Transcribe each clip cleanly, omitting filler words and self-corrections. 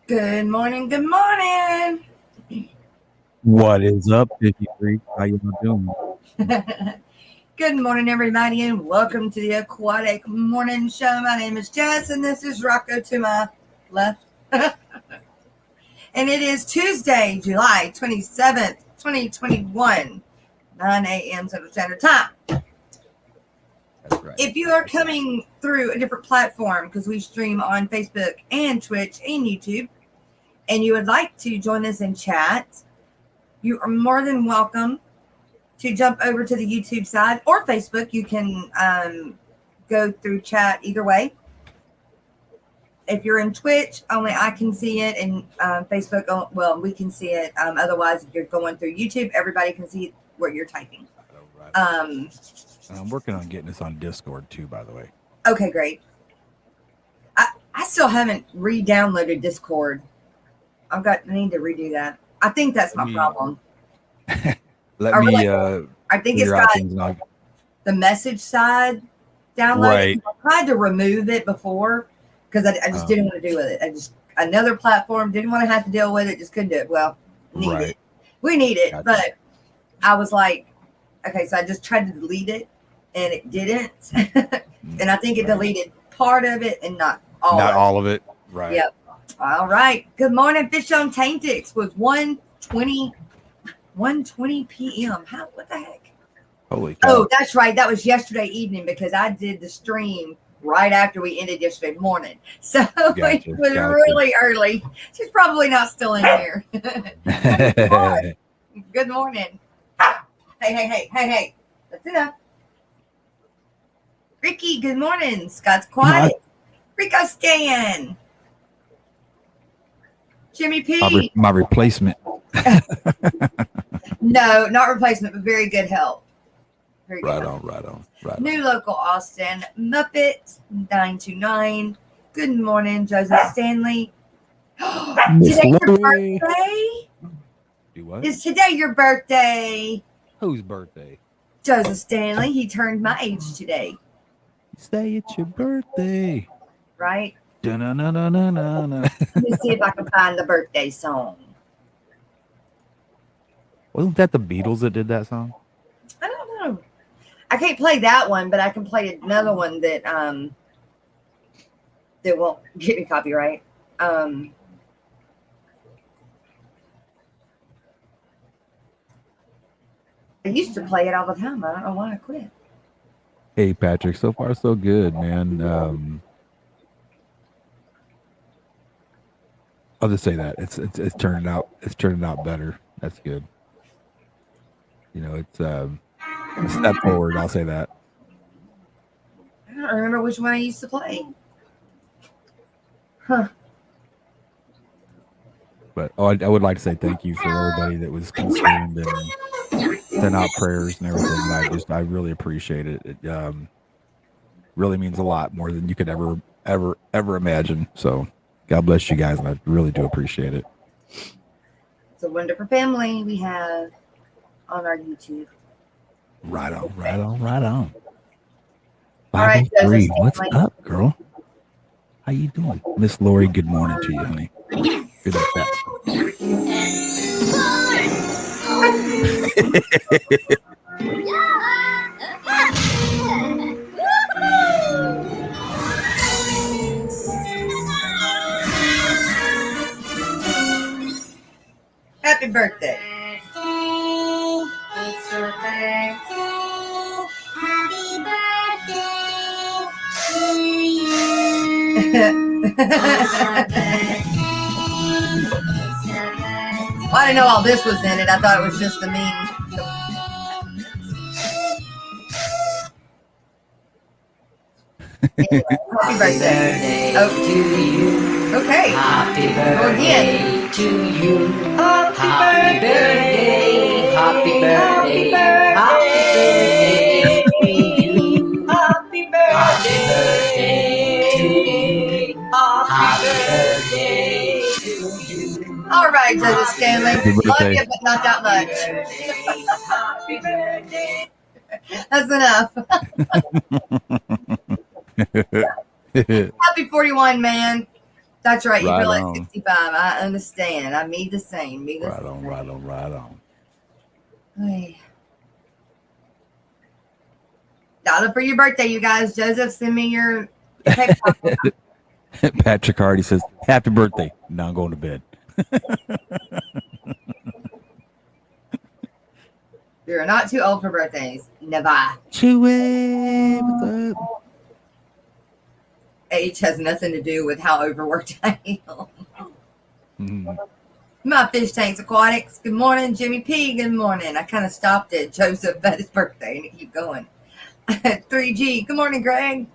Good morning. Good morning. What is up, 53? How you doing? Good morning, everybody, and welcome to the Aquatic Morning Show. My name is Jess, and this is Rocko to my left. And it is Tuesday, July 27th, 2021, 9 a.m. Central Standard Time. That's right. If you are coming through a different platform, because we stream on Facebook and Twitch and YouTube, and you would like to join us in chat, you are more than welcome to jump over to the YouTube side or Facebook. You can go through chat either way. If you're in Twitch, only I can see it, and Facebook, well, we can see it. Otherwise, if you're going through YouTube, everybody can see what you're typing. Right. I'm working on getting this on Discord too, by the way. Okay, great. I still haven't re-downloaded Discord. I need to redo that. I think that's my problem. I think it's got the message side downloaded. Right. I tried to remove it before because I just didn't want to do with it. Another platform, didn't want to have to deal with it, just couldn't do it. Well, it. We need it, gotcha. But I was like, okay, so I just tried to delete it, and it didn't. And I think it deleted part of it and not all of it. Right. Yep. All right. Good morning, Fish on Taintix was 1:20 p.m. What the heck? Holy cow. Oh, that's right. That was yesterday evening because I did the stream right after we ended yesterday morning. So it was really early. She's probably not still in here. Good morning. Hey. That's enough. Ricky, good morning. Scott's quiet. Rico Stan. Jimmy P. My replacement. No, not replacement, but very good help. Very good help. Right on. New local Austin. Muppet 929. Good morning, Joseph Stanley. Today's your birthday? Do what? Is today your birthday? Whose birthday? Joseph Stanley. He turned my age today. Say it's your birthday. Right? Da-na-na-na-na-na. Let me see if I can find the birthday song. Wasn't that the Beatles that did that song? I don't know. I can't play that one, but I can play another one that won't get me copyright. I used to play it all the time. I don't know why I quit. Hey, Patrick, so far so good, man. I'll just say that it's turning out better. That's good. You know, it's a step forward. I'll say that. I don't remember which one I used to play. Huh. But I would like to say thank you for everybody that was concerned and sent out prayers and everything. I really appreciate it. It really means a lot more than you could ever imagine. So God bless you guys, and I really do appreciate it. It's a wonderful family we have on our YouTube. Right on. All right, what's up, girl? How you doing? Miss Lori, good morning to you, honey. Good at that. Happy birthday. It's your birthday. Happy birthday to you. It's your birthday. Well, I didn't know all this was in it. I thought it was just the meme. Anyway, happy birthday. To you. Okay. Happy Go again. birthday to you. Happy birthday. Happy birthday. Happy birthday to you. Happy birthday to you. Happy birthday to you. All right, Joseph Stanley. Love you, but not that much. Happy birthday. That's enough. Happy 41, man. That's right. You Right feel like on. 65. I understand. I me the same. Me the Right same. on, right on, right on. Ay. Dollar for your birthday, you guys. Joseph, send me your PayPal. Patrick Hardy says, "Happy birthday." Now I'm going to bed. You're not too old for birthdays. Never. Chew it. What's up? Age has nothing to do with how overworked I am. Mhm. My fish tanks aquatics. Good morning, Jimmy P. Good morning. I kind of stopped at Joseph at his birthday and it keep going. 3G. Good morning, Greg.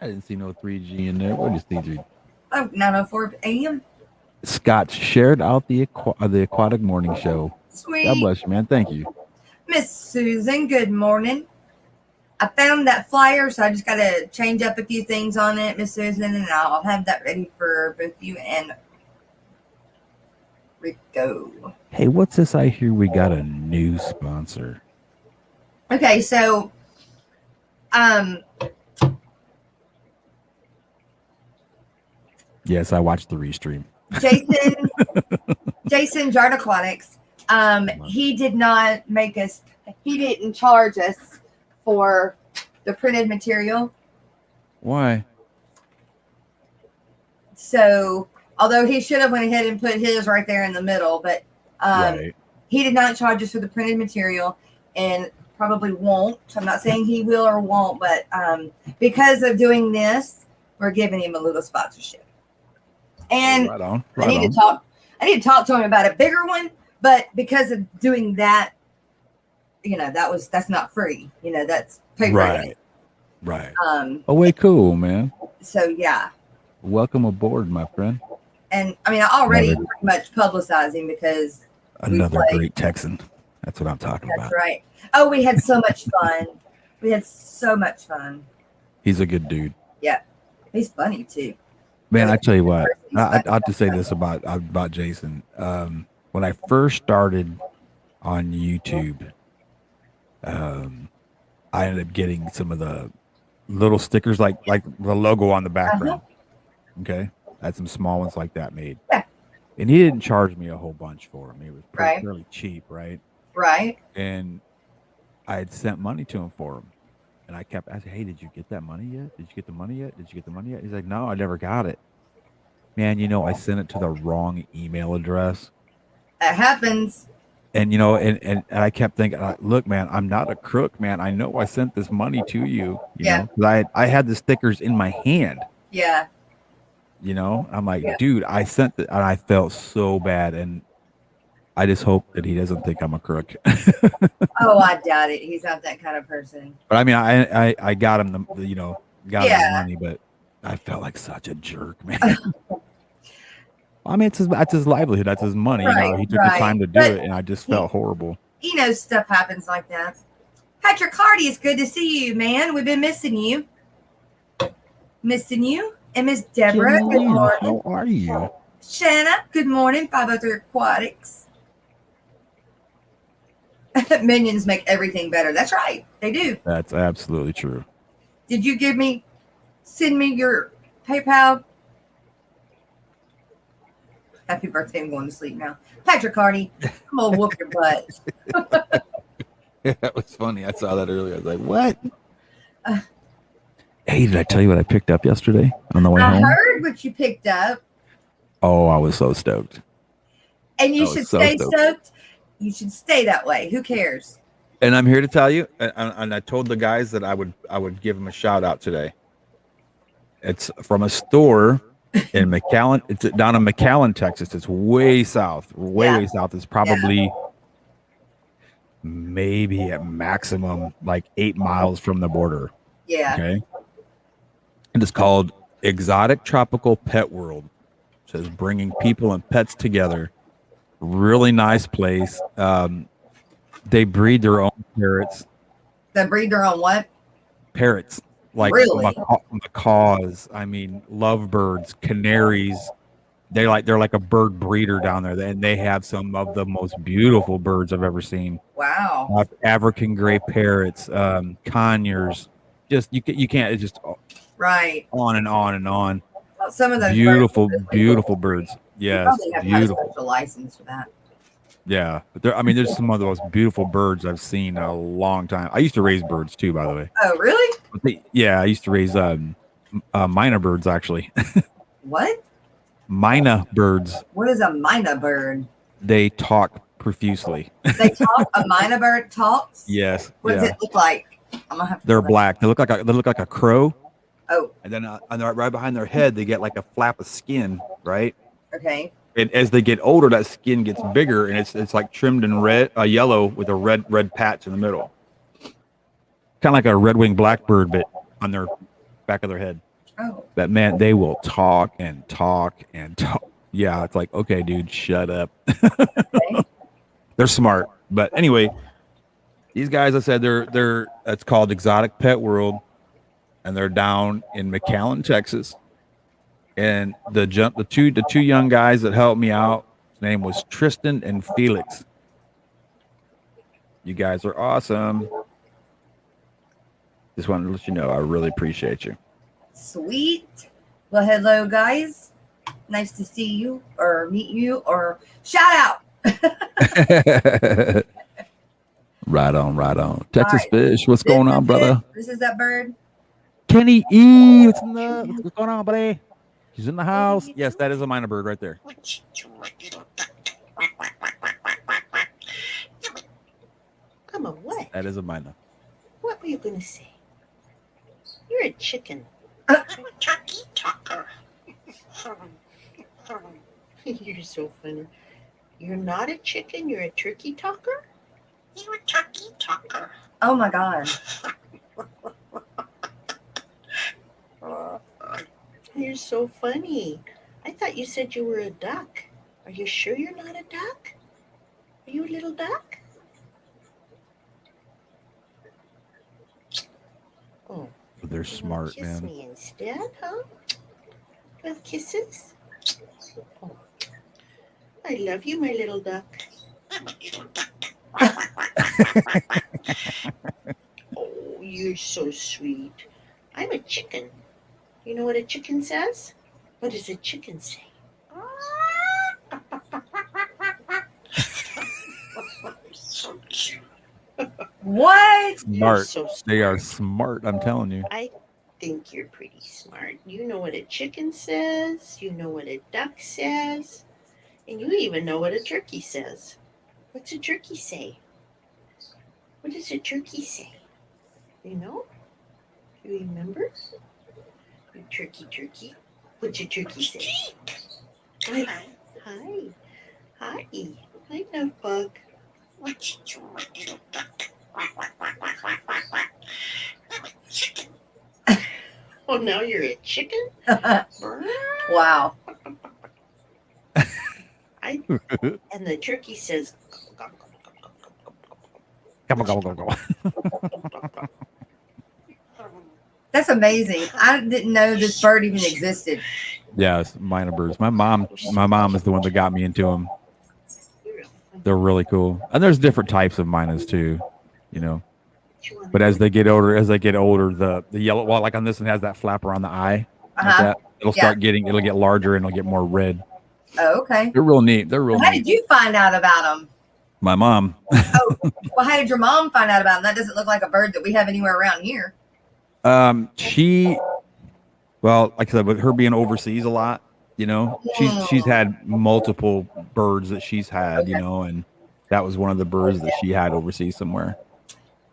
I didn't see no 3G in there. What is 3G? Oh, 9:04 a.m. Scott shared out the Aquatic Morning Show. Sweet. God bless you, man. Thank you. Miss Susan, good morning. I found that flyer, so I just got to change up a few things on it, Miss Susan, and I'll have that ready for both you and Rico. Hey, what's this? I hear we got a new sponsor. Okay, so Yes, I watched the restream. Jason Jard Aquatics, he did not make us, he didn't charge us for the printed material. Why? So, although he should have went ahead and put his right there in the middle, but Right. he did not charge us for the printed material and probably won't. I'm not saying he will or won't, but because of doing this, we're giving him a little sponsorship. And Right on. I need to talk to him about a bigger one, but because of doing that, that's not free. That's paid Right. Right. Right. Oh, way cool, man. So yeah. Welcome aboard, my friend. And I mean, I already pretty much publicize him because Another great Texan. That's what I'm talking about. That's right. Oh, we had so much fun. We had so much fun. He's a good dude. Yeah. He's funny too. Man, I tell you what, I have to say this about Jason. When I first started on YouTube, I ended up getting some of the little stickers like the logo on the background. Okay, I had some small ones like that made. Yeah. And he didn't charge me a whole bunch for them. It was Right. fairly cheap, right? Right. And I had sent money to him for them. And I kept asking, "Hey, did you get that money yet? Did you get the money yet? Did you get the money yet?" He's like, "No, I never got it." Man, I sent it to the wrong email address. That happens. And and I kept thinking, look, man, I'm not a crook, man. I know I sent this money to you. Yeah. Know, 'cause I had the stickers in my hand. Yeah. I'm like, dude, I sent it, and I felt so bad, and I just hope that he doesn't think I'm a crook. Oh, I doubt it. He's not that kind of person. But I mean, I got him got him the money, but I felt like such a jerk, man. I mean, that's his livelihood, that's his money. Right, he took the time to do it, and I just felt horrible. Stuff happens like that. Patrick Hardy, it's good to see you, man. We've been missing you. And Miss Deborah, good morning. How are you? Shanna, good morning. 503 Aquatics. Minions make everything better. That's right. They do. That's absolutely true. Did you send me your PayPal? Happy birthday. I'm going to sleep now. Patrick Hardy, I'm going to whoop your butt. That was funny. I saw that earlier. I was like, what? Hey, did I tell you what I picked up yesterday on the way home? I heard what you picked up. Oh, I was so stoked. And you should stay stoked. You should stay that way. Who cares? And I'm here to tell you, and I told the guys that I would give them a shout out today. It's from a store in McAllen. It's down in McAllen, Texas. It's way south. Way south. It's probably maybe at maximum like 8 miles from the border. Yeah. Okay. And it's called Exotic Tropical Pet World. It says bringing people and pets together. Really nice place. They breed their own parrots. They breed their own what? Parrots. Like really? Macaws. I mean, lovebirds, canaries. They're like a bird breeder down there, and they have some of the most beautiful birds I've ever seen. Wow. African gray parrots, conures. Just you can't. It's just right on and on and on. some of those beautiful, birds are beautiful legal. birds. You Yes, probably have to have a beautiful. special license for that. Yeah, but there's some of the most beautiful birds I've seen in a long time. I used to raise birds too, by the way. Oh, really? Yeah, I used to raise minor birds actually. What? Minor birds. What is a mina bird? They talk profusely. They talk. A mina bird talks. Yes. What does Yeah. it look like? I'm gonna have to. They're black. They look like a crow, Oh, and then right behind their head they get like a flap of skin, right? okay. And as they get older, that skin gets bigger, and it's like trimmed in red, yellow with a red patch in the middle, kind of like a red-winged blackbird, but on their back of their head. Oh, But man, they will talk and talk and talk. Yeah, it's like, okay, dude, shut up. okay. They're smart, but anyway, these guys, I said, they're it's called Exotic Pet World, and they're down in McAllen, Texas. And the two young guys that helped me out, his name was Tristan and Felix. You guys are awesome. Just wanted to let you know I really appreciate you. Sweet. Well, hello, guys. Nice to see you or meet you or shout out. Right on. Texas right. Fish, what's going on, brother? This is that bird. Kenny E, what's going on, buddy? She's in the house. Yes, that is a minor bird right there. I'm a what? That is a minor. What were you going to say? You're a chicken. I'm a turkey talker. You're so funny. You're not a chicken, you're a turkey talker? You're a turkey talker. Oh my God. You're so funny. I thought you said you were a duck. Are you sure you're not a duck? Are you a little duck? Oh. They're you smart, kiss man. me instead, huh? With kisses? Oh. I love you, my little duck. I'm a little duck. Oh, you're so sweet. I'm a chicken. You know what a chicken says? What does a chicken say? So cute. What? Smart. So smart. They are smart, I'm telling you. I think you're pretty smart. You know what a chicken says. You know what a duck says. And you even know what a turkey says. What's a turkey say? What does a turkey say? You know? Do you remember? You turkey. What's your turkey say? Hi. Hi. Hi, Love Bug. What you do, my little duck? I'm a chicken. Oh, now you're a chicken? Wow. And the turkey says, Go. That's amazing. I didn't know this bird even existed. Yes, minor birds. My mom is the one that got me into them. They're really cool. And there's different types of minors too, you know. But as they get older, the yellow, well, like on this one has that flapper on the eye. Like that. It'll get larger and it'll get more red. Oh, okay. They're real neat. They're real How neat. did you find out about them? My mom. Oh, well, how did your mom find out about them? That doesn't look like a bird that we have anywhere around here. Well, like I said, with her being overseas a lot, you know, she's had multiple birds that she's had, you know, and that was one of the birds that she had overseas somewhere.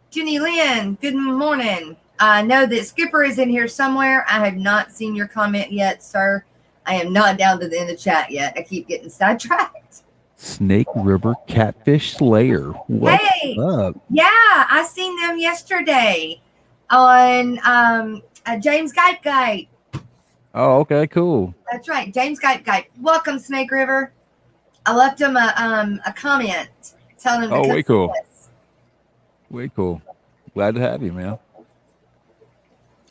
Jenny Lynn, good morning. I know that Skipper is in here somewhere. I have not seen your comment yet, sir. I am not down to the end of the chat yet. I keep getting sidetracked. Snake River Catfish Slayer. What's up? Yeah, I seen them yesterday on James Guide. Oh, okay, cool. That's right, James Guide. Welcome, Snake River. I left him a comment telling him. Oh, way cool. Way cool. Glad to have you, man.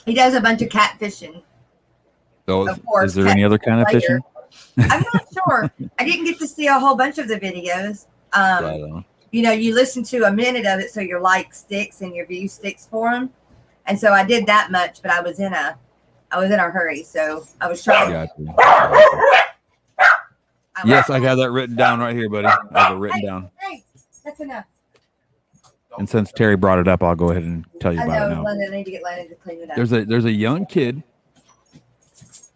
He does a bunch of catfishing. So, Of course, is there any other kind of fishing? I'm not sure. I didn't get to see a whole bunch of the videos. You know, you listen to a minute of it, so your like sticks and your view sticks for them. And so I did that much, but I was in a I was in a hurry, so I was trying. Gotcha. Yes, I got that written down right here, buddy. I have it written down. Hey, that's enough. And since Terry brought it up, I'll go ahead and tell you I about it know, now. London. I need to get Landon to clean it up. There's a young kid,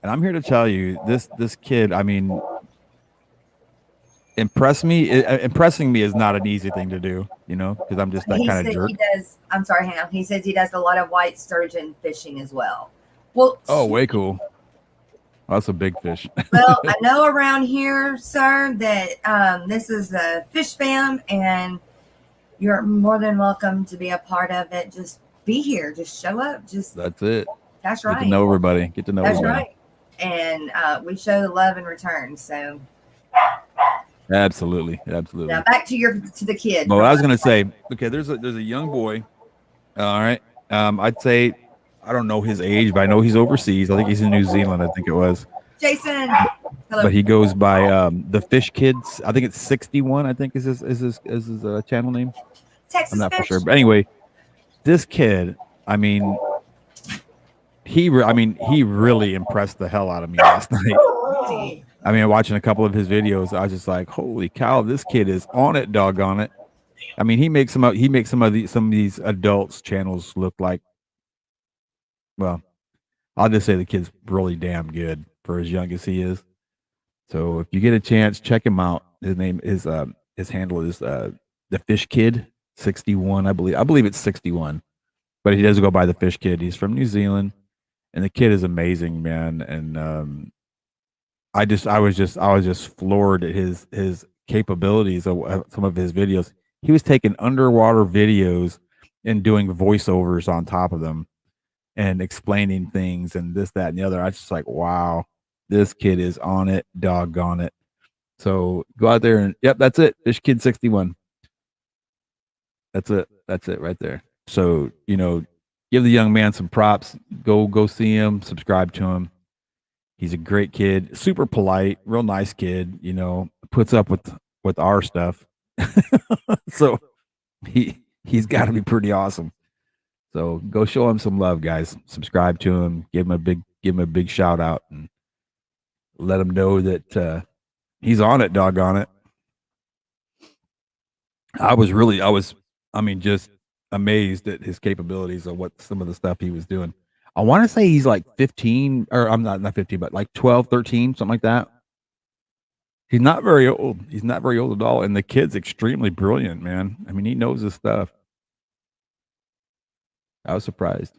and I'm here to tell you this kid. I mean, impressing me is not an easy thing to do, you know, because I'm just that He kind of said jerk. he does. I'm sorry, hang on. He says he does a lot of white sturgeon fishing as well. Well, Oh, way cool. Well, that's a big fish. well, I know around here, sir, that this is the Fish Fam, and you're more than welcome to be a part of it. Just be here. Just show up. Just That's it. that's Get right. to know everybody. Get to know That's everybody. right. And we show the love in return. So Absolutely. now back to the kid. Well, I was gonna say, okay, there's a young boy. All right. I'd say I don't know his age, but I know he's overseas. I think he's in New Zealand, I think it was. Jason. Hello. But he goes by the Fish Kids. I think it's 61, I think is his channel name. Texas I'm not for Fish. sure. But anyway, this kid, I mean, he really impressed the hell out of me last night. I mean, watching a couple of his videos, I was just like, holy cow, this kid is on it, doggone it. I mean, he makes some of these adults channels look like, well, I'll just say the kid's really damn good for as young as he is. So if you get a chance, check him out. His name is his handle is the Fish Kid 61, I believe. I believe it's 61, but he does go by the Fish Kid. He's from New Zealand, and the kid is amazing, man. And I was just floored at his capabilities of some of his videos. He was taking underwater videos and doing voiceovers on top of them and explaining things and this, that, and the other. I was just like, wow, this kid is on it, doggone it. So go out there and yep, that's it. Fish Kid 61. That's it. That's it right there. So, you know, give the young man some props. Go see him, subscribe to him. He's a great kid, super polite, real nice kid, you know, puts up with our stuff. So he's got to be pretty awesome. So go show him some love, guys. Subscribe to him, give him a big shout out, and let him know that he's on it, doggone it. I mean, just amazed at his capabilities of what some of the stuff he was doing. I want to say he's like 15, or I'm not 15, but like 12, 13, something like that. He's not very old. He's not very old at all. And the kid's extremely brilliant, man. I mean, he knows his stuff. I was surprised.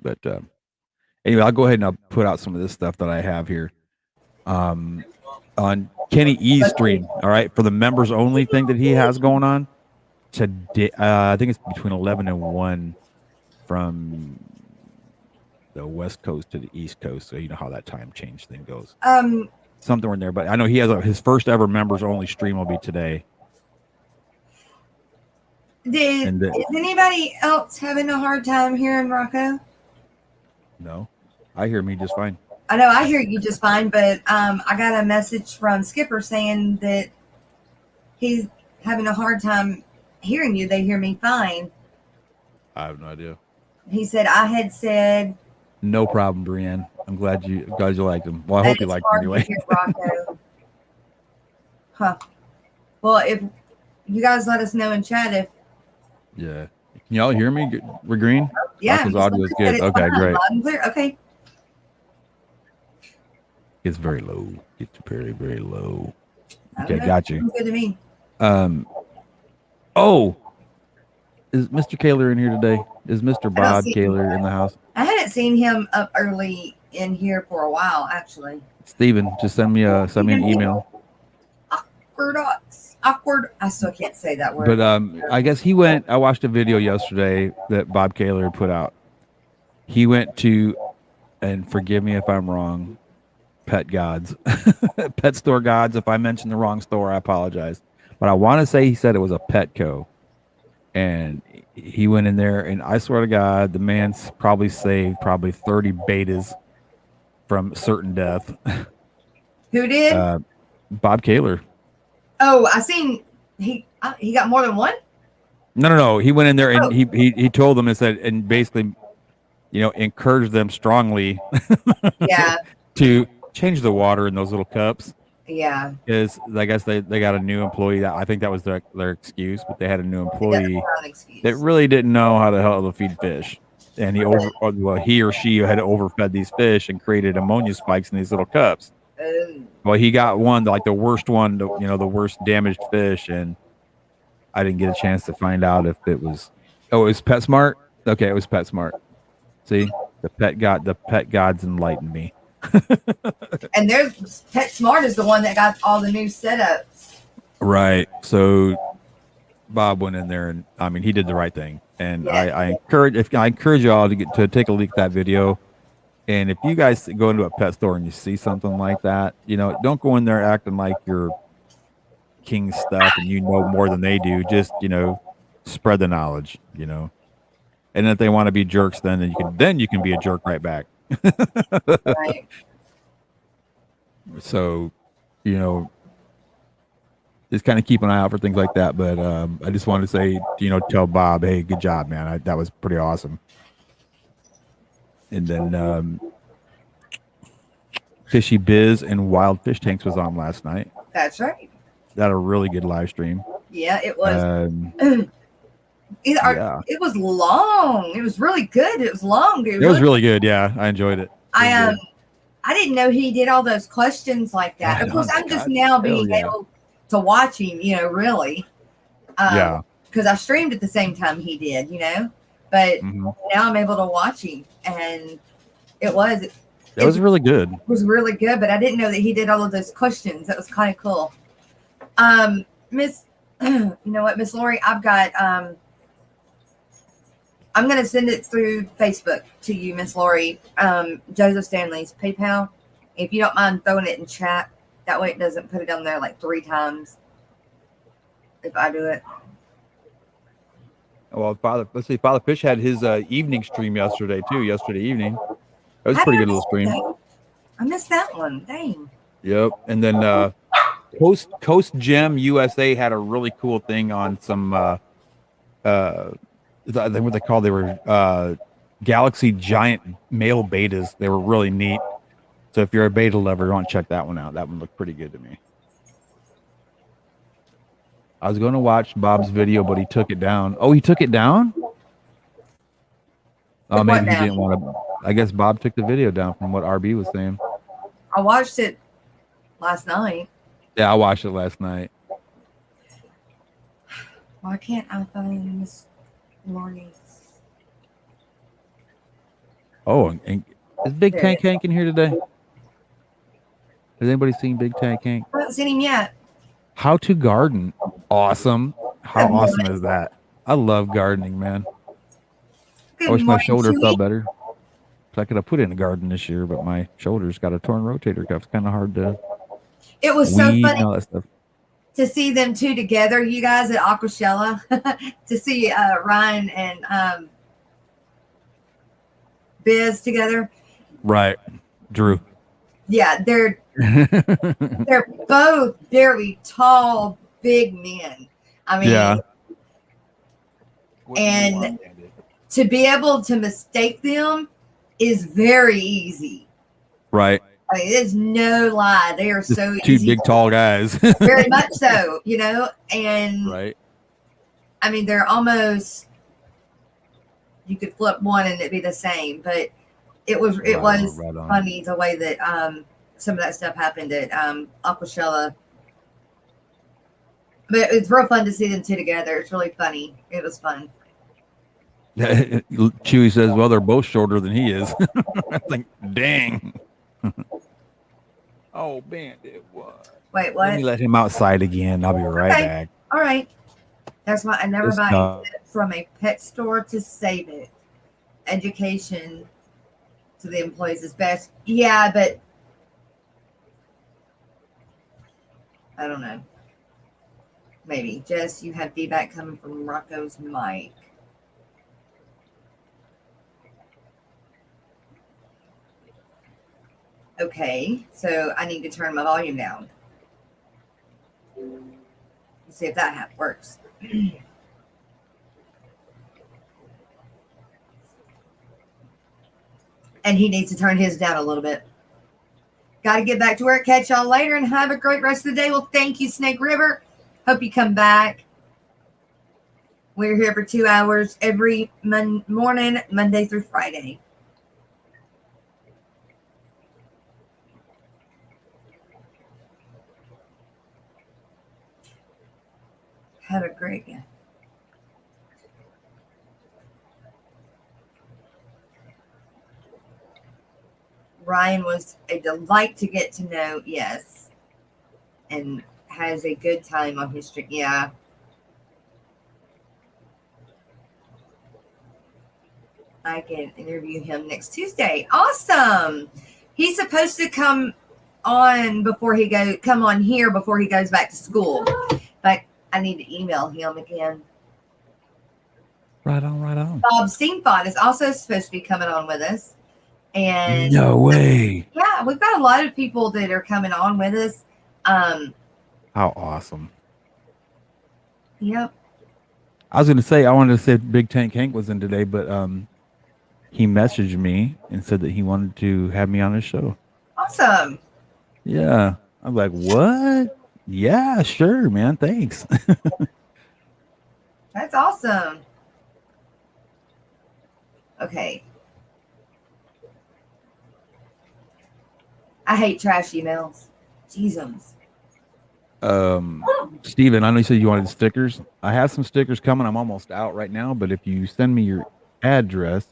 But anyway, I'll go ahead and I'll put out some of this stuff that I have here. On Kenny E's stream, all right, for the members only thing that he has going on today. I think it's between 11 and 1 from the West Coast to the East Coast. So you know how that time change thing goes. Something in there, but I know he has his first ever members only stream will be today. Is anybody else having a hard time hearing Rocko? No, I hear me just fine. I know I hear you just fine, but I got a message from Skipper saying that he's having a hard time hearing you. They hear me fine. I have no idea. He said I had said no problem, Brienne. I'm glad you liked him. Well, I hope you liked him anyway. Rocko. Huh. Well, if you guys let us know in chat if. Yeah. Can y'all hear me? We're green? Yeah. His audio is good. Okay, great. Loud and clear. Okay. It's very low. It's very, very low. Okay, got you. Sounds good to me. Oh, is Mr. Kaler in here today? Is Mr. Bob Kaler in the house? I hadn't seen him up early in here for a while, actually. Steven, just send me an email. Awkward. I still can't say that word. But I guess he went. I watched a video yesterday that Bob Kaler put out. He went to, and forgive me if I'm wrong, Pet Gods, Pet Store Gods. If I mentioned the wrong store, I apologize. But I want to say he said it was a Petco, and he went in there, and I swear to God, the man's probably saved 30 betas from certain death. Who did? Bob Kaler. Oh, I seen he got more than one. No. He went in there and he told them and said, and basically encourage them strongly Yeah. to change the water in those little cups. Yeah. Because I guess they got a new employee. That I think that was their excuse, but they had a new It doesn't employee sound an that excuse. really didn't know how the hell to feed fish. And he or she had overfed these fish and created ammonia spikes in these little cups. Oh. Well, he got one, like the worst one, the worst damaged fish, and I didn't get a chance to find out if it was. Oh, it was PetSmart. Okay, it was PetSmart. See, the pet gods enlightened me. And there's PetSmart is the one that got all the new setups. Right. So Bob went in there, and I mean, he did the right thing. And I encourage y'all to take a look at that video. And if you guys go into a pet store and you see something like that, don't go in there acting like you're king stuff and you know more than they do. Just spread the knowledge. And if they want to be jerks, then you can be a jerk right back. Right. So, just kind of keep an eye out for things like that. But I just wanted to say, tell Bob, hey, good job, man. That was pretty awesome. And then Fishy Biz and Wild Fish Tanks was on last night. That's right. That a really good live stream. Yeah, it was. Yeah. It was long. It was really good. It was long. It was really good. Yeah, I enjoyed it. I didn't know he did all those questions like that. Of course, I'm just now being able to watch him. Really. Yeah. Because I streamed at the same time he did. But now I'm able to watch him, and it was really good. It was really good, but I didn't know that he did all of those questions. That was kind of cool. Miss, you know what, Miss Lori, I've got I'm going to send it through Facebook to you, Miss Lori, Joseph Stanley's PayPal. If you don't mind throwing it in chat, that way it doesn't put it on there like 3 times if I do it. Well, Father Fish had his evening stream yesterday evening. That was a pretty good little stream. I missed that one. Dang. Yep. And then Coast Gem USA had a really cool thing on some what they called, they were Galaxy Giant male betas. They were really neat. So if you're a beta lover, you want to check that one out. That one looked pretty good to me. I was going to watch Bob's video, but he took it down. Oh, he took it down? Oh, maybe he didn't want to. I guess Bob took the video down from what RB was saying. I watched it last night. Yeah, I watched it last night. Why can't I find Miss Lori's? Oh, and is Big Tank Hank in here today? Has anybody seen Big Tank Hank? I haven't seen him yet. How to garden. Awesome. How awesome is that? I love gardening, man. I wish my shoulder felt better. I could have put in a garden this year, but my shoulder's got a torn rotator cuff. It's kind of hard to. It was so funny and all that stuff. To see them two together, you guys at Aquashella, to see Ryan and Biz together. Right, Drew. Yeah, they're both very tall, big men. I mean, yeah. And to be able to mistake them is very easy. Right. I mean, there's no lie. They are Just so two easy. big, tall guys. Very much so, and right. I mean, they're almost, you could flip one and it'd be the same, but it was funny the way that some of that stuff happened at Aquashella. But it's real fun to see them two together. It's really funny. It was fun. Chewy says, well, they're both shorter than he is. I think, dang. Oh, man, it was. Wait, what? Let me let him outside again. I'll be right back. All right. That's why I never buy it from a pet store to save it. Education to the employees is best. Yeah, but I don't know. Maybe. Jess, you have feedback coming from Rocco's mic. Okay, so I need to turn my volume down. Let's see if that works. And he needs to turn his down a little bit. Got to get back to work. Catch y'all later and have a great rest of the day. Well, thank you, Snake River. Hope you come back. We're here for 2 hours every morning, Monday through Friday. Have a great day. Ryan was a delight to get to know, yes. And has a good time on his trip. Yeah. I can interview him next Tuesday. Awesome. He's supposed to come on here before he goes back to school. But I need to email him again. Right on. Bob Steamfod is also supposed to be coming on with us. And no way. Yeah, we've got a lot of people that are coming on with us. How awesome. Yep. I was gonna say I wanted to say Big Tank Hank was in today, but he messaged me and said that he wanted to have me on his show. Awesome. Yeah. I'm like, what? Yeah, sure, man. Thanks. That's awesome. Okay. I hate trash emails. Jesus. Steven, I know you said you wanted stickers. I have some stickers coming. I'm almost out right now, but if you send me your address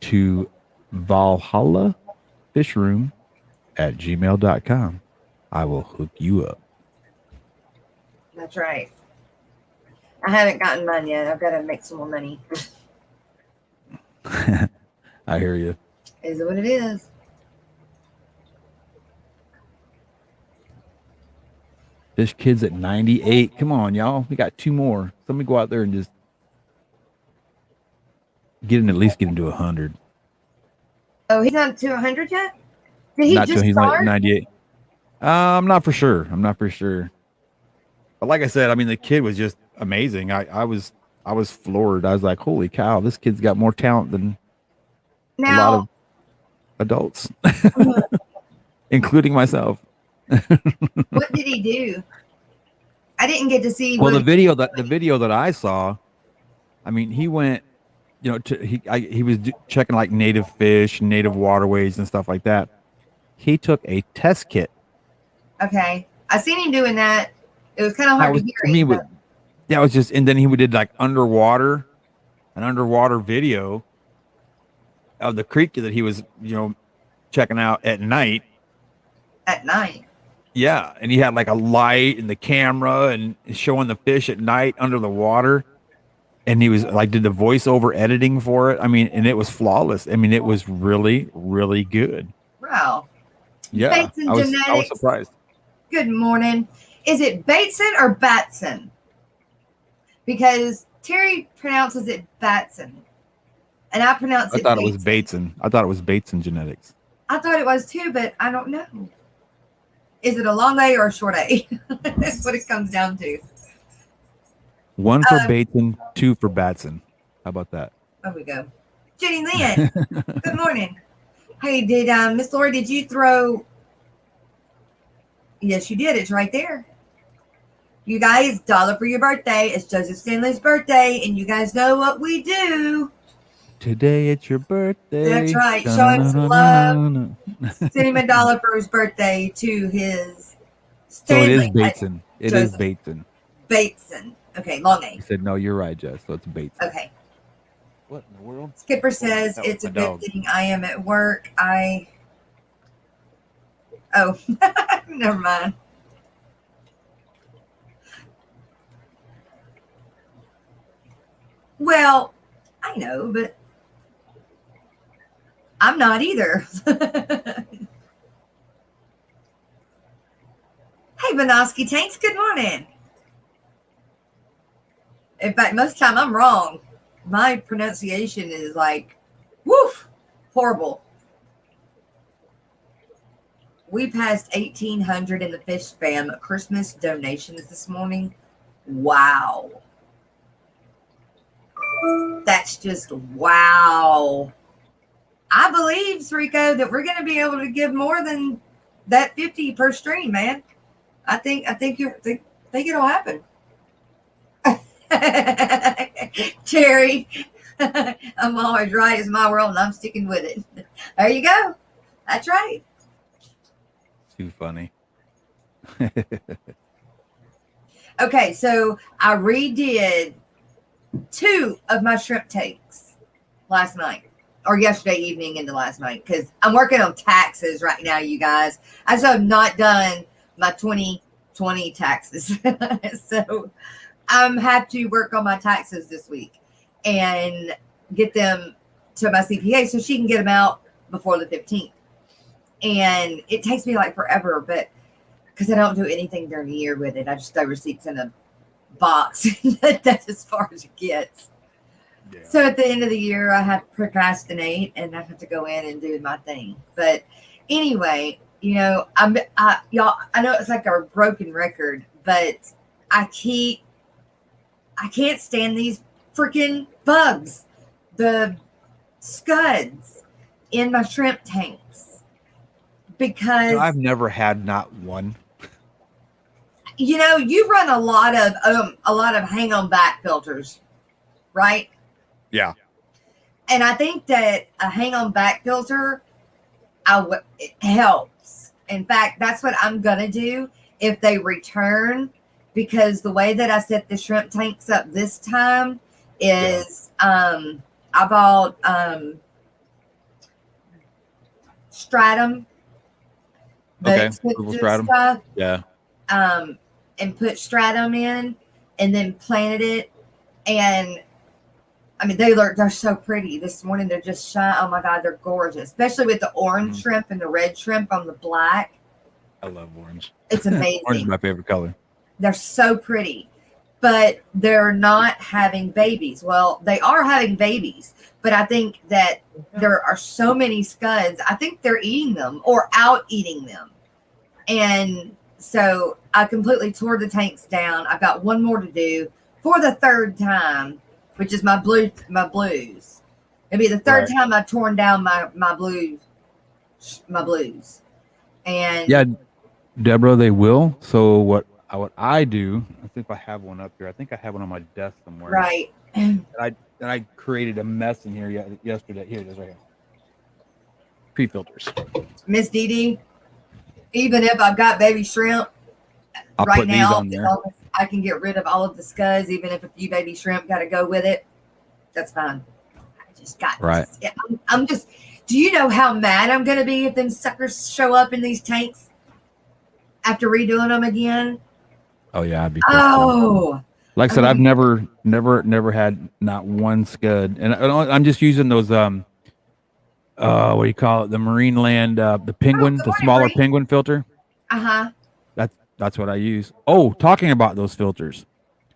to valhallafishroom@gmail.com, I will hook you up. That's right. I haven't gotten mine yet. I've got to make some more money. I hear you. Is it what it is? Fish Kids at 98. Come on, y'all. We got 2 more. Somebody go out there and just at least get him to 100. Oh, he's not to 100 yet? Did he Not just till he's start? like 98. I'm not for sure. But like I said, I mean, the kid was just amazing. I was floored. I was like, holy cow, this kid's got more talent than a lot of adults, including myself. What did he do? I didn't get to see. Well, the video that I saw, I mean, he went, he was checking like native fish, native waterways, and stuff like that. He took a test kit. Okay, I seen him doing that. It was kind of hard to hear. That was just, and then he did like an underwater video of the creek that he was, checking out at night. At night. Yeah, and he had like a light and the camera and showing the fish at night under the water, and he was like did the voiceover editing for it. I mean, and it was flawless. I mean, it was really, really good. Wow. Yeah, Bateson I was Genetics. surprised. Good morning. Is it Bateson or Batson? Because Terry pronounces it Batson, and I pronounce it. I thought it was Bateson. I thought it was Bateson Genetics. I thought it was too, but I don't know. Is it a long A or a short A? That's what it comes down to. 1 for Bateson, 2 for Batson. How about that? There we go. Jenny Lynn, good morning. Hey, did Miss Lori, did you throw? Yes, you did. It's right there. You guys, $1 for your birthday. It's Joseph Stanley's birthday, and you guys know what we do. Today it's your birthday. That's right. Show him some love. Send him $1 for his birthday to his Stanley. So it is Bateson. It is Bateson. Bateson. Okay, long A. He said, no, you're right, Jess. So it's Bateson. Okay. What in the world? Skipper says it's a good thing I am at work. Oh, never mind. Well, I know, but I'm not either. Hey, Banoski Tanks, good morning. In fact, most of the time I'm wrong. My pronunciation is like, woof, horrible. We passed 1,800 in the Fish Fam Christmas donations this morning. Wow. That's just wow. I believe, Rico, that we're going to be able to give more than that 50 per stream, man. I think it'll happen. Terry, I'm always right. It's my world, and I'm sticking with it. There you go. That's right. Too funny. Okay, so I redid 2 of my shrimp takes last night, or yesterday evening into last night, because I'm working on taxes right now, you guys. I still have not done my 2020 taxes. So I'm have to work on my taxes this week and get them to my CPA so she can get them out before the 15th. And it takes me like forever, but because I don't do anything during the year with it, I just throw receipts in a box. That's as far as it gets. Yeah. So at the end of the year, I have to procrastinate and I have to go in and do my thing. But anyway, you know, y'all, I know it's like a broken record, but I can't stand these freaking bugs, the scuds in my shrimp tanks, because I've never had not one. you know, you run a lot of hang on back filters, right? Yeah. And I think that a hang on back filter, it helps. In fact, that's what I'm gonna do if they return, because the way that I set the shrimp tanks up this time is I bought stratum, Okay, purple stratum. stuff, Yeah. and put stratum in, and then planted it. And I mean, they're so pretty. This morning they're just shine. Oh my God, they're gorgeous, especially with the orange shrimp and the red shrimp on the black. I love orange. It's amazing. Orange is my favorite color. They're so pretty, but they're not having babies. Well, they are having babies, but I think that there are so many scuds. I think they're eating them or out eating them. And so I completely tore the tanks down. I've got one more to do for the 3rd time, which is my blues. It'll be the 3rd time I've torn down my blues. And yeah, Deborah, they will. So what I do, I think I have one up here. I think I have one on my desk somewhere. Right. And I created a mess in here yesterday. Here it is right here. Pre-filters. Miss Dee Dee, even if I've got baby shrimp I'll right put these now, on there. I can get rid of all of the scuds, even if a few baby shrimp got to go with it. That's fine. I just got right. I'm just. Do you know how mad I'm going to be if them suckers show up in these tanks after redoing them again? Oh yeah, I'd be pissed too. Like I said, I've never had not one scud, and I'm just using those what do you call it? The Marine Land, the penguin, the smaller penguin filter. That's what I use. Oh, talking about those filters.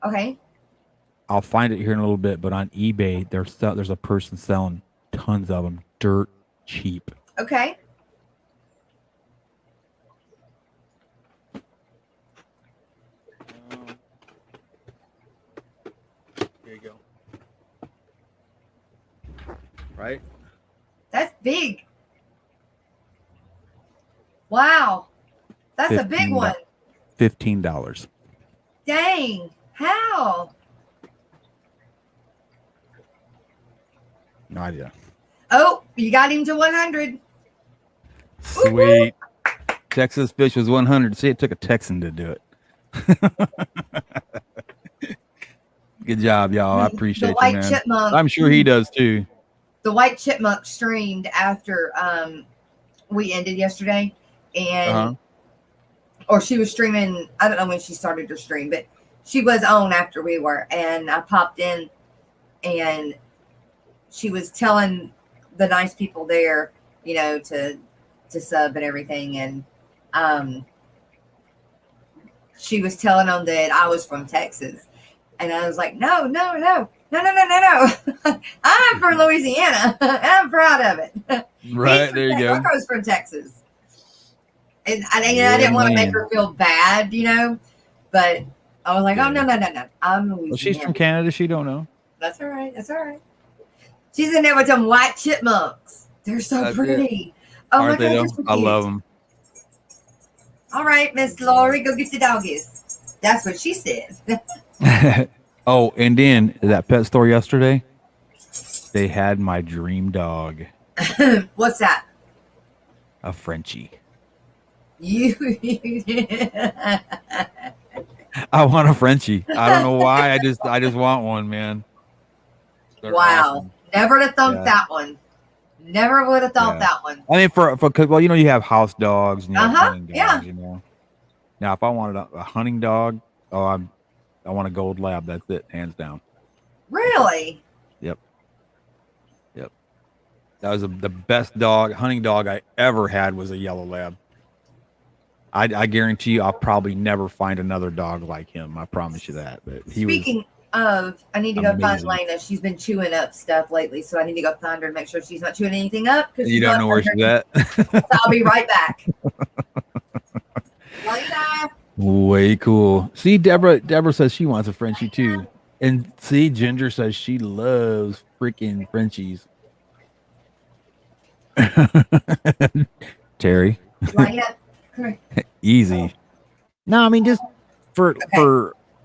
Okay. I'll find it here in a little bit, but on eBay, there's a person selling tons of them, dirt cheap. Okay. Here you go. Right? That's big. Wow. That's a big one. $15. Dang. How? No idea. Oh, you got him to 100. Sweet. Texas Fish was 100. See, it took a Texan to do it. Good job, y'all. I appreciate you, man. Chipmunk, I'm sure he does too. The white chipmunk streamed after we ended yesterday, and or she was streaming. I don't know when she started her stream, but she was on after we were, and I popped in, and she was telling the nice people there, you know, to sub and everything, and she was telling them that I was from Texas, and I was like, no. I'm from Louisiana. I'm proud of it. Right, there you go. Rocko's from Texas. And I didn't want to make her feel bad, you know, but I was like, oh, no. I'm Louisiana. Well, she's from Canada. She don't know. That's all right. She's in there with them white chipmunks. They're so That's it. pretty. Oh Aren't my they God, though? they're so I cute. love them. All right, Miss Lori, go get the doggies. That's what she said. Oh, and then that pet store yesterday, they had my dream dog, What's that? a Frenchie. You. I want a Frenchie. I don't know why. I just want one, man. They're Wow. awesome. Never would have thought Yeah. that one. Never would have thought Yeah. that one. I mean, cause, well, you know, you have house dogs and you have hunting dogs. Yeah. You know. Now, if I wanted a hunting dog, I want a gold lab. That's it, hands down. Really? Yep. That was the best hunting dog I ever had was a yellow lab. I guarantee you, I'll probably never find another dog like him. I promise you that. But Speaking of, I need to go find amazing. Lena. She's been chewing up stuff lately, so I need to go find her and make sure she's not chewing anything up. You don't know where she's at. So I'll be right back. Lena. Way cool. See, Deborah says she wants a Frenchie too. And see, Ginger says she loves freaking Frenchies. Terry. Lena. Come here. Easy. No, I mean just for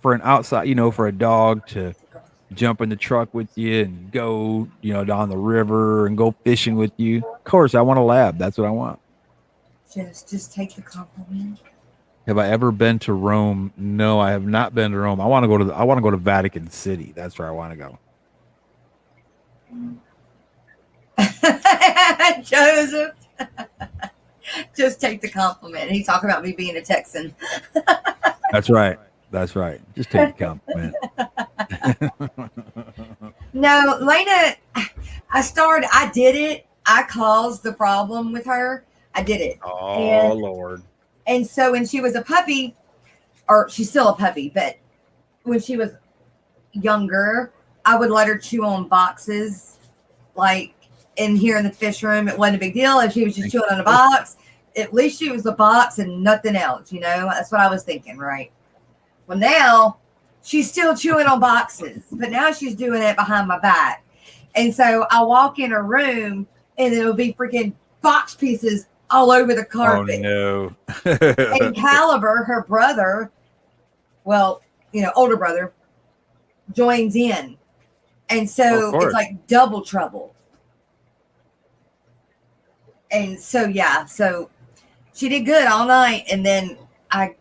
an outside, you know, for a dog to jump in the truck with you and go, you know, down the river and go fishing with you. Of course, I want a lab. That's what I want. Just take the compliment. Have I ever been to Rome? No, I have not been to Rome. I want to go to Vatican City. That's where I want to go. Joseph. Just take the compliment. He's talking about me being a Texan. That's right. Just take the compliment. No, Lena, I did it. I caused the problem with her. I did it. Oh, Lord. And so when she was a puppy, or she's still a puppy, but when she was younger, I would let her chew on boxes, like in here in the fish room. It wasn't a big deal if she was just chewing on a box. At least she was the box and nothing else, you know? That's what I was thinking, right? Well, now she's still chewing on boxes, but now she's doing it behind my back. And so I walk in her room and it'll be freaking box pieces all over the carpet. Oh, no. And Caliber, her brother, well, you know, older brother, joins in. And so it's like double trouble. And so, yeah, so she did good all night. And then I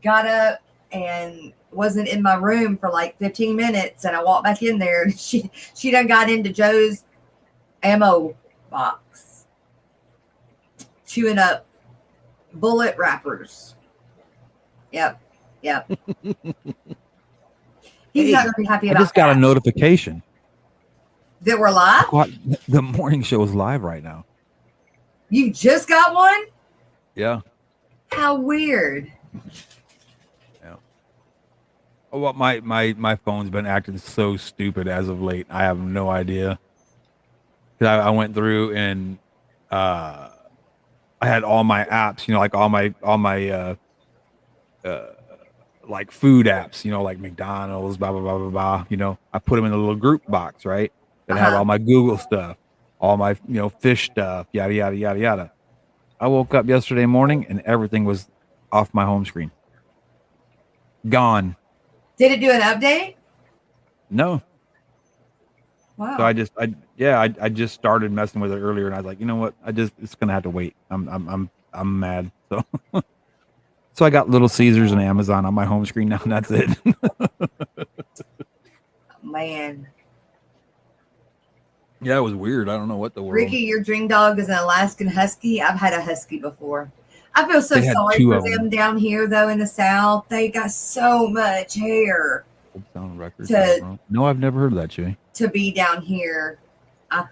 got up and wasn't in my room for like 15 minutes. And I walked back in there and she done got into Joe's ammo box, chewing up bullet wrappers. Yep. He's not going to be happy about I just got a notification that we're live. The morning show is live right now. You just got one? Yeah. How weird. Yeah. Oh, well, my phone's been acting so stupid as of late. I have no idea. 'Cause I went through and I had all my apps, you know, like all my like food apps, you know, like McDonald's, blah blah blah blah blah. You know, I put them in a little group box, right? That had all my Google stuff, all my, you know, fish stuff, yada yada yada yada. I woke up yesterday morning and everything was off my home screen. Gone. Did it do an update? No. Wow. So I just started messing with it earlier and I was like, you know what? It's gonna have to wait. I'm mad. So so I got Little Caesars and Amazon on my home screen now, and that's it. Man. Yeah, it was weird. I don't know what the world. Ricky, your dream dog is an Alaskan Husky. I've had a Husky before. I feel so sorry for them down here, though, in the South. They got so much hair. No, I've never heard of that, Jay. To be down here, I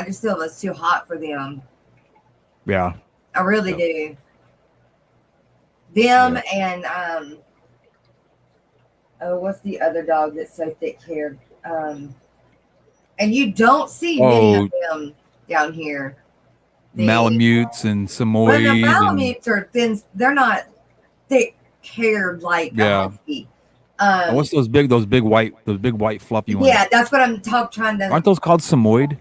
just feel it's too hot for them. Yeah. I really do. Them and, what's the other dog that's so thick-haired? And you don't see many of them down here. Malamutes and Samoyed. Well, the Malamutes are thin. They're not thick-haired like a Husky. What's those big white fluffy ones? Yeah, that's what I'm trying to. Aren't those called Samoyed?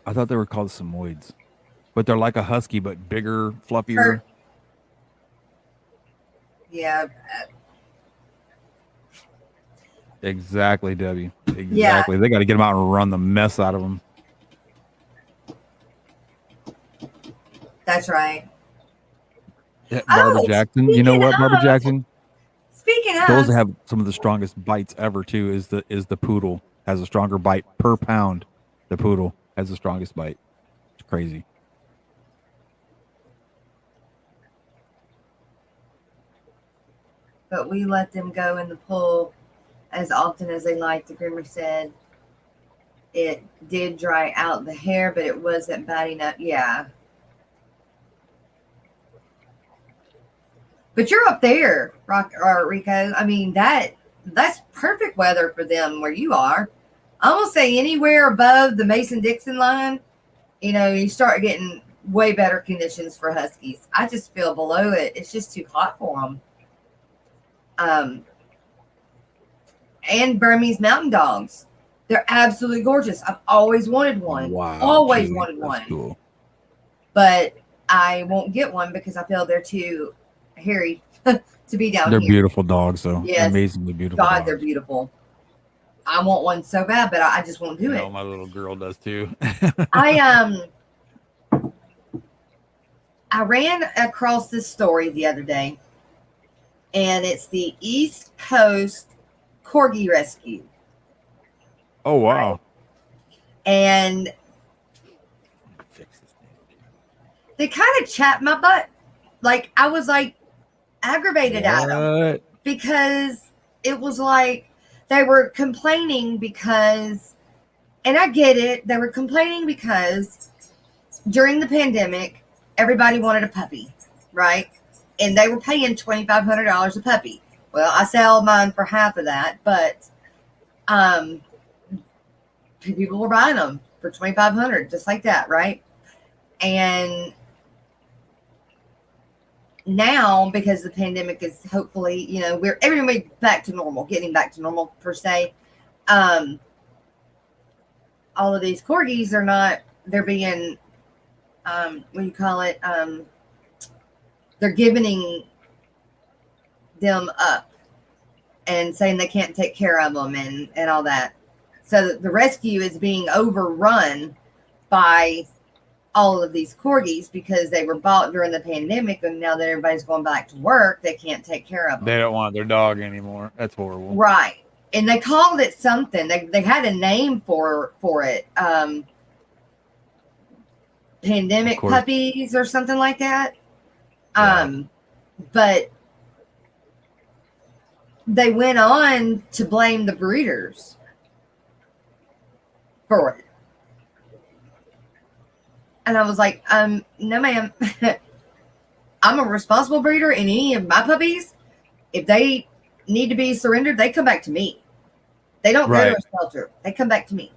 I thought they were called Samoyeds, but they're like a husky, but bigger, fluffier. Her- Yeah. Exactly, Debbie. Exactly. They got to get them out and run the mess out of them. That's right. Yeah, Barbara Oh, Jackson. You know speaking what, Barbara of- Jackson? Speaking Those of, have some of the strongest bites ever too. Is the poodle has a stronger bite per pound. The poodle has the strongest bite. It's crazy. but we let them go in the pool as often as they like. The groomer said it did dry out the hair, but it wasn't bad enough. Yeah. But you're up there, Rico. I mean, that's perfect weather for them where you are. I will say anywhere above the Mason-Dixon line, you start getting way better conditions for huskies. I just feel below it. It's just too hot for them. And Burmese mountain dogs. They're absolutely gorgeous. I've always wanted one. Wow. Always gee, wanted that's one. cool. But I won't get one because I feel they're too hairy to be down They're here. beautiful dogs, though. Yes. Amazingly beautiful. God, dogs. they're beautiful. I want one so bad, but I just won't do it. My little girl does too. I ran across this story the other day, and it's the East Coast Corgi Rescue. Oh wow. And they kind of chapped my butt. Like, I was like aggravated at them because it was like they were complaining because, and I get it, they were complaining because during the pandemic, everybody wanted a puppy, right? And they were paying $2,500 a puppy. Well, I sell mine for half of that, but people were buying them for $2,500, just like that, right? And now, because the pandemic is hopefully, we're everybody back to normal, getting back to normal per se. All of these corgis are not, they're being, what do you call it? They're giving them up and saying they can't take care of them and all that. So the rescue is being overrun by all of these corgis because they were bought during the pandemic, and now that everybody's going back to work, they can't take care of them. They don't want their dog anymore. That's horrible. Right. And they called it something. They had a name for it. Pandemic puppies or something like that. Yeah. But they went on to blame the breeders for it. And I was like, no, ma'am. I'm a responsible breeder, and any of my puppies, if they need to be surrendered, they come back to me. They don't go to a shelter. They come back to me.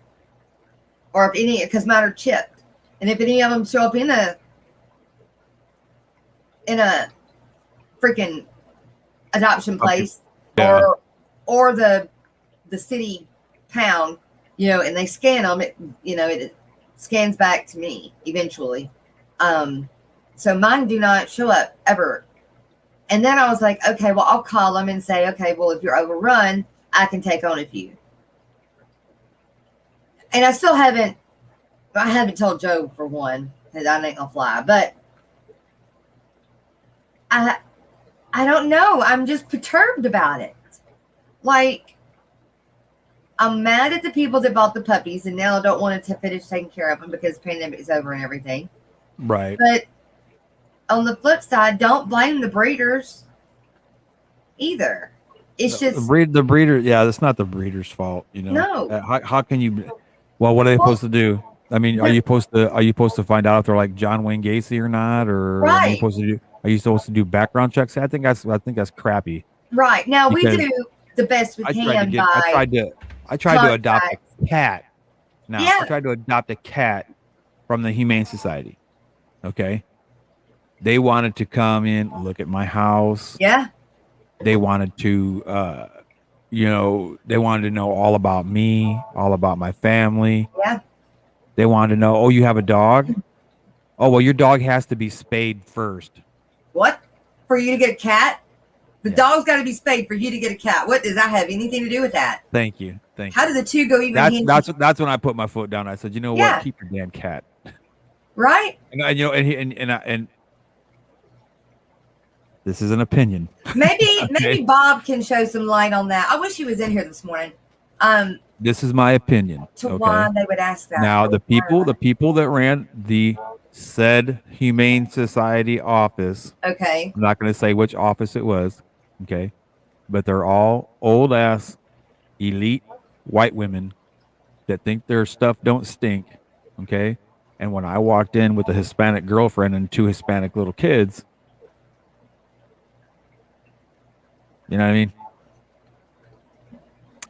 Or if any, because mine are chipped. And if any of them show up in a freaking adoption place, or the city pound, and they scan them, it scans back to me eventually. So mine do not show up ever. And then I was like, okay, well, I'll call them and say, okay, well, if you're overrun, I can take on a few. And I haven't told Joe for one, because I ain't gonna fly, but I don't know. I'm just perturbed about it. Like, I'm mad at the people that bought the puppies and now don't want to finish taking care of them because the pandemic is over and everything. Right. But on the flip side, don't blame the breeders either. It's just the breeder. Yeah, that's not the breeder's fault. No. How can you? Well, what are they supposed to do? I mean, are you supposed to find out if they're like John Wayne Gacy or not, or are you supposed to do background checks? I think that's crappy. Right. Now we do the best we can. I tried to adopt a cat. Now Yeah. I tried to adopt a cat from the Humane Society. Okay. They wanted to come in, look at my house. Yeah. They wanted to, they wanted to know all about me, all about my family. Yeah. They wanted to know, oh, you have a dog? Oh, well, your dog has to be spayed first. What? For you to get a cat? The Yeah. dog's got to be spayed for you to get a cat. What does that have anything to do with that? Thank you. How do the two go even hand in That's when I put my foot down. I said, you know Yeah. what? Keep your damn cat. right? And you know, and this is an opinion. Maybe Bob can show some light on that. I wish he was in here this morning. This is my opinion. To why they would ask that. Now the people that ran the said Humane Society office. Okay. I'm not going to say which office it was. Okay, but they're all old ass, elite white women that think their stuff don't stink. Okay, and when I walked in with a Hispanic girlfriend and 2 Hispanic little kids, you know what I mean?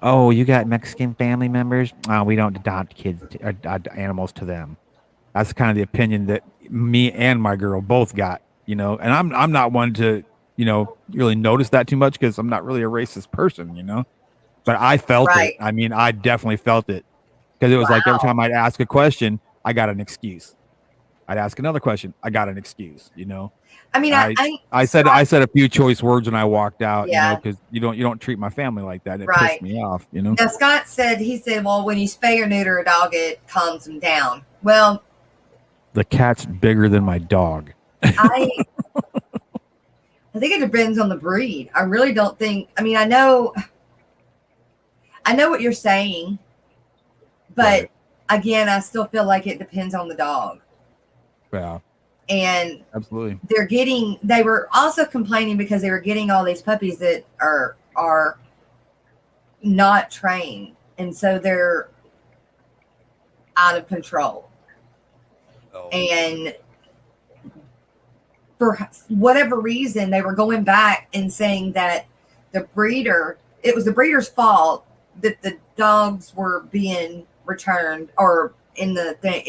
Oh, you got Mexican family members? Oh, we don't adopt kids, animals to them. That's kind of the opinion that me and my girl both got, you know. And I'm not one to, you know, really notice that too much because I'm not really a racist person, you know. But I felt it. I mean, I definitely felt it because it was like every time I'd ask a question, I got an excuse. I'd ask another question, I got an excuse, you know. I mean, I said a few choice words when I walked out, you know, because you don't treat my family like that. And it pissed me off, you know. Now Scott said well, when you spay or neuter a dog, it calms them down. Well, the cat's bigger than my dog. I think it depends on the breed. I really don't think. I mean, I know what you're saying, but again, I still feel like it depends on the dog. Yeah. And absolutely, they were also complaining because they were getting all these puppies that are not trained, and so they're out of control. And for whatever reason, they were going back and saying that it was the breeder's fault that the dogs were being returned or in the thing.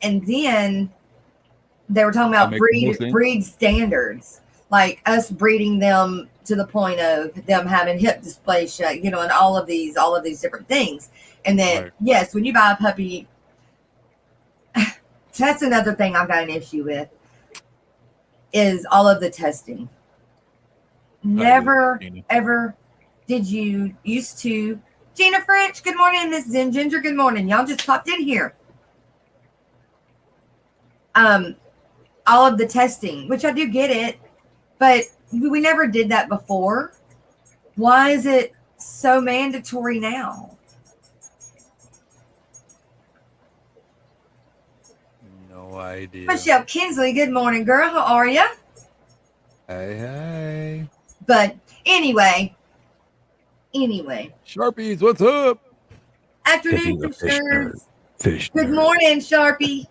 And then they were talking about breed standards, like us breeding them to the point of them having hip dysplasia, you know, and all of these different things. And then, yes, when you buy a puppy, that's another thing I've got an issue with is all of the testing. Never, ever did you used to. Gina French, good morning. Miss Zen Ginger, good morning. Y'all just popped in here. All of the testing, which I do get it, but we never did that before. Why is it so mandatory now? No idea. Michelle Kinsley, good morning, girl. How are you? Hey. But anyway. Sharpies, what's up? Afternoon, fishers. Good morning, Sharpie.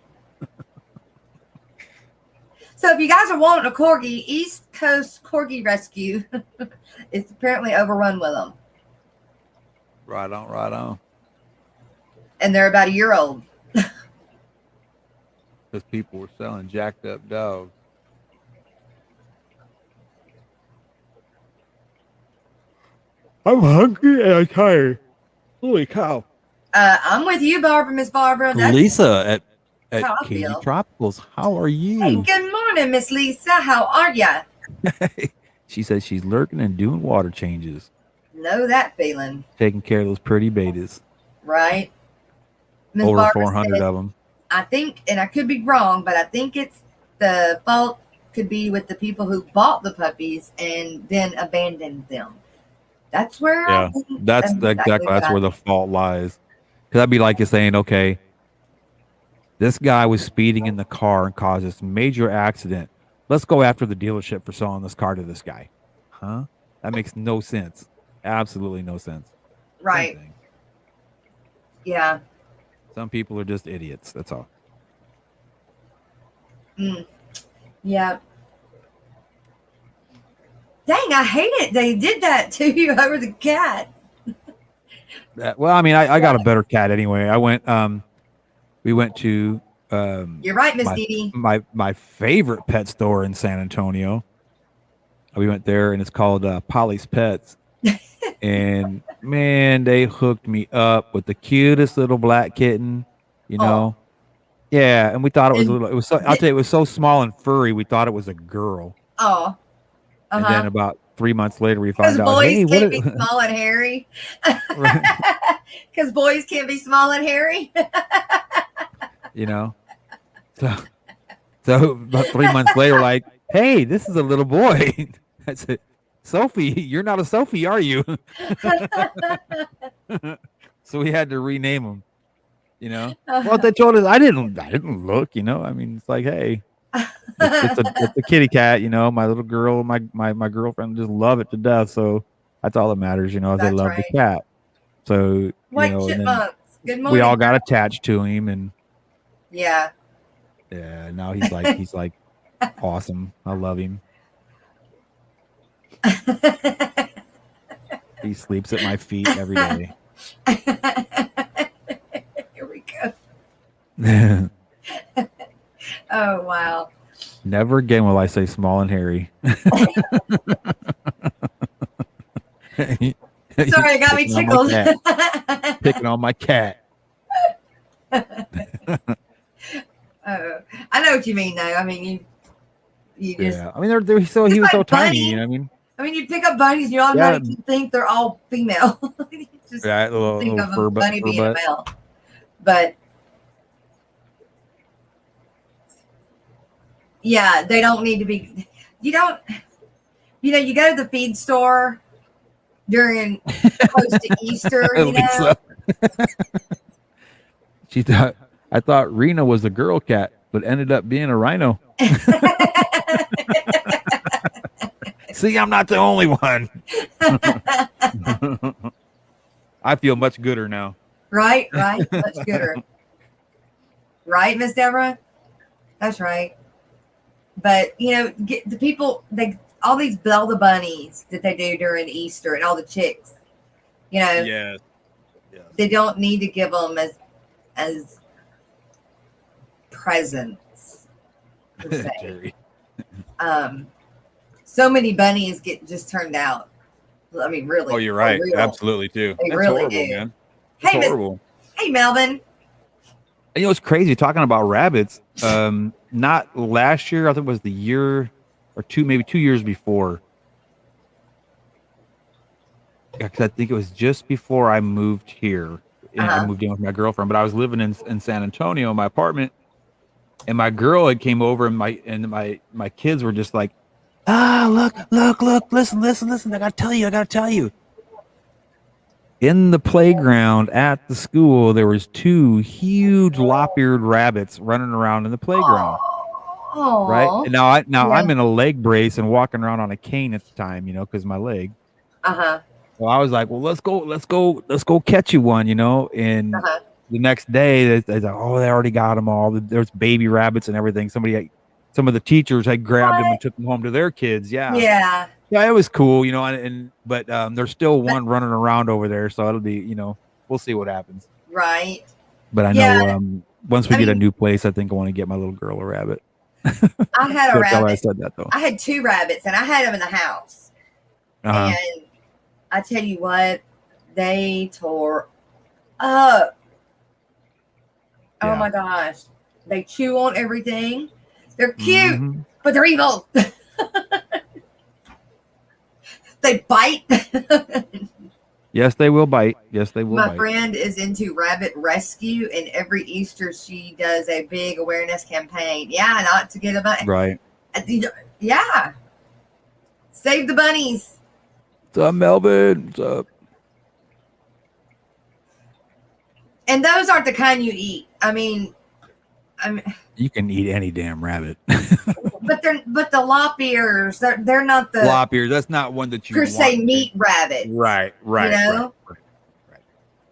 So if you guys are wanting a corgi, East Coast Corgi Rescue is apparently overrun with them. Right on. And they're about a year old. Because people were selling jacked up dogs. I'm hungry and I'm tired. Holy cow. I'm with you, Miss Barbara. Lisa at Katie Tropicals. How are you? Hey, good morning, Miss Lisa. How are ya? She says she's lurking and doing water changes. Know that feeling. Taking care of those pretty betas. Right. Ms. Over Barbara 400 said, of them. I think, and I could be wrong, but I think it's the fault could be with the people who bought the puppies and then abandoned them. That's where I think that's where the fault lies. Because I'd be like you saying, okay, this guy was speeding in the car and caused this major accident. Let's go after the dealership for selling this car to this guy. Huh? That makes no sense. Absolutely no sense. Right. Yeah. Some people are just idiots. That's all. Yeah. Dang, I hate it. They did that to you over the cat. Well, I mean, I got a better cat anyway. I went, we went to, you're right, Miss Dee. My favorite pet store in San Antonio. We went there and it's called Polly's Pets. And Man, they hooked me up with the cutest little black kitten, you Oh, know. Yeah, and we thought it was a and little. It was so. I'll tell you, it was so small and furry. We thought it was a girl, oh, and then uh-huh. about 3 months later, we Because find out, boys hey, what? can't be small and hairy. Right, Because boys can't be small and hairy. you know. So, so about 3 months later, we're like, hey, this is a little boy. I said, Sophie, you're not a Sophie, are you? So we had to rename him. You know. Well, they told us I didn't look. You know. I mean, it's like, hey, it's a kitty cat. You know, my little girl, my girlfriend just love it to death. So that's all that matters. You know, is they That's love the right. cat. So you White know, and then chipmunks. Good we all morning. got attached to him, and Yeah. yeah, now he's like awesome. I love him. He sleeps at my feet every day. Here we go. Oh, wow. Never again will I say small and hairy. Sorry, it got me Picking on my tickled. cat. Picking on my cat. Oh, I know what you mean, though. I mean, you just, Yeah, I mean, he was like so tiny. bunnies. You know what I mean? I mean, you pick up bunnies, and you Yeah, automatically think they're all female. You just right. think Little of a fur bunny fur being a butt. male. But yeah, they don't need to be. You don't. You know, you go to the feed store during close to Easter. You know. Lisa. I thought Rena was a girl cat, but ended up being a rhino. See, I'm not the only one. I feel much gooder now. Right, much gooder. Right, Miss Deborah? That's right. But you know, get the people all these Belda bunnies that they do during Easter and all the chicks. You know, Yes. they don't need to give them as presents per se. Jerry. So many bunnies get just turned out. I mean, really. Oh, you're right. Real. Absolutely, too. They That's really horrible, do. man. That's Hey, horrible. Hey, Melvin. And, you know, it's crazy talking about rabbits. Not last year. I think it was the year or two, maybe 2 years before. Yeah, because I think it was just before I moved here. And I moved in with my girlfriend, but I was living in San Antonio in my apartment, and my girl had came over, and my kids were just like, look, listen. I gotta tell you. In the playground at the school, there was 2 huge lop-eared rabbits running around in the playground. Oh, Right. And now I'm in a leg brace and walking around on a cane at the time, you know, because my leg. So I was like, well, let's go catch you one, you know. And the next day, they like, oh, they already got them all. There's baby rabbits and everything. Some of the teachers had grabbed them and took them home to their kids. Yeah, it was cool, you know. But there's still one running around over there, so it'll be, you know, we'll see what happens. Right. But I know once we get a new place, I think I want to get my little girl a rabbit. I had a rabbit. I said that though. I had 2 rabbits, and I had them in the house. And I tell you what, they tore up. Yeah. Oh my gosh. They chew on everything. They're cute, but they're evil. They bite. Yes, they will bite. Yes, they will My bite. friend is into rabbit rescue, and every Easter she does a big awareness campaign. Yeah, not to get a bunny. Right. Yeah. Save the bunnies. What's up, Melvin? What's up? And those aren't the kind you eat. I mean, You can eat any damn rabbit. but the lop ears, they're not the Lop ears. That's not one that you per want se to. meat rabbit. Right. You know?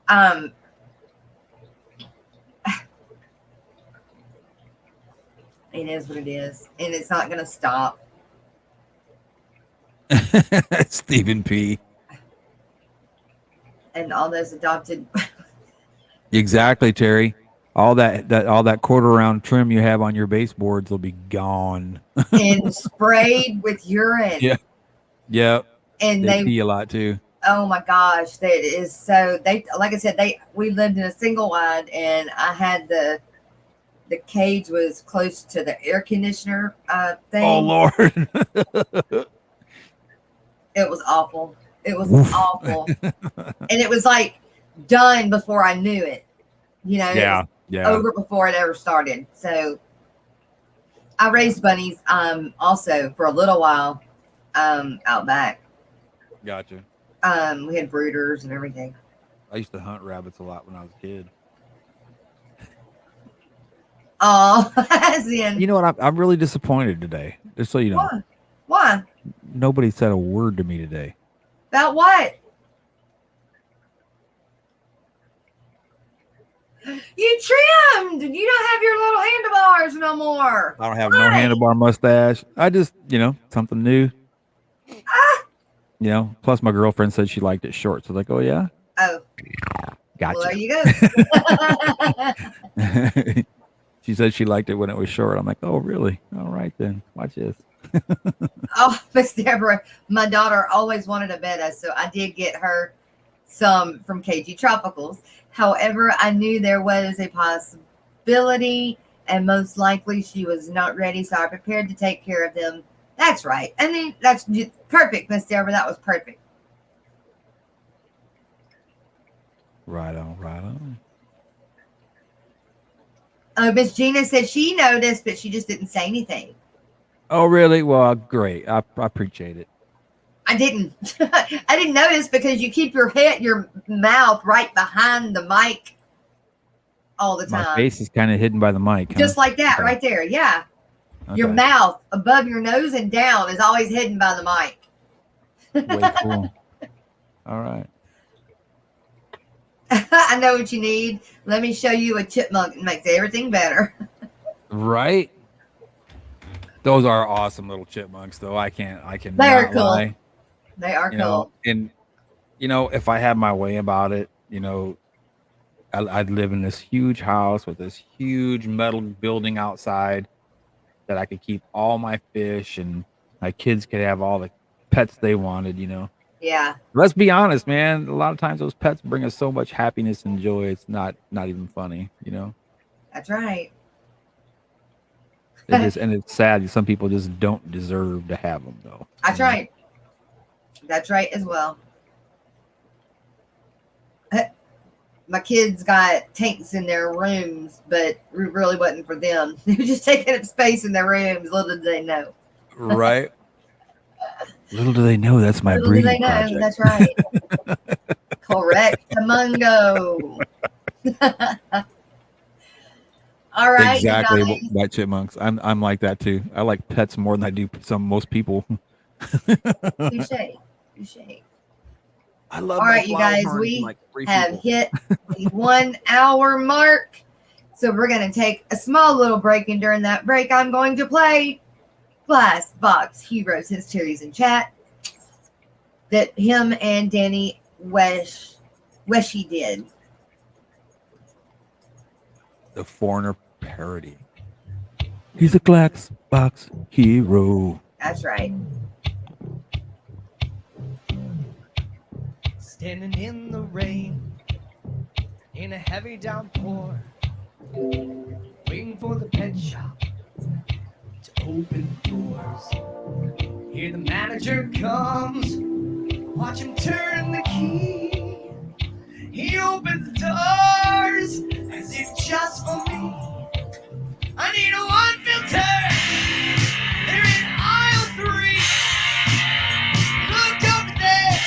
Right. It is what it is, and it's not going to stop. Stephen P. And all those adopted. Exactly, Terry. All that quarter round trim you have on your baseboards will be gone. And sprayed with urine. Yeah. Yep. And they pee a lot too. Oh my gosh, that is so. They like I said, we lived in a single wide, and I had the cage was close to the air conditioner thing. Oh Lord. It was awful. It was Oof. awful, and it was like done before I knew it. You know, it was over before it ever started. So I raised bunnies also for a little while out back. Gotcha. We had brooders and everything. I used to hunt rabbits a lot when I was a kid. Oh, as in, You know what? I'm really disappointed today. Just so you know. Why? Nobody said a word to me today. About what? You trimmed. You don't have your little handlebars no more. I don't have no handlebar mustache. I just, something new. Plus my girlfriend said she liked it short. So I was like, oh yeah? Oh. Gotcha. Well, there you go. She said she liked it when it was short. I'm like, oh really? All right then. Watch this. Oh, Miss Deborah, my daughter always wanted a betta, so I did get her some from KG Tropicals. However, I knew there was a possibility, and most likely she was not ready, so I prepared to take care of them. That's right. I mean, that's perfect, Miss Deborah. That was perfect. Right on, right on. Miss Gina said she noticed, but she just didn't say anything. Oh, really? Well, great. I appreciate it. I didn't notice because you keep your mouth right behind the mic all the time. My face is kind of hidden by the mic. Just like that right there. Yeah. Okay. Your mouth above your nose and down is always hidden by the mic. Way cool. All right. I know what you need. Let me show you a chipmunk. It makes everything better. Right? Those are awesome little chipmunks, though. I can They're cool. Lie. They are cool. And if I had my way about it, I'd live in this huge house with this huge metal building outside that I could keep all my fish, and my kids could have all the pets they wanted. Yeah. Let's be honest, man. A lot of times those pets bring us so much happiness and joy. It's not even funny. That's right. And it's sad. Some people just don't deserve to have them, though. That's right. That's right as well. My kids got tanks in their rooms, but it really wasn't for them. They were just taking up space in their rooms. Little did they know. Right. Little do they know that's my breeding project. That's right. Correct, Mungo. All right. Exactly. White chipmunks. I'm like that too. I like pets more than I do most people. Touche. I love. All right, you guys. We have hit the 1 hour mark, so we're going to take a small little break, and during that break, I'm going to play Glass Box Heroes, his series in chat that him and Danny Weshy did. The Foreigner parody. He's a glass box hero. That's right. Standing in the rain, in a heavy downpour, waiting for the pet shop to open doors. Here the manager comes, watch him turn the key. He opens the doors as if just for me. I need a one filter. They're in aisle 3. Look over there.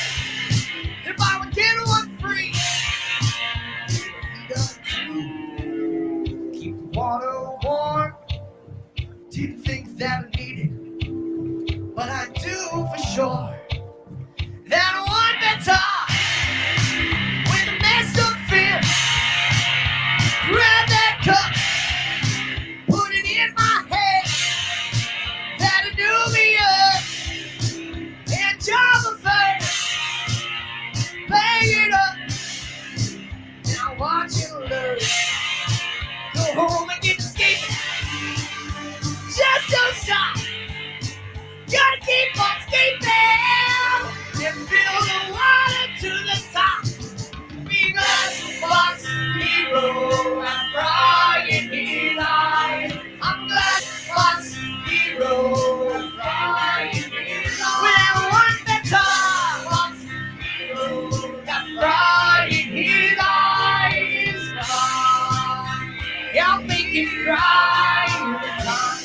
If I would get one free. Keep the water warm. Didn't think that I needed, but I do for sure. That one better. Grab that cup, put it in my hand. That'll do me up. And job affairs, bang it up. Now watch it learn. Go home and get escaping. Just don't stop. Gotta keep on escaping. And feel the water. hero. I'm crying his eyes. I'm glass box hero. I'm crying his eyes. Well, one the top box hero. I'm crying his eyes. I'll make it cry every time.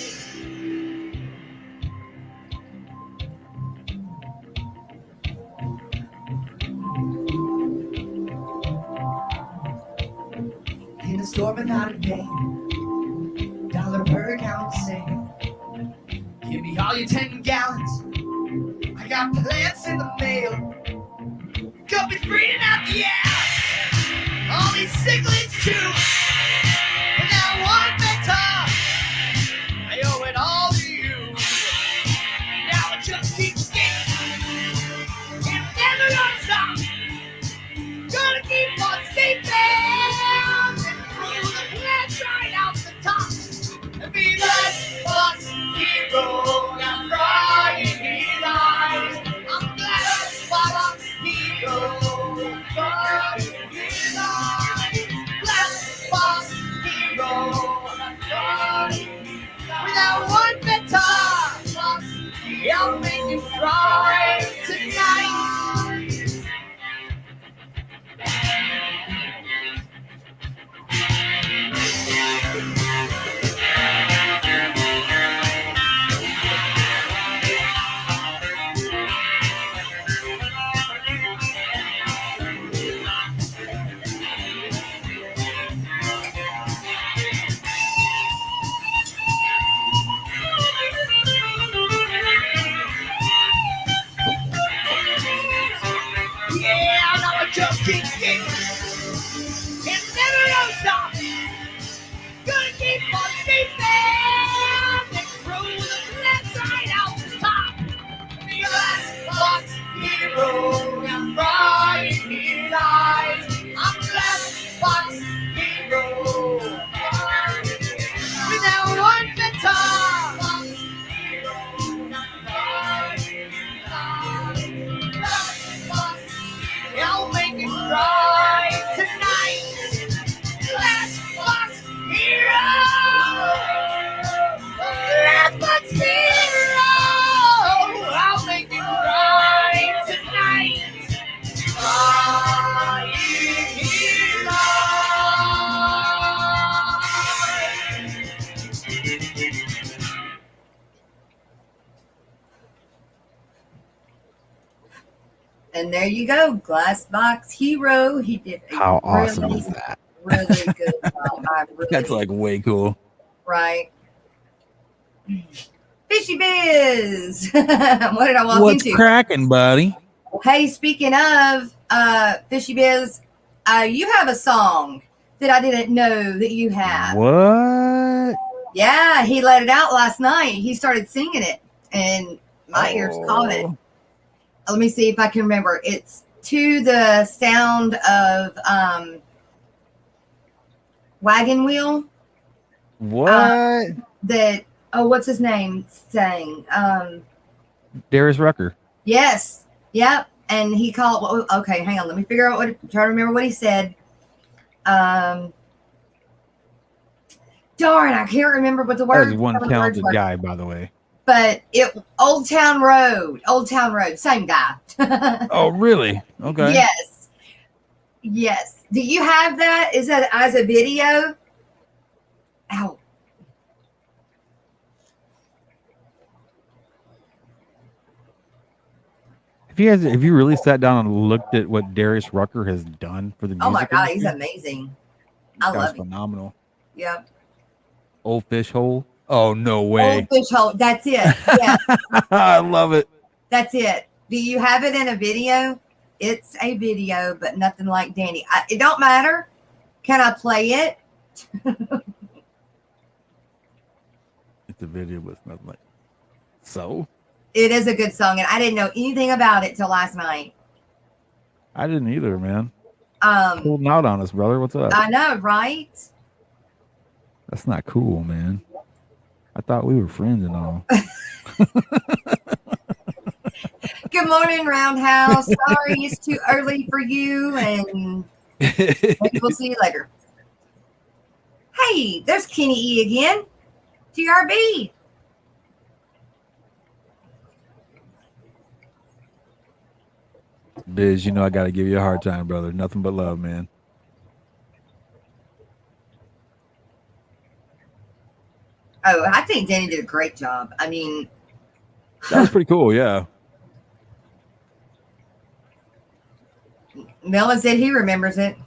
In a storm without a name, dollar per gallon sale. Give me all your 10 gallons. I got plants in the mail. Guppies breathing out the ass. All these cichlids too. And that one mentor, I owe it all to you. Now it just keeps skating. It never gonna stop. Gonna keep on skating. Right out the top and be the boss hero. I'm crying his eyes. I'm glad boss hero. I'm crying his eyes. Bless boss hero. I'm crying without one better. I'll make you cry tonight. Just keep skating. It never gonna stop. Gonna keep on skating. And throw the plants right out the top. The last box hero. I'm crying his eyes. I'm the last box hero. Without one better. Box hero. I'm crying his eyes. Last box I'll make him cry tonight. Last box hero. Last box hero. I'll make him cry tonight. Crying hero. And there you go, Glass Box Hero. He did a How awesome really, is that? really good job. That's like way cool. Right. Fishy Biz. What did I walk What's into? cracking, buddy? Hey, speaking of Fishy Biz, you have a song that I didn't know that you have. What? Yeah, he let it out last night. He started singing it, and my ears caught it. Let me see if I can remember. It's to the sound of Wagon Wheel. What? What's his name sang? Darius Rucker. Yes. Yep. And he called, okay, hang on. Let me figure out try to remember what he said. Darn, I can't remember what the That word. is one talented guy, by the way. But Old Town Road, same guy. Oh, really? Okay. Yes. Do you have that? Is that as a video? Ow. If you really sat down and looked at what Darius Rucker has done for the music Oh my God, he's industry, amazing. I love him. Phenomenal. Yep. Old Fish Hole. Oh, no way. Old Fish Hole. That's it. Yeah. I love it. That's it. Do you have it in a video? It's a video, but nothing like Danny. It don't matter. Can I play it? It's a video with nothing like. So? It is a good song, and I didn't know anything about it till last night. I didn't either, man. Holding out on us, brother. What's up? I know, right? That's not cool, man. I thought we were friends and all. Good morning, Roundhouse. Sorry, it's too early for you, and maybe we'll see you later. Hey, there's Kenny E again. TRB. Biz, you know I got to give you a hard time, brother. Nothing but love, man. Oh, I think Danny did a great job. I mean, That was pretty cool. Yeah. Melvin said he remembers it.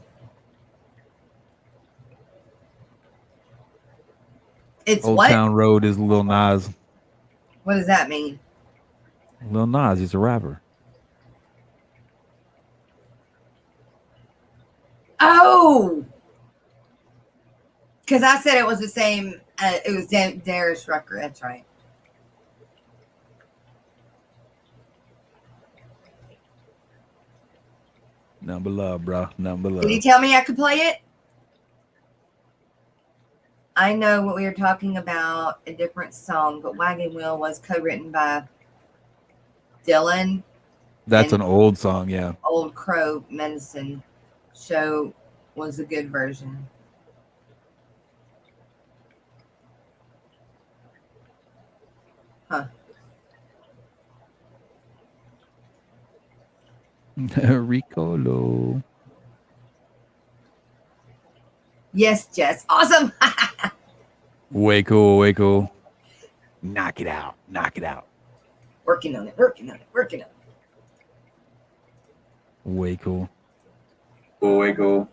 It's Old what? Town Road is Lil Nas. What does that mean? Lil Nas, he's a rapper. Oh, because I said it was the same. It was Darius Rucker. That's right. Nothing but love, bro. Nothing but love. Did he tell me I could play it? I know what we were talking about, a different song, but Wagon Wheel was co-written by Dylan. That's and an old song, yeah. Old Crow Medicine Show was a good version. Huh. Ricolo. Yes, Jess. Awesome. Way cool, way cool. Knock it out. Knock it out. Working on it, working on it, working on it. Way cool. Way cool.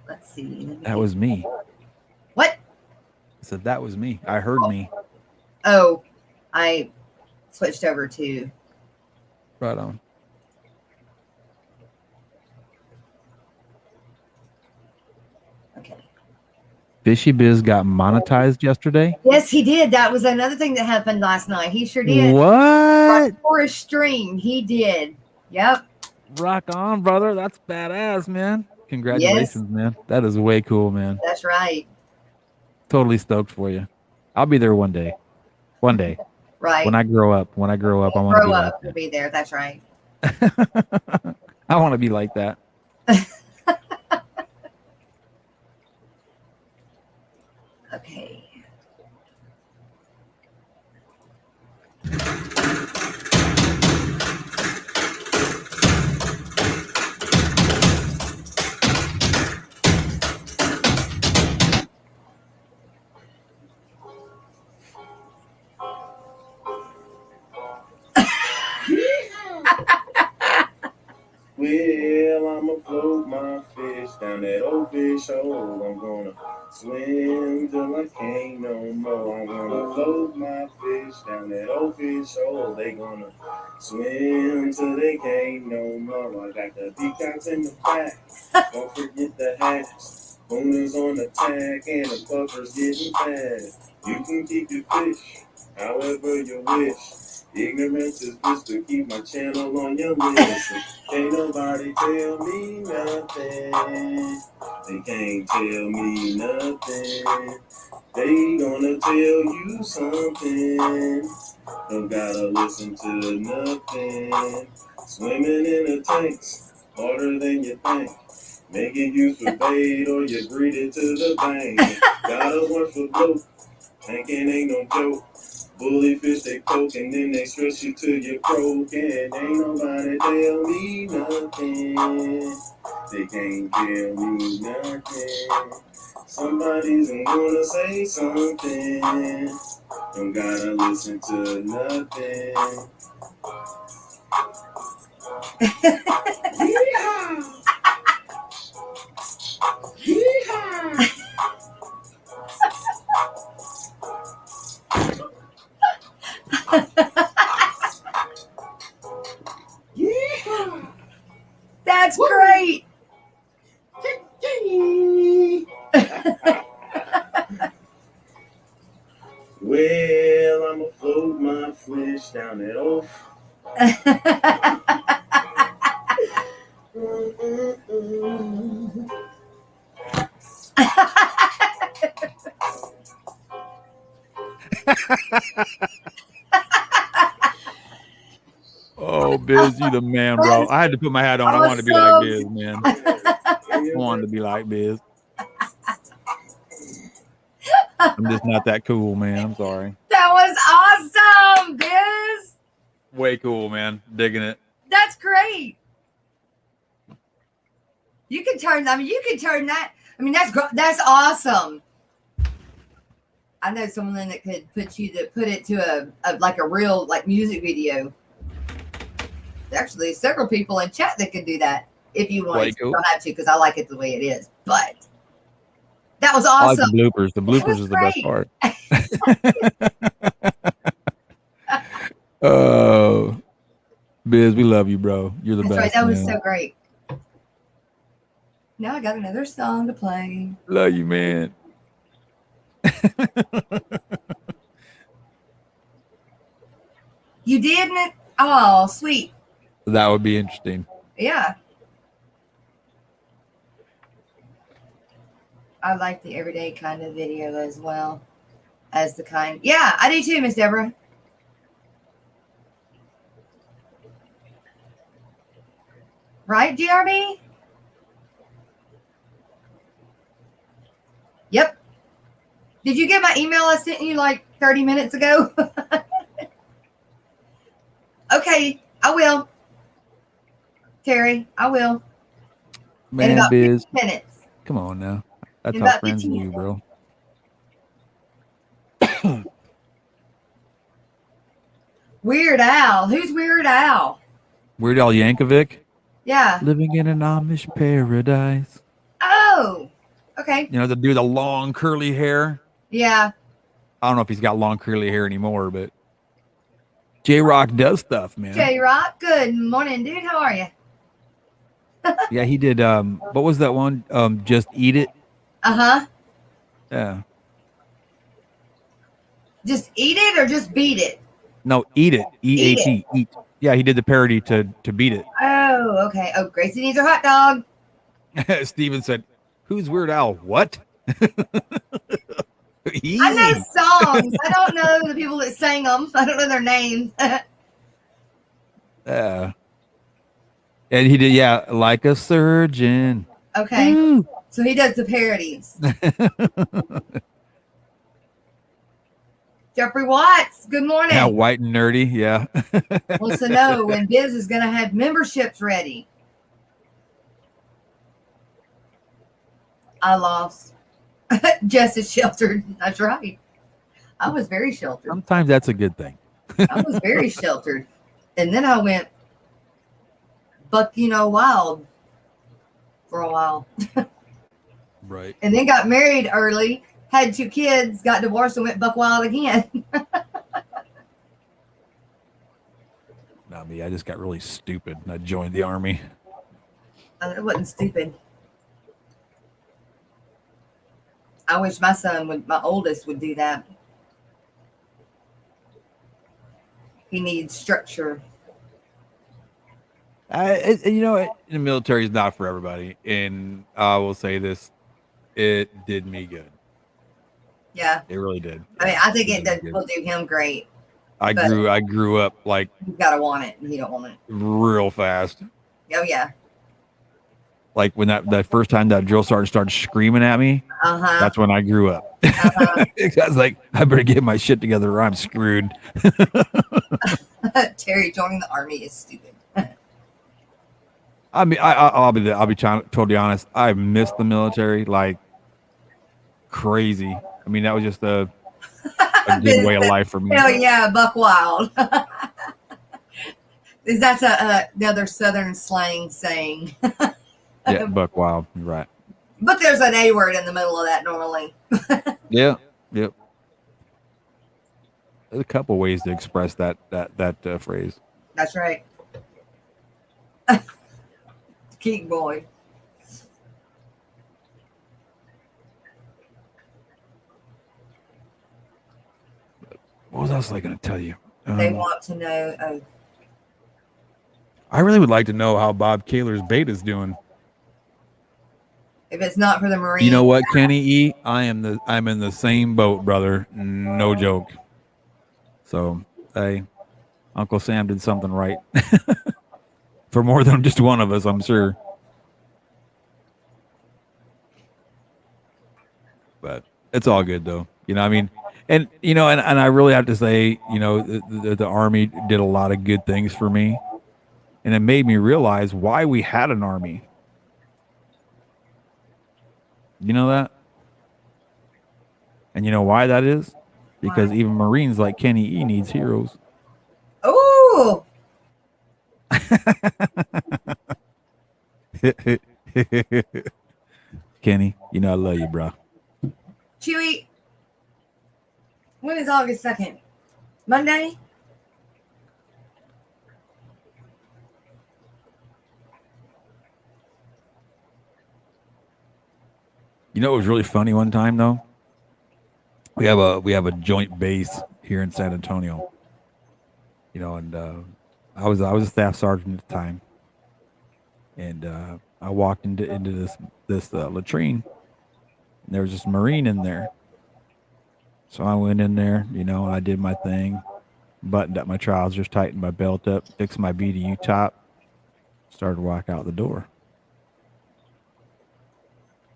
Let's see. That was me. What? I said that was me. I heard me. Oh, I switched over to. Right on. Okay. Fishy Biz got monetized yesterday. Yes, he did. That was another thing that happened last night. He sure did. What? For a stream, he did. Yep. Rock on, brother. That's badass, man. Congratulations, man. That is way cool, man. That's right. Totally stoked for you. I'll be there one day. One day. Right. When I grow up, I want to grow be up like to be there. That's right. that. I want to be like that. Okay. Well, I'ma float my fish down that old fish hole. I'm gonna swim till I can't no more. I'm gonna float my fish down that old fish hole. They gonna swim till they can't no more. I got the peacocks in the back. Don't forget the hats. Boners on the tack and the puffers getting fat. You can keep your fish however you wish. Ignorance is bliss to keep my channel on your list. Can't nobody tell me nothing. They can't tell me nothing. They gonna tell you something. Don't gotta listen to nothing. Swimming in the tanks, harder than you think. Make it use for bait or you breed it to the bank. Gotta work for both. Tanking ain't no joke. Bully fish, they poke and then they stretch you till you're croaking. Ain't nobody tell me nothing. They can't tell me nothing. Somebody's gonna say something. Don't gotta listen to nothing. Yeehaw! Yeehaw! Yeah. That's great. Well, I'ma float my fish down that old. Oh, Biz, you the man, bro. I had to put my hat on. I wanted to be like Biz, man. wanted to be like Biz. I'm just not that cool, man. I'm sorry. That was awesome, Biz. Way cool, man. Digging it. That's great. You can turn. I mean, you can turn that. I mean, that's awesome. I know someone that could put it to a like a real like music video. Actually, several people in chat that could do that if you want. Way cool. You don't have to because I like it the way it is. But that was I like awesome. the bloopers. The bloopers is the best part. Oh, Biz, we love you, bro. You're the That's best. right. That was man. so great. Now I got another song to play. Love you, man. You didn't? Oh, sweet. That would be interesting. Yeah. I like the everyday kind of video as well as the kind. Yeah, I do too, Miss Deborah. Right, GRB? Yep. Did you get my email I sent you like 30 minutes ago? Okay, I will. Terry, I will. Man, in about Biz. 15 minutes. Come on now. That's In how about friends 15 do, bro. Weird Al. Who's Weird Al? Weird Al Yankovic. Yeah. Living in an Amish paradise. Oh, okay. You know, the dude with the long curly hair. Yeah. I don't know if he's got long curly hair anymore, but J-Rock does stuff, man. J-Rock, good morning, dude. How are you? Yeah, he did. What was that one? Just Eat It. Uh-huh. Yeah. Just eat it or just beat it? No, Eat It. E-A-T. Eat. Yeah, he did the parody to Beat It. Oh, okay. Oh, Gracie needs her hot dog. Steven said, "Who's Weird Al? What?" Easy. I know songs. I don't know the people that sang them. I don't know their names. And he did, yeah, like a surgeon. Okay. Ooh. So he does the parodies. Jeffrey Watts, good morning. Yeah, white and nerdy. Yeah. Wants to know when Biz is going to have memberships ready. I lost. Jess is sheltered. That's right. I was very sheltered. Sometimes that's a good thing. I was very sheltered. And then I went buck, wild for a while. Right. And then got married early, had 2 kids, got divorced, and went buck wild again. Not me. I just got really stupid and I joined the army. It wasn't stupid. I wish my oldest would do that. He needs structure. The military is not for everybody. And I will say this, it did me good. Yeah. It really did. I mean, I think it will do him great. I grew up like You gotta want it, and he don't want it. real fast. Oh yeah. Like when that first time that drill sergeant started screaming at me, Uh-huh. that's when I grew up. Uh-huh. I was like, I better get my shit together or I'm screwed. Terry joining the army is stupid. I mean, I'll be totally honest. I missed the military like crazy. I mean, that was just a good way of life for me. Hell yeah, buck wild. That's another Southern slang saying. Yeah, buck wild. You're right. But there's an A word in the middle of that normally. Yeah. Yep. There's a couple ways to express that phrase. That's right. Keep boy. What else was I going to tell you? They want to know. I really would like to know how Bob Kaler's bait is doing. If it's not for the Marines. You know what, Kenny E? I'm in the same boat, brother. No joke. So, hey, Uncle Sam did something right. For more than just one of us, I'm sure. It's all good though. You know, I mean, and you know, and I really have to say, you know, the army did a lot of good things for me, and it made me realize why we had an army. You know that, and you know why that is, because Why? even Marines like Kenny E needs heroes. Oh, Kenny, you know I love you, bro. Chewy. When is August 2nd? Monday? You know, it was really funny one time though. We have a joint base here in San Antonio. You know, and I was a staff sergeant at the time, and I walked into this latrine. And there was this Marine in there, so I went in there, you know, and I did my thing, buttoned up my trousers, tightened my belt up, fixed my BDU top, started to walk out the door.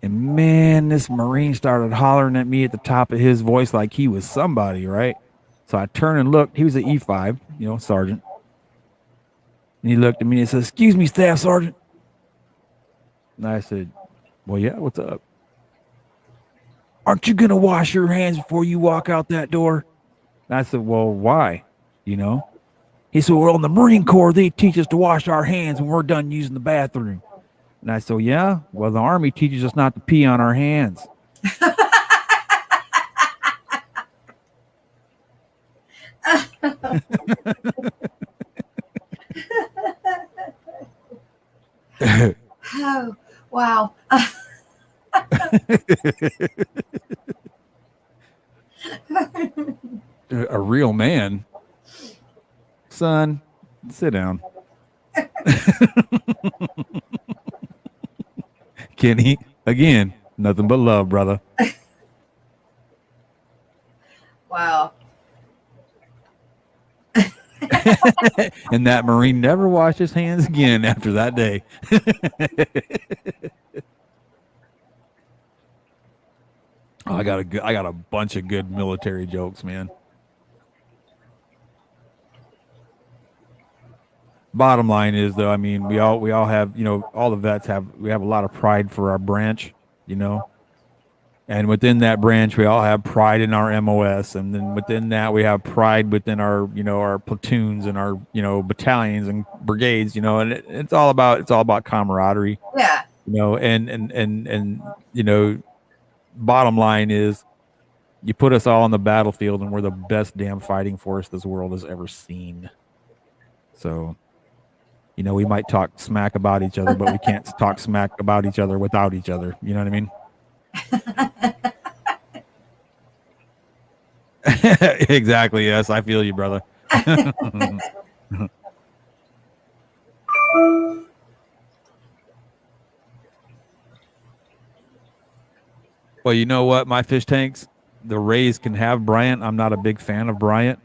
And man, this Marine started hollering at me at the top of his voice like he was somebody, right? So I turned and looked. He was an E5, you know, sergeant. And he looked at me and said, "Excuse me, staff sergeant." And I said, "Well, yeah, what's up? Aren't you going to wash your hands before you walk out that door?" And I said, "Well, why? You know?" He said, "Well, in the Marine Corps, they teach us to wash our hands when we're done using the bathroom." And I said, "Yeah, well, the Army teaches us not to pee on our hands." Oh, wow. A real man. Son, sit down. Kenny, again, nothing but love, brother. Wow. And that Marine never washed his hands again after that day. Oh, I got a bunch of good military jokes, man. Bottom line is though, I mean, we all have, you know, all the vets have a lot of pride for our branch, you know. And within that branch, we all have pride in our MOS, and then within that, we have pride within our, you know, our platoons and our, you know, battalions and brigades, you know. And it's all about camaraderie, Yeah. you know. And you know, bottom line is, you put us all on the battlefield, and we're the best damn fighting force this world has ever seen. So, you know, we might talk smack about each other, but we can't talk smack about each other without each other. You know what I mean? Exactly. Yes, I feel you, brother. Well, you know what, my fish tanks, the Rays can have Bryant. I'm not a big fan of Bryant,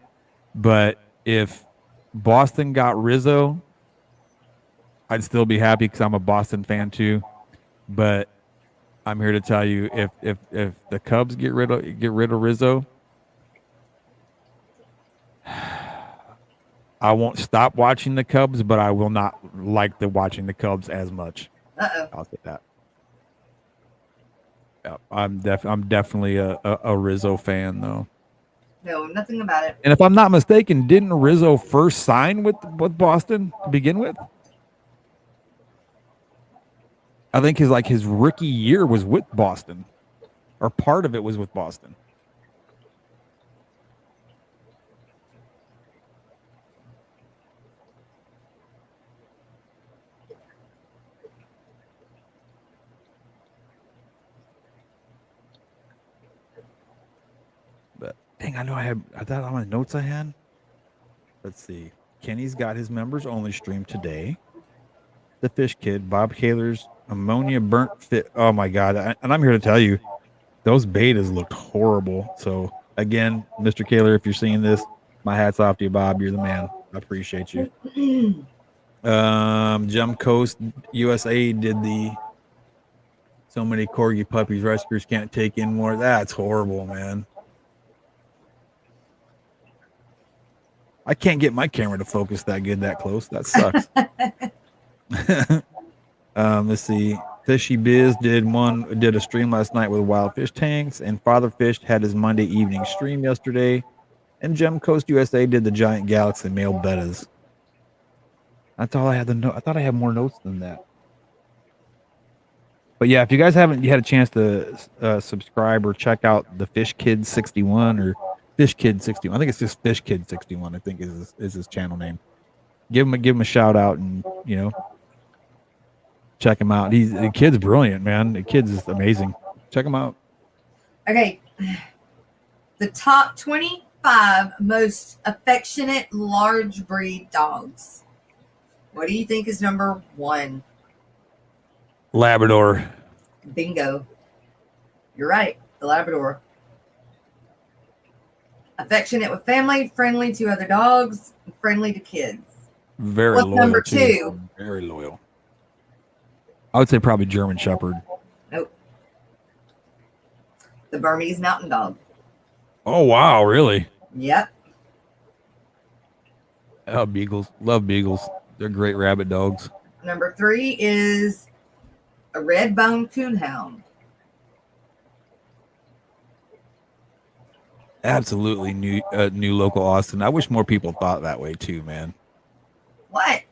but if Boston got Rizzo, I'd still be happy because I'm a Boston fan too. But I'm here to tell you, if the Cubs get rid of Rizzo, I won't stop watching the Cubs, but I will not like watching the Cubs as much. Uh-oh. I'll say that. Yeah, I'm definitely a Rizzo fan though. No, nothing about it. And if I'm not mistaken, didn't Rizzo first sign with Boston to begin with? I think his rookie year was with Boston, or part of it was with Boston. But dang, I know I thought on my notes I had. Let's see. Kenny's got his members only stream today. The Fish Kid, Bob Kaler's ammonia burnt fit. Oh my God. And I'm here to tell you, those betas looked horrible. So again, Mr. Kaler, if you're seeing this, my hat's off to you, Bob. You're the man. I appreciate you. Jump Coast USA did the So many corgi puppies rescuers can't take in more. That's horrible, man. I can't get my camera to focus that good that close. That sucks. Let's see. Fishy Biz did a stream last night with wild fish tanks, and Father Fish had his Monday evening stream yesterday, and Gem Coast USA did the giant galaxy male bettas. That's all I had to know. I thought I had more notes than that. But yeah, if you guys haven't had a chance to subscribe or check out the Fish Kid 61 or Fish Kid 61, I think it's just Fish Kid 61. I think is his channel name. Give him a shout out and check him out. The kid's brilliant, man. The kid's is amazing. Check him out. Okay, the top 25 most affectionate large breed dogs. What do you think is number 1? Labrador. Bingo. You're right. The Labrador. Affectionate with family, friendly to other dogs, friendly to kids. Very What's loyal. number too. 2? Very loyal. I would say probably German Shepherd. Nope. The Burmese Mountain Dog. Oh wow, really? Yep. Oh, beagles. Love beagles. They're great rabbit dogs. Number 3 is a red-boned coonhound. Absolutely new local Austin. I wish more people thought that way too, man. What?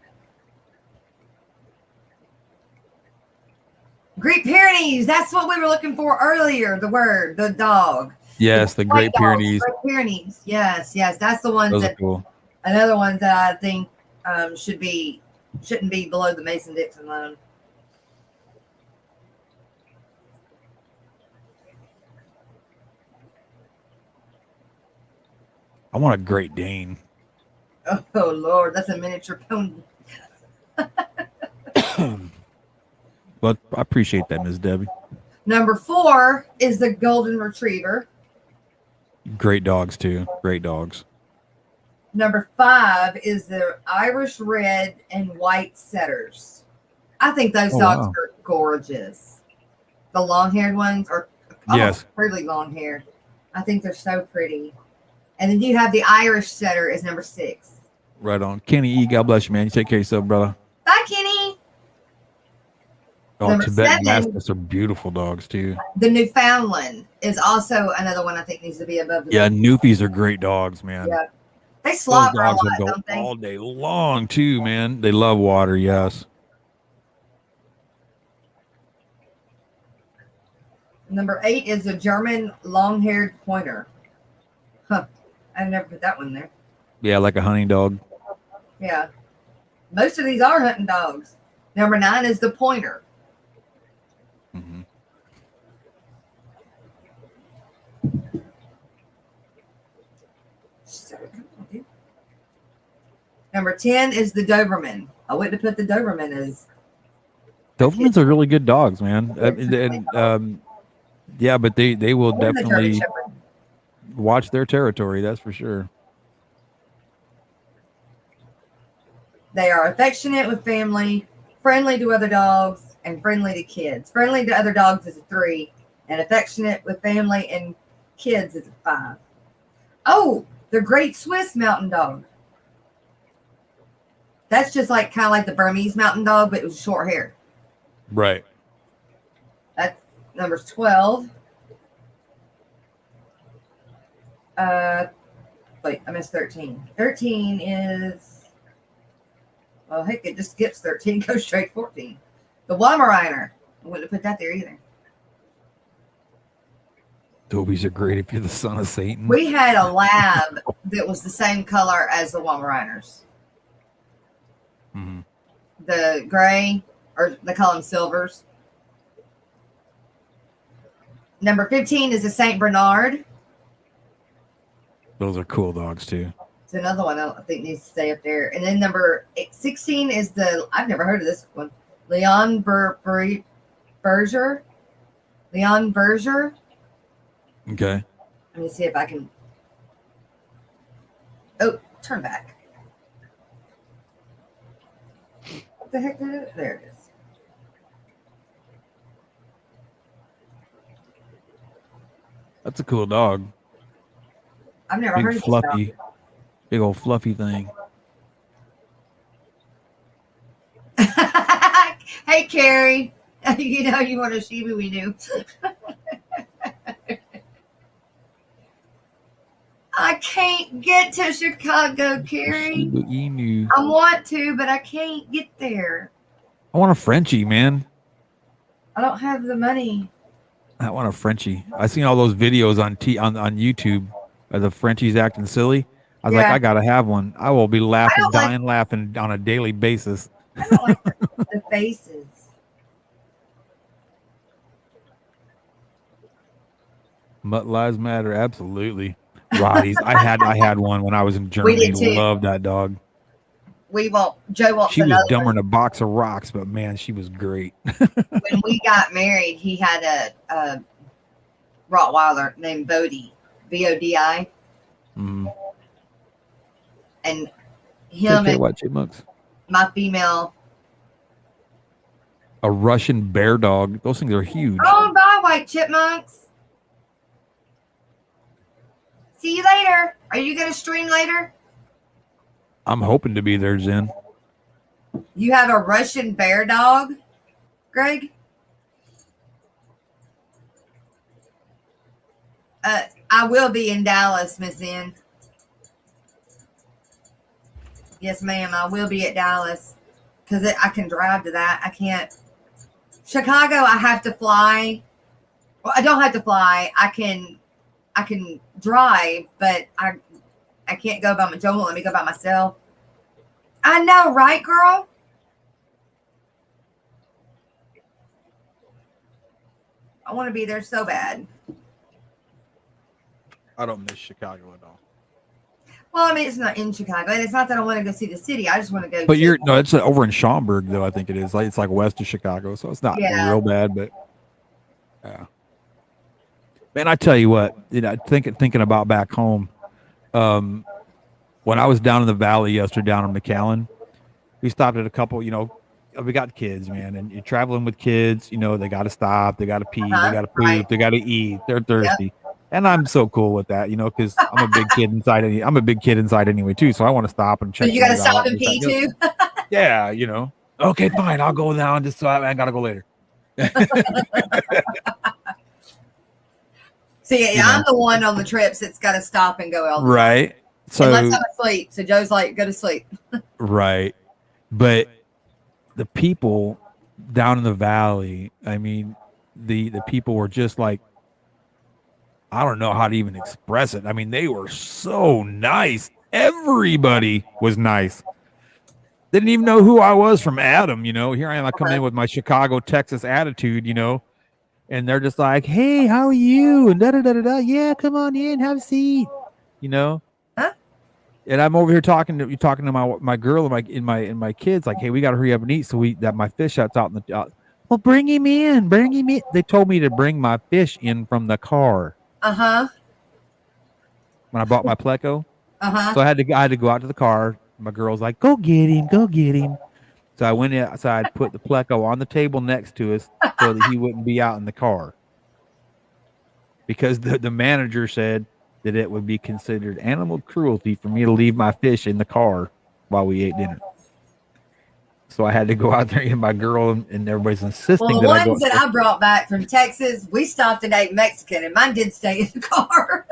Great Pyrenees. That's what we were looking for earlier. The dog. Yes, the Great Pyrenees. Great Pyrenees. Yes. That's the ones Those that. are cool. Another ones that I think shouldn't be below the Mason-Dixon line. I want a Great Dane. Oh Lord, that's a miniature pony. But I appreciate that, Ms. Debbie. Number 4 is the Golden Retriever. Great dogs too. Great dogs. Number 5 is the Irish Red and White Setters. I think those dogs are gorgeous. The long-haired ones are pretty long-haired. I think they're so pretty. And then you have the Irish Setter is number 6. Right on. Kenny E, God bless you, man. You take care of yourself, brother. Bye, Kenny. Oh, Number Tibetan 7, Mastiffs are beautiful dogs too. the Newfoundland is also another one I think needs to be above the Newfies are great dogs, man. Yeah. They Those slobber a dogs lot, will go don't they? all day long too, man. They love water, yes. Number 8 is a German long-haired pointer. Huh. I never put that one there. Yeah, like a hunting dog. Yeah. Most of these are hunting dogs. Number 9 is the pointer. Mm-hmm. Number 10 is the Doberman. I wouldn't have put the Doberman as. Dobermans are really good dogs, man. Yeah, but they will Or the German definitely Shepherd. watch their territory. That's for sure. They are affectionate with family, friendly to other dogs, and friendly to kids. Friendly to other dogs is a 3, and affectionate with family and kids is a 5. Oh, the Great Swiss Mountain Dog. That's just like kind of like the Burmese Mountain Dog, but it was short hair. Right. That's number 12. Wait, I missed 13. 13 is, well, heck, it just skips 13, goes straight to 14. The Weimaraner. I wouldn't have put that there either. Dobies are great if you're the son of Satan. We had a lab that was the same color as the Weimaraners. Mm-hmm. The gray, or they call them silvers. Number 15 is the Saint Bernard. Those are cool dogs too. It's another one I think needs to stay up there. And then number 16 is I've never heard of this one, Leon Berger. Leon Berger. Okay. Let me see if I can. Oh, turn back. What the heck did it? There it is. That's a cool dog. I've never heard Big of this dog. fluffy, big old fluffy thing. Hey, Carrie. You know you want a Shiba, we knew. I can't get to Chicago, Carrie. Shiba Inu. I want to, but I can't get there. I want a Frenchie, man. I don't have the money. I want a Frenchie. I seen all those videos on YouTube of the Frenchies acting silly. I was like, Yeah. I gotta have one. I will be laughing, don't like- dying laughing on a daily basis. I don't like the faces. Mutt lives matter, absolutely. Roddy's. I had one when I was in Germany. did too. Loved that dog. Joe wants She was another dumber one. than a box of rocks, but man, she was great. When we got married, he had a Rottweiler named Bodie, Bodi, Mm. and Take him care, and white chipmunks. my female. A Russian bear dog. Those things are huge. Oh, bye, white chipmunks. See you later. Are you going to stream later? I'm hoping to be there, Zen. You have a Russian bear dog, Greg? I will be in Dallas, Miss N. Yes, ma'am. I will be at Dallas because I can drive to that. I can't. Chicago, I have to fly. Well, I don't have to fly. I can drive, but I can't go by my. Joe won't let me go by myself. I know, right, girl? I want to be there so bad. I don't miss Chicago at all. Well, I mean, it's not in Chicago, and it's not that I want to go see the city. I just want to go. But see it's over in Schaumburg, though. I think it is. Like it's like west of Chicago, so it's not Yeah. real bad. But yeah, man, I tell you what, thinking about back home, when I was down in the valley yesterday, down in McAllen, we stopped at a couple. We got kids, man, and you're traveling with kids. They got to stop, they got to pee, they got to poop, right. they got to eat. They're thirsty. And I'm so cool with that, because I'm a big kid inside. I'm a big kid inside anyway too, so I want to stop and So check. you got to things stop out and pee too. Yeah, Okay, fine. I'll go now. Just so I gotta go later. See, I'm the one on the trips that's got to stop and go elsewhere. Right. So Unless I'm asleep. So Joe's like, go to sleep. right, but the people down in the valley, I mean, the people were just like, I don't know how to even express it. I mean, they were so nice. Everybody was nice. Didn't even know who I was from Adam, Here I am, I come in with my Chicago, Texas attitude, and they're just like, "Hey, how are you?" And da da da da da. Yeah, come on in, have a seat, Huh? And I'm over here talking to my girl and my kids, like, "Hey, we got to hurry up and eat so that my fish that's out in the." Well, bring him in. They told me to bring my fish in from the car. Uh-huh. When I bought my pleco. Uh-huh. So I had to go out to the car. My girl's like, go get him. So I went outside, put the pleco on the table next to us so that he wouldn't be out in the car. Because the manager said that it would be considered animal cruelty for me to leave my fish in the car while we ate dinner. So I had to go out there and my girl and everybody's insisting Well, the that I go. ones that I brought back from Texas, we stopped and ate Mexican, and mine did stay in the car.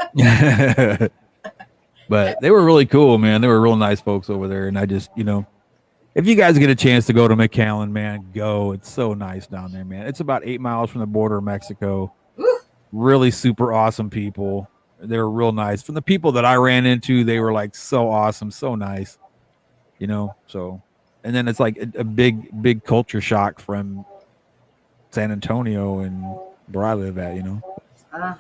But they were really cool, man. They were real nice folks over there. And I just, if you guys get a chance to go to McAllen, man, go. It's so nice down there, man. It's about 8 miles from the border of Mexico. Ooh. Really super awesome people. They were real nice. From the people that I ran into, they were like so awesome, so nice, so. And then it's like a big culture shock from San Antonio and where I live at, All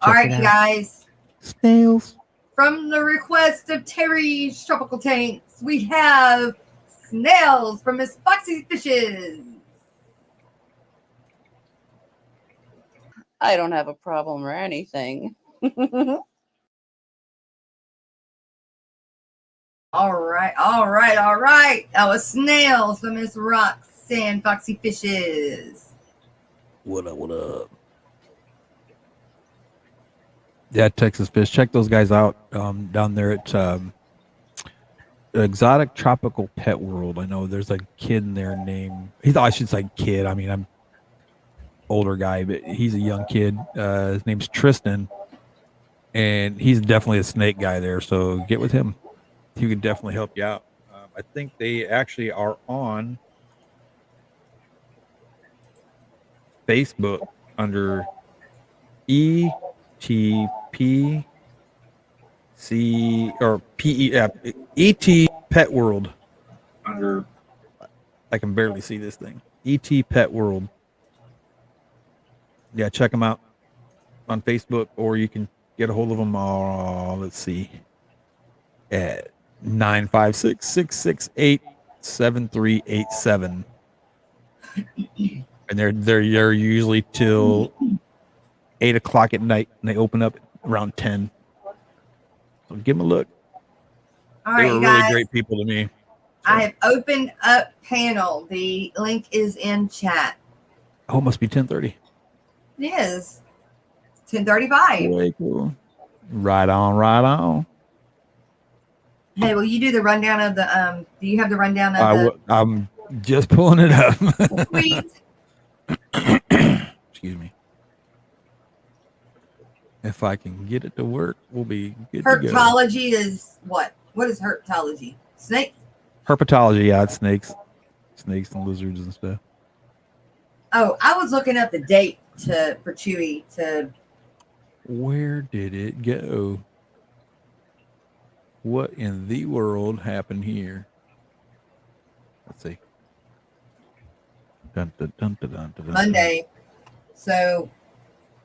right, you guys. Snails. From the request of Terry's Tropical Tanks, we have snails from Miss Foxy Fishes. I don't have a problem or anything. All right. That was snails from Miss Roxanne Foxy Fishes. What up? Yeah, Texas Fish. Check those guys out down there at Exotic Tropical Pet World. I know there's a kid in there named. I should say kid. I mean, I'm older guy, but he's a young kid. His name's Tristan, and he's definitely a snake guy there. So get with him. He could definitely help you out. I think they actually are on Facebook under ETPC or PE ET Pet World. Under, I can barely see this thing. ET Pet World. Yeah, check them out on Facebook, or you can get a hold of them. Let's see, at 956-668-7387, and they're usually till 8 o'clock at night, and they open up around 10. So give them a look. All They right, were you really guys. great people to me. I have opened up panel. The link is in chat. Oh, it must be 10:30. It is 10:35. Way cool. Right on. Hey, will you do the rundown of the do you have the rundown of I'm just pulling it up. the tweets? Excuse me. If I can get it to work, we'll be good to go. Herpetology is what? What is herpetology? Snake? Herpetology, yeah, it's snakes and lizards and stuff. Oh, I was looking up the date for Chewy to. Where did it go? What in the world happened here? Let's see. Dun, dun, dun, dun, dun, dun, dun. Monday. So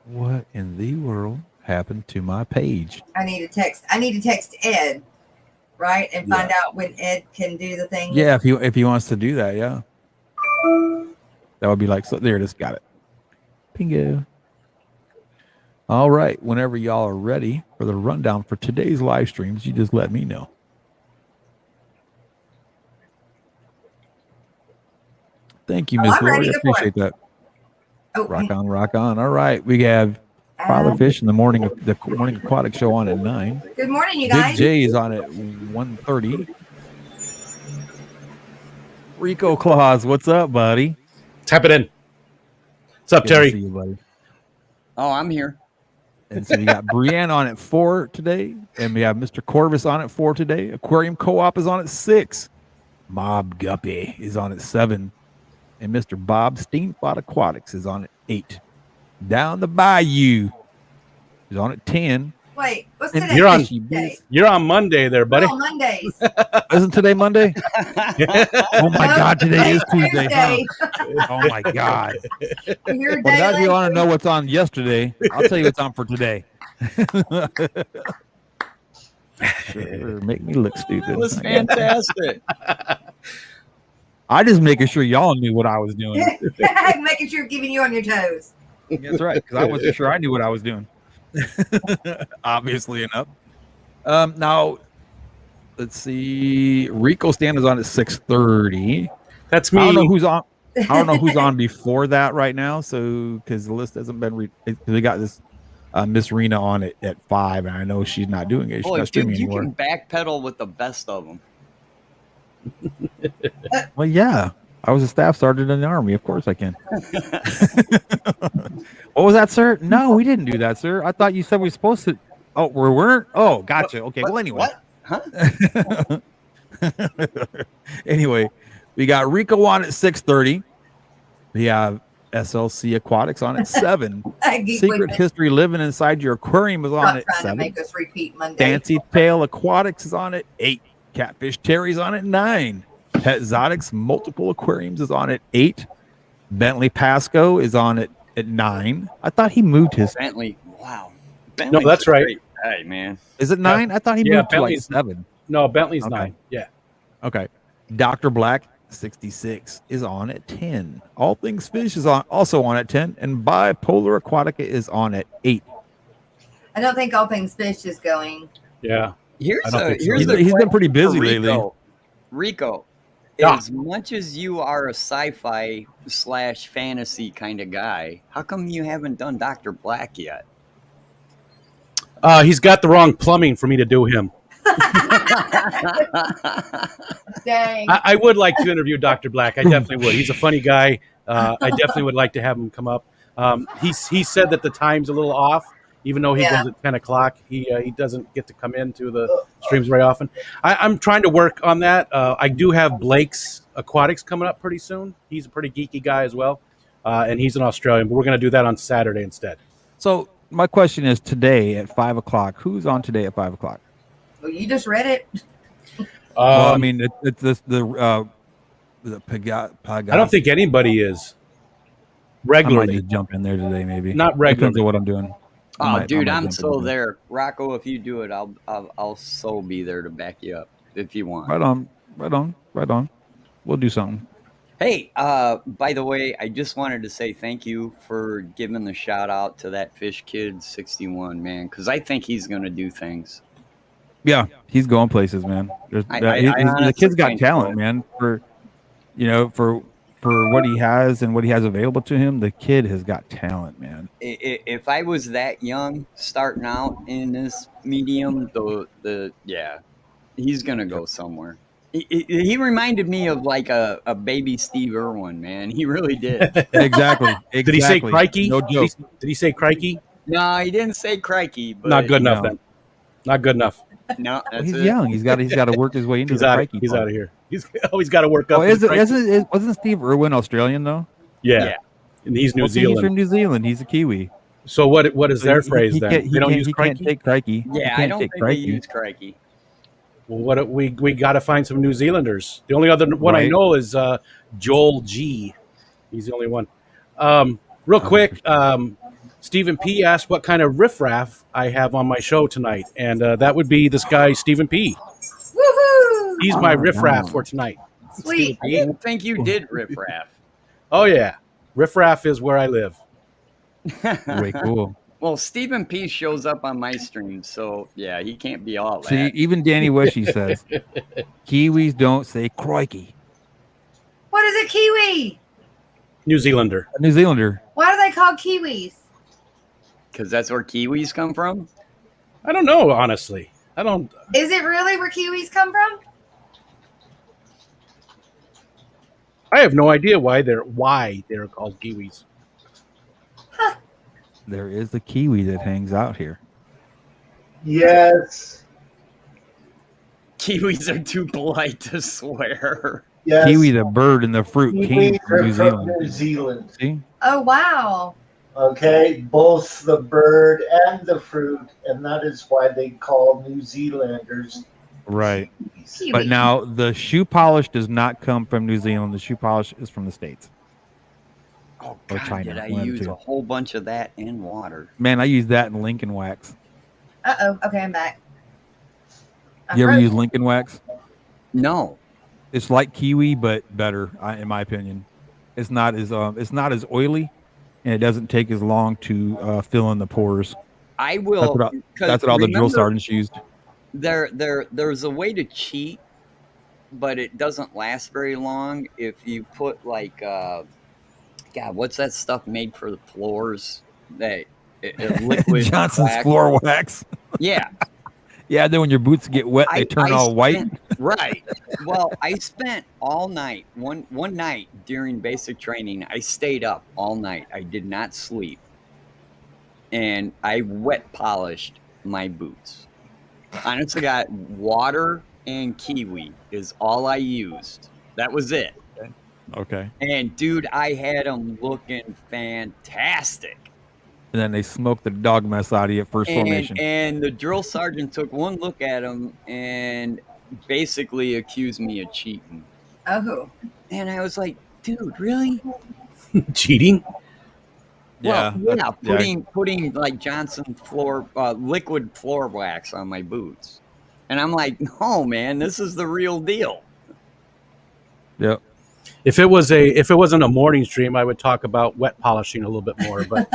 What in the world happened to my page? I need to text Ed, right? And find out when Ed can do the thing. Yeah, if he wants to do that, yeah. That would be like, so there it is, got it. Bingo. All right, whenever y'all are ready for the rundown for today's live streams, you just let me know. Thank you, Miss I'm ready. Lori. I Go for appreciate that. Oh, Rock on. All right, we have Father Fish in the morning aquatic show on at 9. Good morning, you Big guys. J is on at 1:30. Rico Claus, what's up, buddy? Tap it in. What's up, Good to Terry? see you, buddy. Oh, I'm here. And so we got Brienne on at 4 today, and we have Mr. Corvus on at 4 today. Aquarium Co-op is on at 6. Mob Guppy is on at 7, and Mr. Bob Steamfot Aquatics is on at 8. Down the Bayou is on at 10. Wait, what's And today? you're on- Tuesday. You're on Monday there, buddy. Oh, Mondays. Isn't today Monday? Oh my No, God, today is Tuesday. Tuesday. Huh? Oh my God. You're a Well, day now if you late. want to know what's on yesterday, I'll tell you what's on for today. Sure, make me look stupid. It was fantastic. I just making sure y'all knew what I was doing. Making sure keeping you on your toes. That's right, because I wasn't sure I knew what I was doing. Obviously enough. Now, let's see. Rico Stand is on at 6:30. That's I don't know me. who's on. I don't know who's on before that right now. So because the list hasn't been, we got this Miss Rena on it at 5, and I know she's not doing it. She's Boy, not dude, streaming you anymore. can backpedal with the best of them. Well, yeah, I was a staff sergeant in the Army. Of course I can. What was that, sir? No, we didn't do that, sir. I thought you said we were supposed to. Oh, we weren't? Oh, gotcha. Okay, well, anyway. What? Huh? Anyway, we got Rico on at 6:30. We have SLC Aquatics on at 7. Geek Secret with History Living Inside Your Aquarium is on not at trying to 7. make us repeat Monday. Fancy Tail Aquatics is on at 8. Catfish Terry's on at 9. Pet Exotics Multiple Aquariums is on at 8. Bentley Pasco is on at 9. I thought he moved his. Bentley. Wow. No, that's right. Hey, man. Is it 9? I thought he Yeah, moved to like Bentley's- 7. No, Bentley's Okay. 9. Yeah. Okay. Dr. Black 66 is on at 10. All Things Fish is also on at 10. And Bipolar Aquatica is on at 8. I don't think All Things Fish is going. Yeah. Here's I don't think so. here's the He's been question pretty busy for lately. Rico, Yeah. as much as you are a sci-fi / fantasy kind of guy, how come you haven't done Dr. Black yet? He's got the wrong plumbing for me to do him. Dang. I would like to interview Dr. Black. I definitely would. He's a funny guy. I definitely would like to have him come up. He said that the time's a little off, even though he Yeah. goes at 10 o'clock. He doesn't get to come into the streams very often. I'm trying to work on that. I do have Blake's Aquatics coming up pretty soon. He's a pretty geeky guy as well, and he's an Australian. But we're going to do that on Saturday instead. So my question is, today at 5 o'clock, who's on today at 5 o'clock? Well, you just read it. Well, I mean, it's the I don't think anybody is I might regularly. just jump in there today, maybe. Not Depends regularly. on what I'm doing. I Dude, might I'm jump so in there. Rocco, if you do it, I'll so be there to back you up if you want. Right on. We'll do something. Hey, by the way, I just wanted to say thank you for giving the shout out to that Fish Kid 61, man, because I think he's gonna do things. Yeah, he's going places, man. The honestly kid's got think talent, so. man. For what he has and what he has available to him, the kid has got talent, man. If I was that young, starting out in this medium, he's gonna go somewhere. He reminded me of like a baby Steve Irwin, man. He really did. Exactly. Did he say crikey? No joke. Did he say crikey? No, he didn't say crikey, but Not good enough No. then. Not good enough. No, that's He's it. young. He's got to work his way into He's the out. crikey. He's part. out of here. He's always got to work up. Oh, his crikey. wasn't Steve Irwin Australian though? Yeah. Yeah. And he's New Well, see, he's Zealand. from New Zealand. He's a Kiwi. So what is their He- phrase he then? can't- They don't use he crikey. can't take crikey. He Yeah, I can't don't take think crikey. they use crikey. Well, we got to find some New Zealanders. The only other one I Right. know is Joel G. He's the only one. Real quick, Stephen P. asked what kind of riffraff I have on my show tonight, and that would be this guy Stephen P. Woohoo! He's my riffraff for tonight. Sweet. I didn't think you did riffraff. Oh yeah, riffraff is where I live. Way cool. Well, Stephen P shows up on my stream, so yeah, he can't be all See, that. even Danny Wishy says Kiwis don't say crikey. What is a kiwi? New Zealander. A New Zealander. Why are they called kiwis? Because that's where Kiwis come from. I don't know, honestly. I don't. Is it really where kiwis come from? I have no idea why they're called kiwis. There is a Kiwi that hangs out here. Yes. Kiwis are too polite to swear. Yes. Kiwi, the bird and the fruit, came Kiwis from are New from Zealand. New Zealand. See? Oh, wow. Okay, both the bird and the fruit, and that is why they call New Zealanders Right. Kiwis. Kiwi. But now the shoe polish does not come from New Zealand. The shoe polish is from the States. Oh Or God, China, did I one of the use two. a whole bunch of that in water? Man, I use that in Lincoln wax. Uh-oh. Okay, I'm back. You ever use Lincoln wax? No. It's like kiwi, but better, in my opinion. It's not as oily, and it doesn't take as long to fill in the pores. I will. That's what all the drill sergeants used. There's a way to cheat, but it doesn't last very long if you put like God, what's that stuff made for the floors? That liquid Johnson's wax? floor wax. Yeah. Yeah, then when your boots get wet, they turn all white. Right. Well, I spent all night, one night during basic training, I stayed up all night. I did not sleep. And I wet polished my boots. Honestly, got water and kiwi is all I used. That was it. Okay. And dude, I had them looking fantastic. And then they smoked the dog mess out of you at first formation. And the drill sergeant took one look at him and basically accused me of cheating. Oh. And I was like, dude, really? Cheating? Yeah, Well, yeah, putting like Johnson liquid floor wax on my boots. And I'm like, no, man, this is the real deal. Yep. If it wasn't a morning stream, I would talk about wet polishing a little bit more. But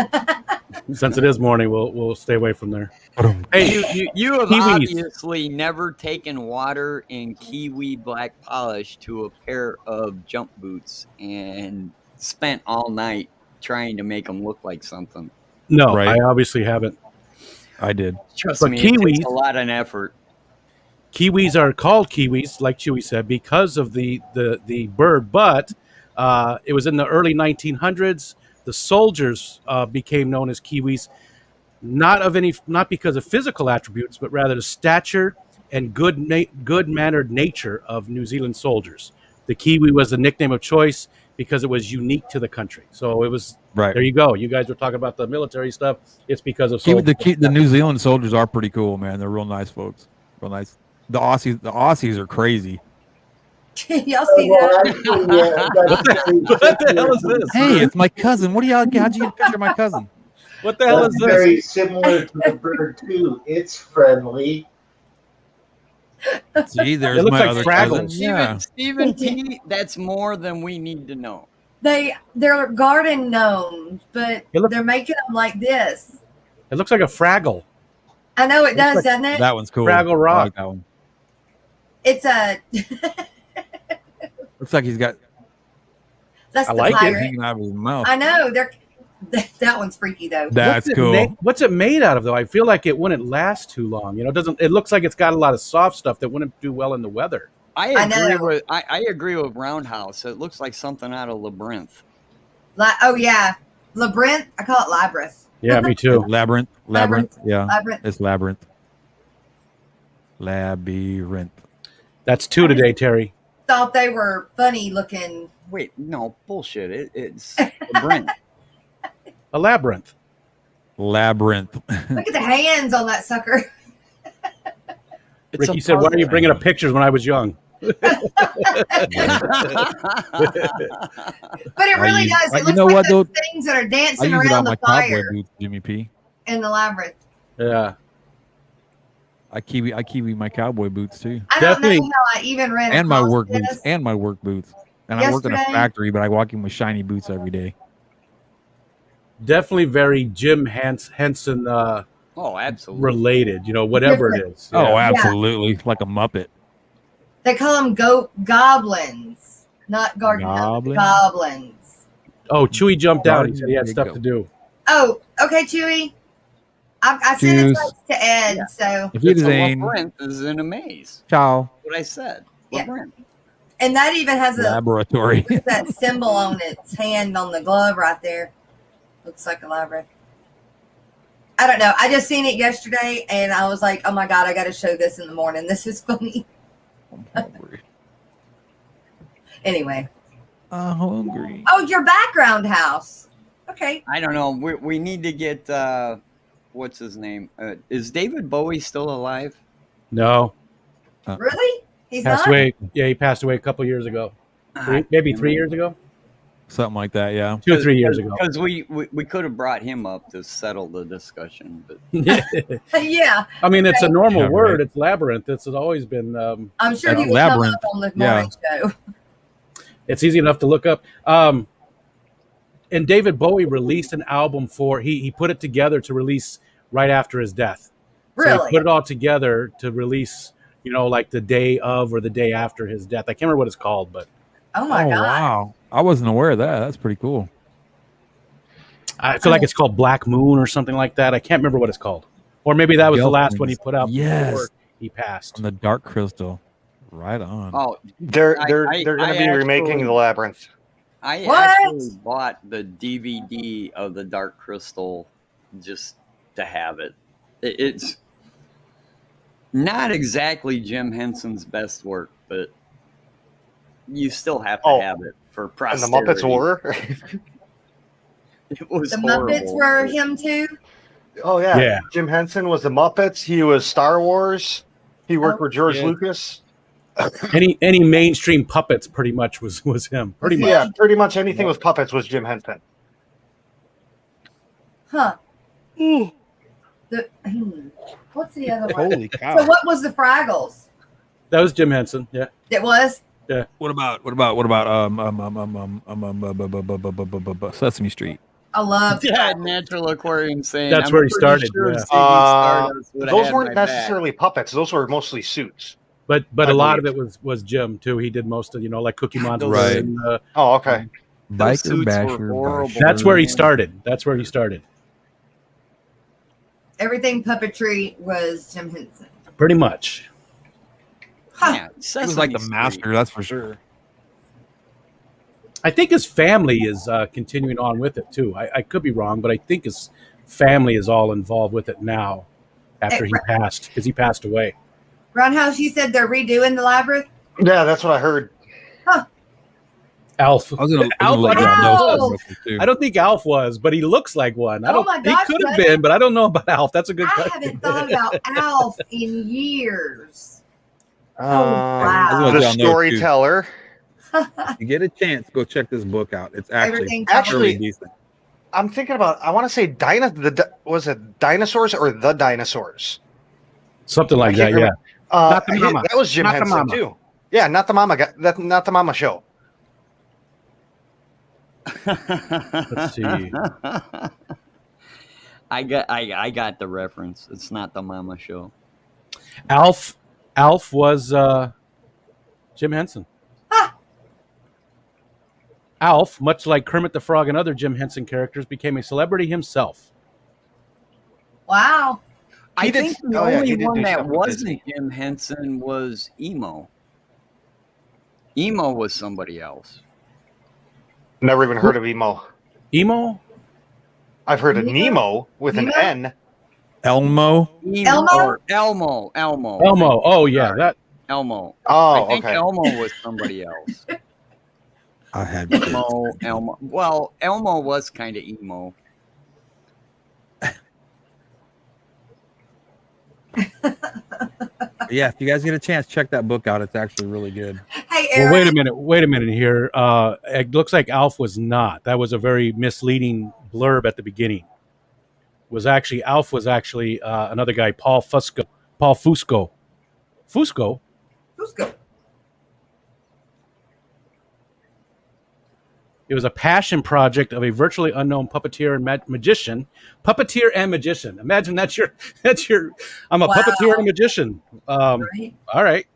since it is morning, we'll stay away from there. Hey, You have Kiwis. obviously never taken water and kiwi black polish to a pair of jump boots and spent all night trying to make them look like something. No, Right. I obviously haven't. I did. Trust But me, it kiwis- takes a lot of effort. Kiwis are called kiwis, like Chewy said, because of the bird. But it was in the early 1900s. The soldiers became known as kiwis, not because of physical attributes, but rather the stature and good mannered nature of New Zealand soldiers. The kiwi was the nickname of choice because it was unique to the country. So it was Right. there. You go. You guys were talking about the military stuff. It's because of The New Zealand soldiers are pretty cool, man. They're real nice folks. Real nice. The Aussies are crazy. Y'all see that? What the hell is this? Hey, it's my cousin. What do y'all? How'd you get a picture of my cousin? What the hell That's is this? very similar to the bird too. It's friendly. See, there's It looks my like other Fraggles. cousin. Yeah. Stephen P, that's more than we need to know. They're garden gnomes, but they're making them like this. It looks like a Fraggle. I know it does, doesn't it? That one's cool. Fraggle Rock. I like that one. It's a. Looks like he's got. That's I the like it. pirate. Hanging out of his mouth. I know that one's freaky though. That's cool. What's it made out of though? I feel like it wouldn't last too long. You know, it looks like it's got a lot of soft stuff that wouldn't do well in the weather. I agree with Roundhouse. It looks like something out of Labyrinth. Oh yeah, Labyrinth. I call it Labyrinth. Yeah, me too. Labyrinth. Yeah, Labyrinth. it's Labyrinth. Labyrinth. That's 2 today, Terry. Thought they were funny looking. Wait, no bullshit. It's Labyrinth. A labyrinth. Labyrinth. Look at the hands on that sucker. Ricky said, "Why are you bringing up pictures when I was young?" But it really does. It looks like those things that are I dancing use it around on the my cowboy fire boots, Jimmy P. in the labyrinth. Yeah. I kiwi my cowboy boots too. I don't know how I even ran and my across work this. boots and my work boots. And I work in a Yesterday- factory, but I walk in with shiny boots every day. Definitely very Jim Henson oh, absolutely related. You know, whatever it is. Oh, Yeah. absolutely, like a Muppet. They call them goblins, not garden gnomes, goblins. Oh, Chewy jumped out. He said he had stuff to do. Oh, okay, Chewy. I sent a text to Ed, so. If you'd It's a Zane. Labyrinth is in a maze. Ciao. What I said. Yeah. Labyrinth. And that even has a Laboratory. that symbol on its hand on the glove right there. Looks like a labyrinth. I don't know. I just seen it yesterday, and I was like, "Oh my god, I got to show this in the morning. This is funny." I'm hungry. Anyway. I'm hungry. Oh, your background house. Okay. I don't know. We need to get what's his name? Is David Bowie still alive? No. Really? He's Passed not. away. Yeah, he passed away a couple years ago. Maybe 3 years ago. Something like that, yeah. 2 or 3 years ago. Because we could have brought him up to settle the discussion, but Yeah. I mean, it's a normal Yeah, word. right. It's labyrinth. It's always been. I'm sure he That's was coming labyrinth. up on the Yeah. morning show. It's easy enough to look up. And David Bowie released an album he put it together to release right after his death. So Really? he put it all together to release, you know, like the day of or the day after his death. I can't remember what it's called, but Oh my god. Wow. I wasn't aware of that. That's pretty cool. I feel like it's called Black Moon or something like that. I can't remember what it's called. Or maybe that was the last one he put out before he passed. On the Dark Crystal. Right on. oh, They're I- going I to be remaking actually- the Labyrinth. I What? actually bought the DVD of the Dark Crystal just to have it. It's not exactly Jim Henson's best work, but you still have to have it for And the posterity. Muppets were? It was The horrible. Muppets were him too. Oh, yeah. Yeah. Jim Henson was the Muppets. He was Star Wars. He worked with George Yeah. Lucas. Any mainstream puppets pretty much was him. Pretty much. Yeah, pretty much anything with puppets was Jim Henson. Huh. What's the other one? Holy cow. So what was the Fraggles? That was Jim Henson. Yeah. It was? What about Sesame Street? I love Yeah, Natural Aquarium saying That's I'm where he pretty started, Sure yeah. Ziggy Stardust would've Those had weren't my back. necessarily puppets. Those were mostly suits. But I a lot of believe. it was Jim too. He did most of, you know, like Cookie Monster. Right. And, Oh, okay. Those Biker suits were Basher. horrible. Basher. that's where he started. That's where he started. Everything puppetry was Jim Henson. Pretty much. Yeah, He was like the Sesame master, Street. that's for sure. I think his family is continuing on with it too. I could be wrong, but I think his family is all involved with it now after he passed, because he passed away. Roundhouse, you said they're redoing the labyrinth? Yeah, that's what I heard. Alf. I was gonna Alf, let I y'all don't know know. something real quick, too. I don't think Alf was, but he looks like one. I Oh don't. my gosh, he could have buddy. been, but I don't know about Alf. That's a good I question. haven't thought about Alf in years. Uh, wow. I was The gonna let y'all know, too. storyteller. If you get a chance, go check this book out. It's Everything actually really covered. decent. I'm thinking about. I want to say was it dinosaurs or the dinosaurs? Something like I can't that. Yeah. remember. Not the mama. That was Jim Not the Henson mama. too. Yeah, not the mama. Not the mama show. Let's see. I got the reference. It's not the mama show. Alf was Jim Henson. Alf, much like Kermit the Frog and other Jim Henson characters, became a celebrity himself. Wow. I He did- think the oh, yeah, he only did one do that stuff with wasn't Disney. Jim Henson was Emo. Emo was somebody else. Never even heard of emo. Emo? I've heard of Nemo? Nemo with an Nemo? N. Elmo. Elmo? Or Elmo. Elmo. Oh yeah, Sorry. that. Elmo. Oh, I think okay. Elmo was somebody else. I had Elmo. Well, Elmo was kind of emo. Yeah, if you guys get a chance, check that book out. It's actually really good. Hey, Aaron. Well, wait a minute here. It looks like Alf was not. That was a very misleading blurb at the beginning. Alf was actually another guy, Paul Fusco. Fusco. Who's good? It was a passion project of a virtually unknown puppeteer and magician. Puppeteer and magician. Imagine that's your. I'm a Wow. puppeteer and a magician. Right? All right.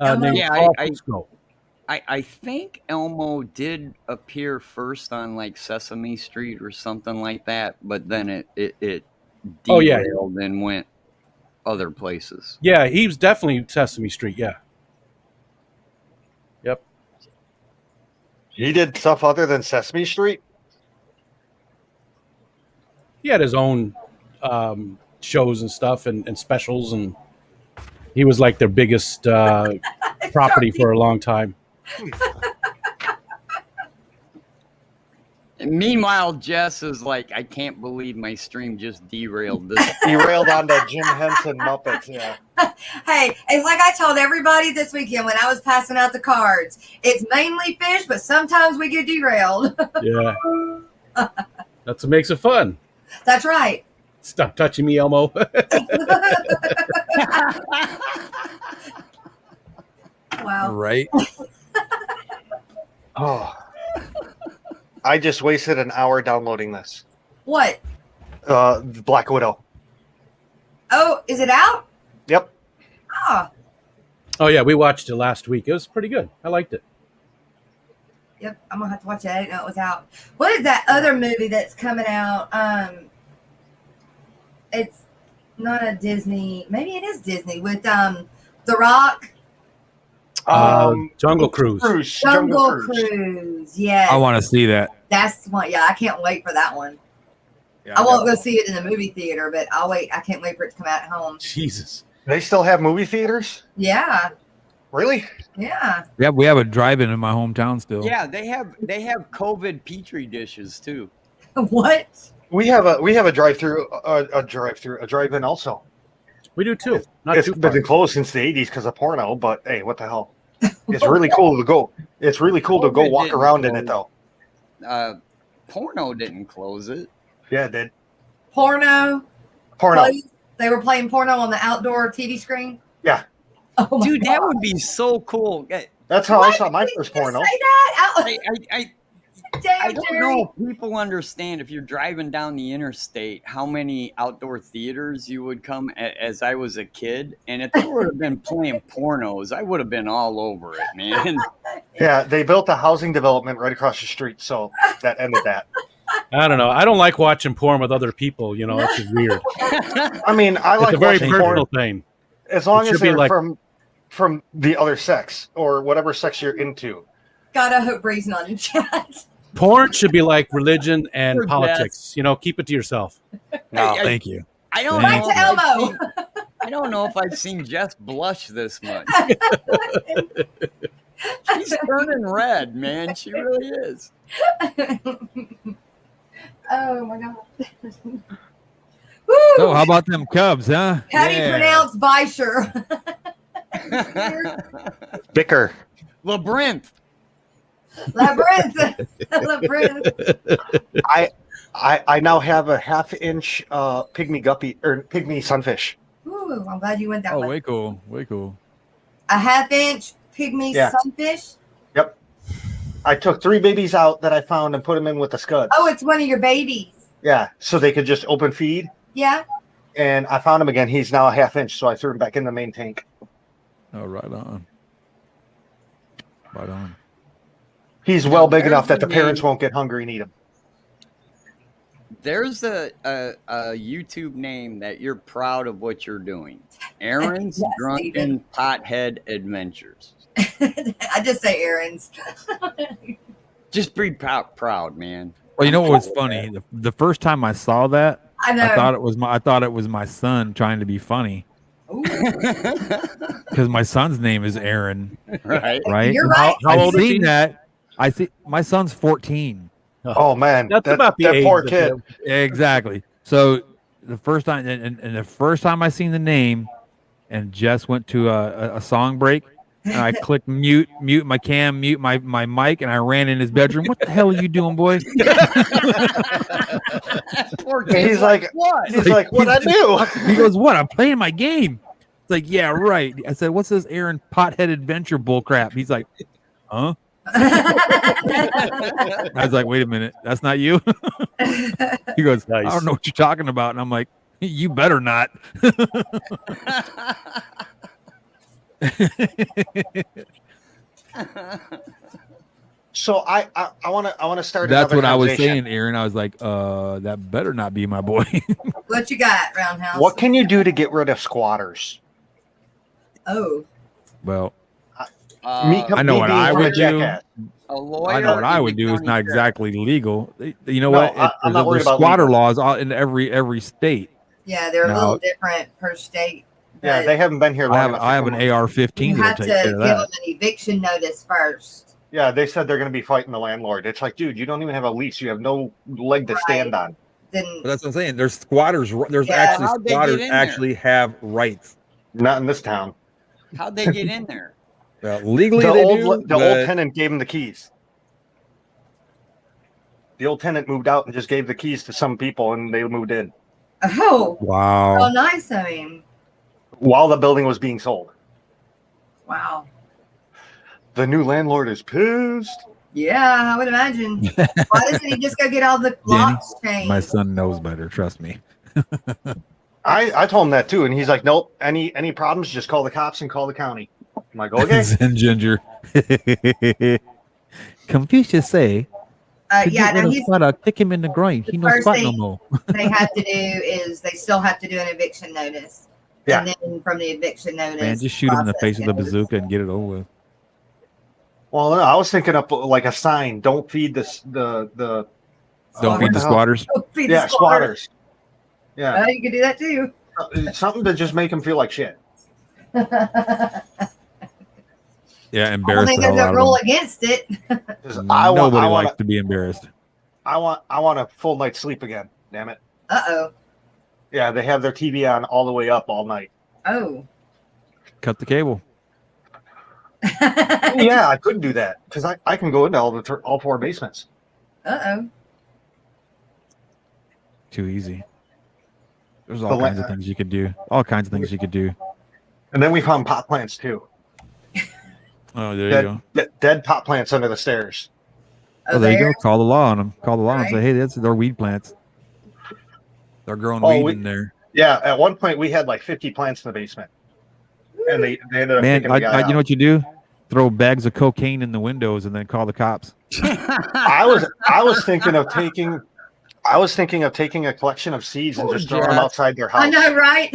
Named Yeah, Paul I- Fusco. I think Elmo did appear first on like Sesame Street or something like that, but then it derailed Oh, yeah. and went other places. Yeah, he was definitely Sesame Street. Yeah. Yep. He did stuff other than Sesame Street. He had his own shows and stuff and specials, and he was like their biggest property for a long time. And meanwhile, Jess is like, I can't believe my stream just derailed this. He railed on the Jim Henson Muppets. Yeah. Hey, and like I told everybody this weekend when I was passing out the cards, it's mainly fish, but sometimes we get derailed. Yeah. That's what makes it fun. That's right. Stop touching me, Elmo. Wow. Right? Oh. I just wasted an hour downloading this. What? Black Widow. Oh, is it out? Yep. Ah, Oh, yeah, we watched it last week. It was pretty good. I liked it. yep. I'm gonna have to watch it. I didn't know it was out. What is that other movie that's coming out? It's not a Disney. Maybe it is Disney with The Rock. Jungle Cruise. Jungle Cruise. Yes. I want to see that. That's one. Yeah, I can't wait for that one. Yeah, I won't go see it in the movie theater, but I'll wait. I can't wait for it to come out at home. Jesus. They still have movie theaters? Yeah. Really? Yeah. Yeah, we have a drive-in in my hometown still. Yeah, they have COVID petri dishes too. What? We have a drive-through, a drive-in also. We do too. Not It's too far. been closed since the 80s because of porno, but hey, what the hell? It's really cool to go. It's really cool to go COVID walk didn't around in it though. Porno didn't close it. Yeah, it did. Porno. Porno. They were playing porno on the outdoor TV screen. Yeah. Oh my Dude, God. that would be so cool. That's how What? I saw my Did first you porno. say that? I Damn, don't Jerry. know if people understand if you're driving down the interstate how many outdoor theaters you would come as I was a kid. And if they would have been playing pornos, I would have been all over it, man. Yeah, they built a housing development right across the street, so that ended that. I don't know. I don't like watching porn with other people. You know, that's just weird. I mean, I It's like a very watching personal porn thing. as long It as should be they're like- from the other sex or whatever sex you're into. God, I hope Bree's not in chat. Porn should be like religion and Poor politics. You know, keep it to yourself. No, Thank you. I don't Thank know. Right to if I've Elmo. seen- I don't know if I've seen Jess blush this much. She's turning red, man. She really is. Oh my God. So, Woo! how about them Cubs, huh? How do you pronounce Beischer? bicker. Labyrinth. Labyrinth. Labyrinth. I now have a 1/2-inch pygmy guppy or pygmy sunfish. Ooh, I'm glad you went that Oh, way. way cool. Way cool. A 1/2-inch pygmy Yeah. sunfish. Yep. I took 3 babies out that I found and put them in with the scuds. Oh, it's one of your babies. Yeah, so they could just open feed. Yeah. And I found him again. He's now a 1/2 inch, so I threw him back in the main tank. Oh, right on. Right on. He's well big enough that the There's the parents name. won't get hungry and eat him. There's a YouTube name that you're proud of what you're doing. Aaron's Yes, Drunken Pothead Adventures. I just say errands. Just be proud, man. Well, you know what was funny? The first time I saw that, I know. I thought it was my son trying to be funny Ooh, because my son's name is Aaron, Right? right? You're And right. How I've old is seen he? that. I see my son's 14. Oh man, That's that, about the that age poor that kid. Exactly. So the first time, and the first time I seen the name, and Jess went to a song break, and I clicked mute my cam, mute my mic, and I ran in his bedroom. What the hell are you doing, boy? Poor And kid. he's like, What? he's like, what I do? He goes, "What? I'm playing my game." It's like, yeah, right. I said, "What's this Aaron Pothead Adventure bull crap?" He's like, "Huh?" I was like, "Wait a minute, that's not you." He goes, "I Nice. don't know what you're talking about," and I'm like, "You better not." So I want to start. That's another what I was conversation. saying, Aaron. I was like, that better not be my boy." what you got, Roundhouse? What can you do to get rid of squatters? Oh, Well, I know me what being I from would a jackass. A lawyer. I know what I in would the do. It's county not sheriff. exactly legal. You know No, what? I'm not worried There's about squatter legal. laws all in every state. yeah, they're a No. little different per state. Yeah, but they haven't been here long I have enough. I have an to- AR-15 you that'll have to take give care of them that. an eviction notice first. Yeah, they said they're going to be fighting the landlord. It's like, dude, you don't even have a lease. You have no leg to stand on. Then But that's what I'm saying. There's squatters. There's Yeah. actually How'd they get squatters in there? actually have rights. Not in this town. How'd they get in there? Well, legally The they old do. but tenant gave him the keys. The old tenant moved out and just gave the keys to some people, and they moved in oh, wow. nice. I mean, while the building was being sold. wow. The new landlord is pissed. Yeah, I would imagine. Why doesn't he just go get all the locks changed? My son knows better. Trust me. I told him that too, and he's like, "Nope. Any problems? Just call the cops and call the county." I'm like, "Okay." Zen Ginger. Confucius say, Yeah, now he's kick him in the groin. The He knows first squat no thing- more. they have to do is they still have to do an eviction notice. Yeah. And then from the eviction notice, Man, just shoot him in the face with a process bazooka and get it over with. Well, no, I was thinking up like a sign. Don't feed the Don't what feed the the hell? squatters. goes. Feed the Yeah, squatters. Yeah, You can do that too. something to just make them feel like shit. Yeah, I embarrass think the there's hell a out rule of against it. 'Cause them. I want, Nobody I want, likes to be embarrassed. I want a full night's sleep again. Damn it. Uh-oh. Yeah, they have their TV on all the way up all night. Oh. Cut the cable. Yeah, I couldn't do that because I can go into all 4 basements. Uh-oh. Too easy. There's all The la- kinds of things you could do. All kinds of things you could do. And then we found pot plants too. Oh, there you Dead, go. dead pot plants under the stairs. Oh, there you there? go. Call the law on them. Call the law and say, Right. hey, they're weed plants. They're growing Oh, weed in there. Yeah, at one point we had like 50 plants in the basement, and they ended up Man, kicking the guy you know out. what you do? Throw bags of cocaine in the windows and then call the cops. I was thinking of taking I was thinking of taking a collection of seeds and Poor just throwing them Jess. outside their house I know, right?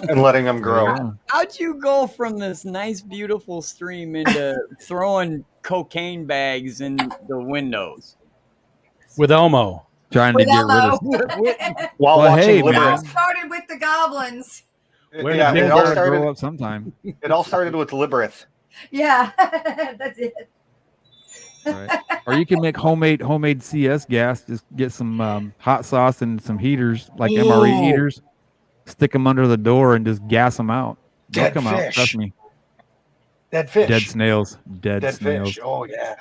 and letting them grow. Yeah. How'd you go from this nice, beautiful stream into throwing cocaine bags in the windows? With Elmo. Trying to With get rid of. Elmo. While Well, watching hey, It all man. Labyrinth. started with the goblins. Where Yeah, did it Big all Bird Grow started. up sometime. It all started with Labyrinth. Yeah, that's it. Right. Or you can make homemade CS gas. Just get some hot sauce and some heaters, like MRE Ooh. heaters. Stick them under the door and just gas them out. They'll Dead come out. fish. Trust me. Dead fish. Dead snails. Dead Dead snails. fish. Oh yeah.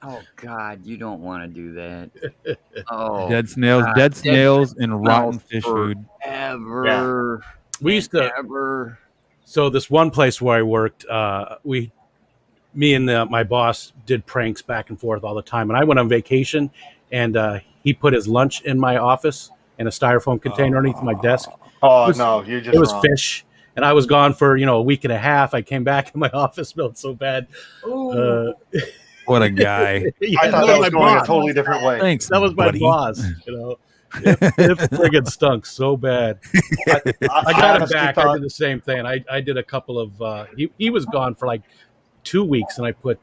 Oh God, you don't want to do that. Oh, Dead snails. God. Dead Dead snails and rotten smells fish for- food. ever. We used to. Ever. So this one place where I worked, me and my boss did pranks back and forth all the time. And I went on vacation, and he put his lunch in my office in a styrofoam container underneath my desk. Oh It was- no, you're just It was wrong. fish, and I was gone for a week and a half. I came back, and my office smelled so bad. Ooh. What a guy. Yeah, I thought that was going a totally different way. Thanks. That was my buddy. boss. It friggin' stunk so bad. I got him honestly back. I thought- did the same thing. I did a couple of. He was gone for like 2 weeks, and I put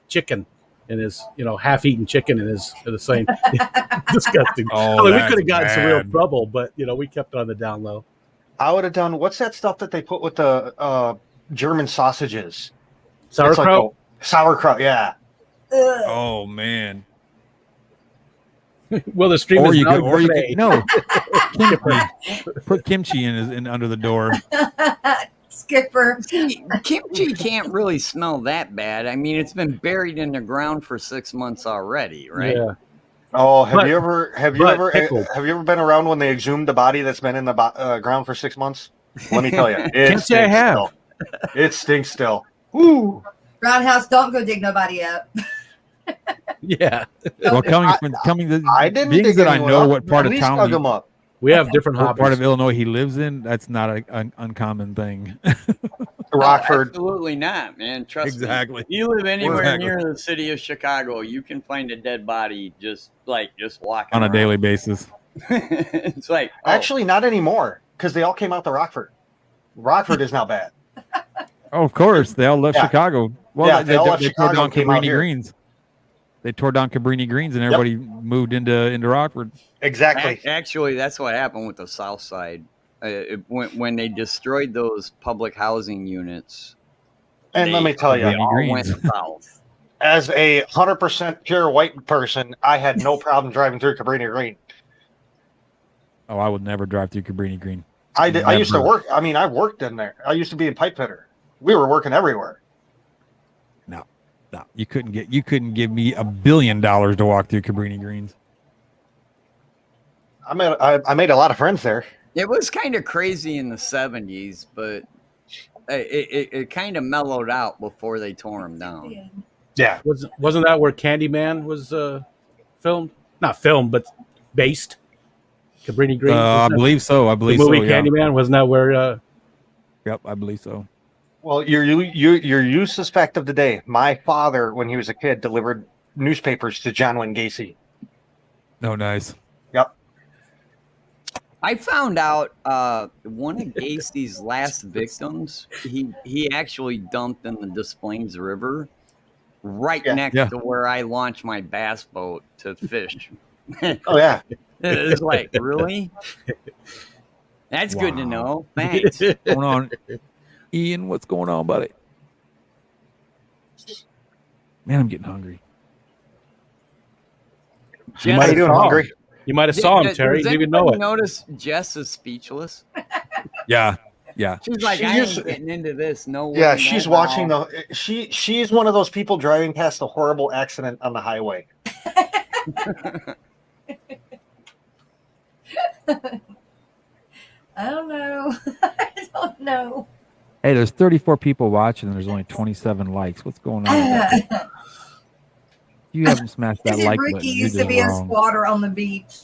chicken in his, half-eaten chicken in his same. Disgusting. Oh, we that's could have gotten some real bad. trouble, but we kept it on the down low. I would have done. What's that stuff that they put with the German sausages? It's like Sauerkraut. sauerkraut. Yeah. Ugh. Oh man. Well, the stream Or is you now could, or you buffet. could, no. Kimchi. Put kimchi in under the door. Skipper. Kimchi can't really smell that bad. I mean, it's been buried in the ground for 6 months already, right? Yeah. Oh, have But- you ever but pickled. been around when they exhumed the body that's been in the ground for 6 months? Let me tell you, it Can't say I stinks have. still. It stinks still. Woo! Roundhouse, don't go dig nobody up. Yeah. Well, coming to I didn't being dig that I anyone know up. what part of Police town dug he- them up. We have different what hobbies. part of Illinois he lives in. That's not an uncommon thing. Rockford. Absolutely not, man. Trust Exactly. me. You live anywhere Exactly. near the city of Chicago, you can find a dead body just walking On a around. daily basis. It's like, Actually, not anymore because they all came out to Rockford. Rockford is now bad. Oh, of course. They all left Yeah. Chicago. Well, Yeah, they all left tore Chicago down and came out Cabrini here. Greens. They tore down Cabrini Greens and everybody moved into Rockford. Exactly. actually, that's what happened with the South Side. When they destroyed those public housing units. And let me tell they you, all Greens. went south. as a 100% pure white person, I had no problem driving through Cabrini Green. Oh, I would never drive through Cabrini Green. I did. I used to Never. work. I mean, I worked in there. I used to be a pipe fitter. We were working everywhere. No, you couldn't give me $1 billion to walk through Cabrini Greens. I made a lot of friends there. It was kind of crazy in the 70s, but it kind of mellowed out before they tore them down. Yeah. Wasn't that where Candyman was filmed? Not filmed, but based. Cabrini Green. I Wasn't that believe so. I the believe movie so. Yeah. Candyman. Wasn't that where? Yep, I believe so. Well, you suspect of the day. My father, when he was a kid, delivered newspapers to John Wayne Gacy. Oh, nice. Yep. I found out one of Gacy's last victims, he actually dumped in the Des Plaines River right next to where I launched my bass boat to fish. Oh, yeah. It's like, really? That's good to Wow. know. Thanks. What's going on? Ian, what's going on, buddy? Man, I'm getting hungry. You How might you have doing, saw him. hungry? You might have saw him, Terry. Does You didn't even know anybody it. notice Jess is speechless? Yeah. Yeah. She's like, She I used ain't to- getting into this. No way. Yeah, no she's how." watching she's one of those people driving past a horrible accident on the highway. I don't know. I don't know. Hey, there's 34 people watching and there's only 27 likes. What's going on? with that? You haven't smashed that like button. Ricky You're used to just be a wrong. squatter on the beach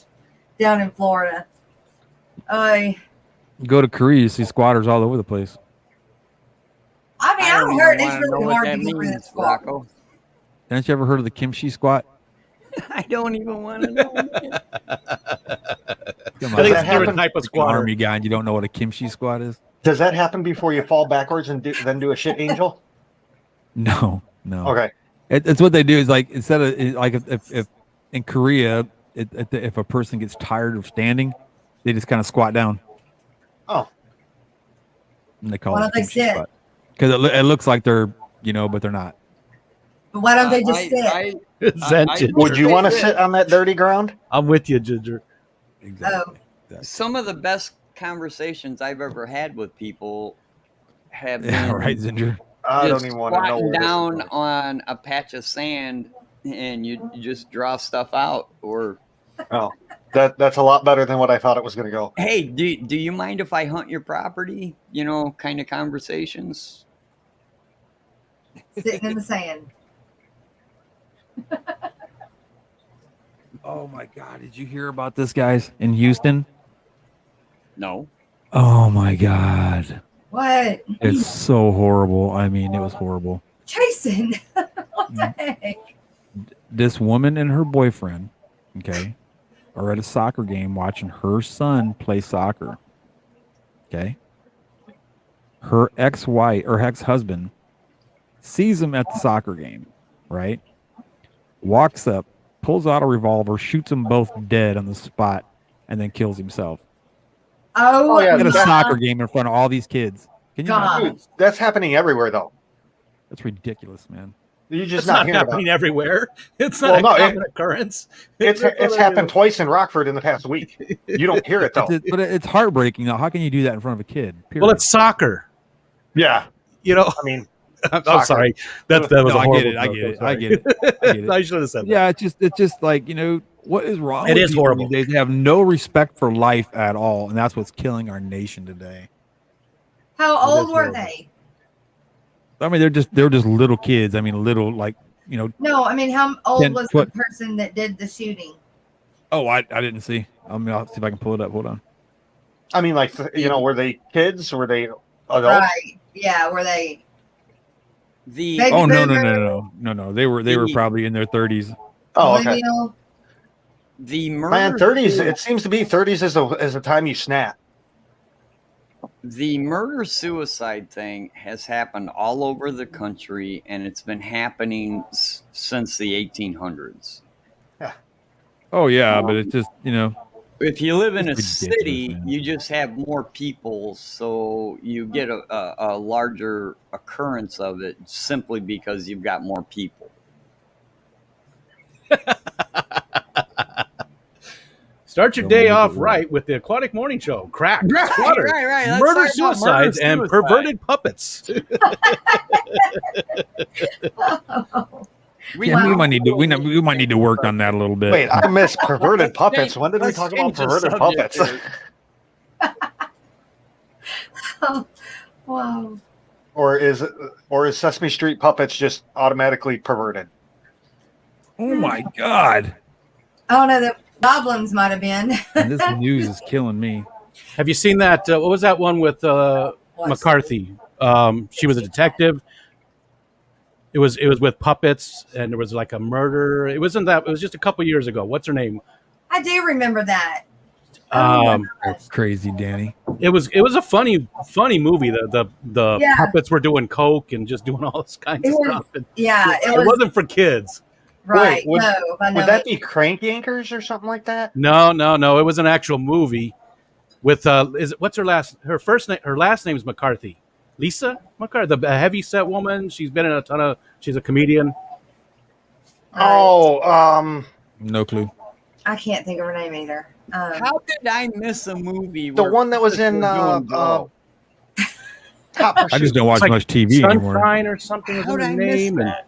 down in Florida. You go to Korea, you see squatters all over the place. I mean, I don't I've even heard it's wanna know really what hard that to get rid of means, squat. Rocko. Haven't you ever heard of the kimchi squat? I don't even want to know. Man. Come I think Does on, that it's a different happen? type of like an squatter. army guy, and you don't know what a kimchi squat is? Does that happen before you fall backwards and then do a shit angel? No. Okay. It's what they do is like instead of like if in Korea, if a person gets tired of standing, they just kind of squat down. Oh. And they call Why it don't they kimchi sit? squat because it looks like they're but they're not. But why don't they just sit? Zen I- Ginger. Would you want to Sit. sit on that dirty ground? I'm with you, Ginger. Exactly. Some of the best conversations I've ever had with people have Yeah, been right, Ginger. I just don't even want to know squatting where this is down going. on a patch of sand, and you just draw stuff out. Or Oh, that's a lot better than what I thought it was going to go. hey, do you mind if I hunt your property? Kind of conversations. Sitting in the sand. Oh my God! Did you hear about this, guys, in Houston? No. Oh my God! What? It's so horrible. I mean, it was horrible. Jason, what the heck? This woman and her boyfriend, okay, are at a soccer game watching her son play soccer. Okay. Her ex-wife or ex-husband sees him at the soccer game, right? Walks up, pulls out a revolver, shoots them both dead on the spot, and then kills himself. Oh, yeah, At a that- soccer game in front of all these kids. Can you God. imagine? Dude, that's happening everywhere, though. That's ridiculous, man. You're just It's not not hearing about happening it. everywhere. It's Well, not no, a common occurrence. It's happened twice in Rockford in the past week. You don't hear it, though. But it's heartbreaking. Though. How can you do that in front of a kid? Period. Well, it's soccer. Yeah. I mean, I'm soccer. sorry. That was No, a I horrible get it. I joke. get I'm it. I sorry. get it. I get it. I should have said that. Yeah, it's just like what is wrong? It with is people horrible. these days? They have no respect for life at all, and that's what's killing our nation today. How It old is were horrible. they? I mean, they're just little kids. I mean, little like No, I mean, how old 10 was foot. the person that did the shooting? Oh, I didn't see. I'll see if I can pull it up. Hold on. I mean, like, were they kids? Were they adults? Right. Yeah, were they? The Baby Oh no. boomer, They were probably in their 30s. Oh, okay. millennial? the murder. Man, 30s. It seems to be 30s is the time you snap. The murder suicide thing has happened all over the country, and it's been happening since the 1800s. Oh yeah, but it's just If you live in a It's ridiculous, city, man. you just have more people, so you get a larger occurrence of it simply because you've got more people. Start your Don't day make it off work. right with the Aquatic Morning Show. Crack, Right, squatter, right. Let's murder, talk about suicides, murder, and suicide. perverted puppets. Yeah, we might need to we might need to work on that a little bit. Wait, I missed perverted puppets. When did we Let's talk about change the perverted subject puppets? here. Wow. or is Sesame Street puppets just automatically perverted? Oh my God, Oh no, the goblins might have been. and this news is killing me. Have you seen that? What was that one with McCarthy? She was a detective. It was with puppets, and there was like a murder. It wasn't that. It was just a couple years ago. What's her name? I do remember that. Oh my Um, gosh. That's crazy, Danny. it was a funny movie. The Yeah. puppets were doing coke and just doing all this kinds of It was- stuff. And Yeah, it wasn't for kids. right. Wait, would- no, I know Would that it. be Crank Yankers or something like that? No. It was an actual movie with what's her last name is McCarthy. Lisa McCarthy, the heavy set woman. She's been in she's a comedian. Oh, No clue. I can't think of her name either. How did I miss a movie? the where one that was in people doing blow? Top I just Pursuit. don't watch It's like much TV anymore. Sunshine or something was How in did the I miss name. And that?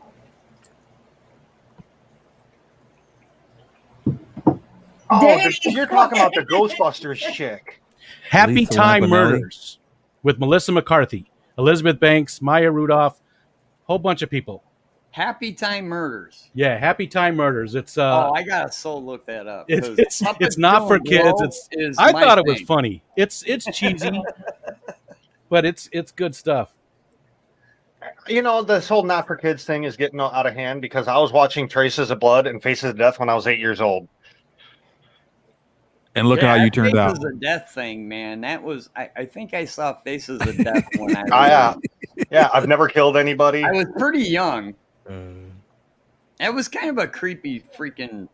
Oh, you're talking about the Ghostbusters chick. Happy Lisa Time Lampanelli. Murders with Melissa McCarthy, Elizabeth Banks, Maya Rudolph, whole bunch of people. Happy Time Murders. Yeah, Happy Time Murders. It's I gotta look that up. it's 'cause it's, Puppet it's not for Doing kids. Blow It's is I my thought it was thing. funny. It's cheesy, but it's good stuff. You know, this whole not for kids thing is getting out of hand because I was watching Traces of Blood and Faces of Death when I was 8 years old. And look at how you turned out. Faces of Death thing, man. That was I think I saw Faces of Death when I was Yeah, I've never killed anybody. I was pretty young. It was kind of a creepy freaking.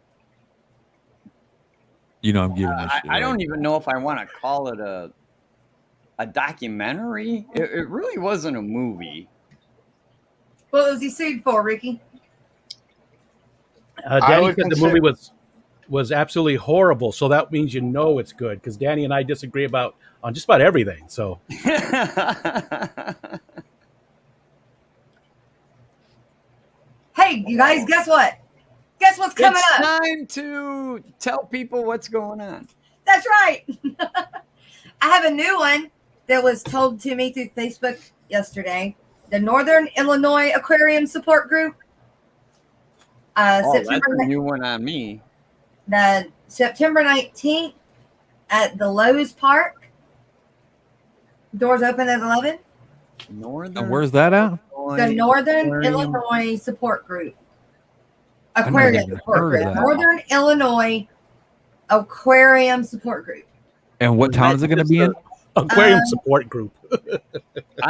You know, I'm giving this. I don't even know if I want to call it a documentary. It really wasn't a movie. What was he sued for, Ricky? Danny said the movie was absolutely horrible, so that means you know it's good because Danny and I disagree on just about everything. So, hey, you guys, guess what? Guess what's coming it's up? Time to tell people what's going on. That's right. I have a new one that was told to me through Facebook yesterday. The Northern Illinois Aquarium Support Group. That's a new one on me. The September 19th at the Lowe's Park. Doors open at 11. And where's that at? The Northern Illinois Support Group. Aquarium Support Group. Northern Illinois Aquarium Support Group. And what town is it going to be in? Aquarium Support Group.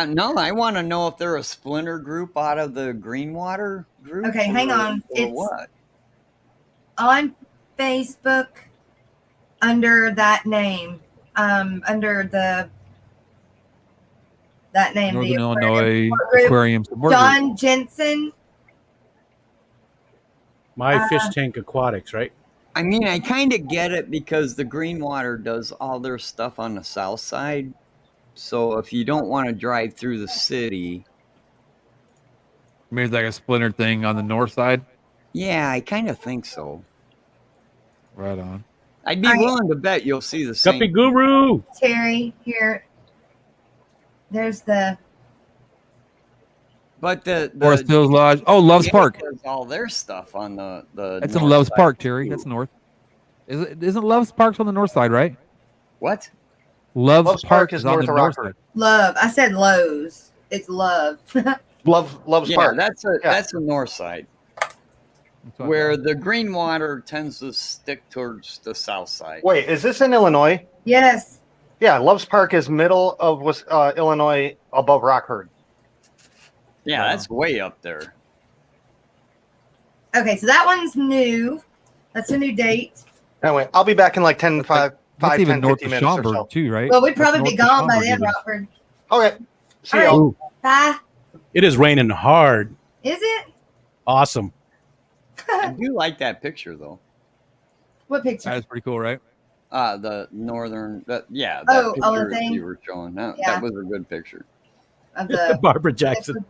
No, I want to know if they're a splinter group out of the Greenwater group. Okay, hang on. It's what? On Facebook under that name. Under that name. Northern the Illinois Aquarium Support John Group. Jensen. My Fish Tank Aquatics, right? I mean, I kind of get it because the Greenwater does all their stuff on the south side. So if you don't want to drive through the city. Maybe it's like a splinter thing on the north side? Yeah, I kind of think so. Right on. I'd be willing to bet you'll see the same. Guppy Guru! Terry, here. There's the... But the Forest Hills Lodge. Oh, Love's Park. Does all their stuff on the That's in north Love's side, Park, Terry. too. That's north. Isn't Love's Park on the north side, right? What? Love's Park is on north the of north Rockford. side. Love. I said Lowe's. It's Love. Love's Yeah, Park. that's the north side. Where the Greenwater tends to stick towards the south side. Wait, is this in Illinois? Yes. Yeah, Love's Park is middle of Illinois above Rockford. Yeah, that's way up there. Okay, so that one's new. That's a new date. Anyway, I'll be back in like 10, 5, That's 5 even 10, north 50 of minutes or Schaumburg, so. too, right? Well, we'd That's probably be north of gone by Schaumburg then, even. Rockford. Okay. See All y'all. Ooh, Bye. it is raining hard. Is it? Awesome. I do like that picture, though. What picture? That's pretty cool, right? The northern, that Oh, picture the thing? you were showing. That Yeah. was a good picture. Of the Barbara Jackson.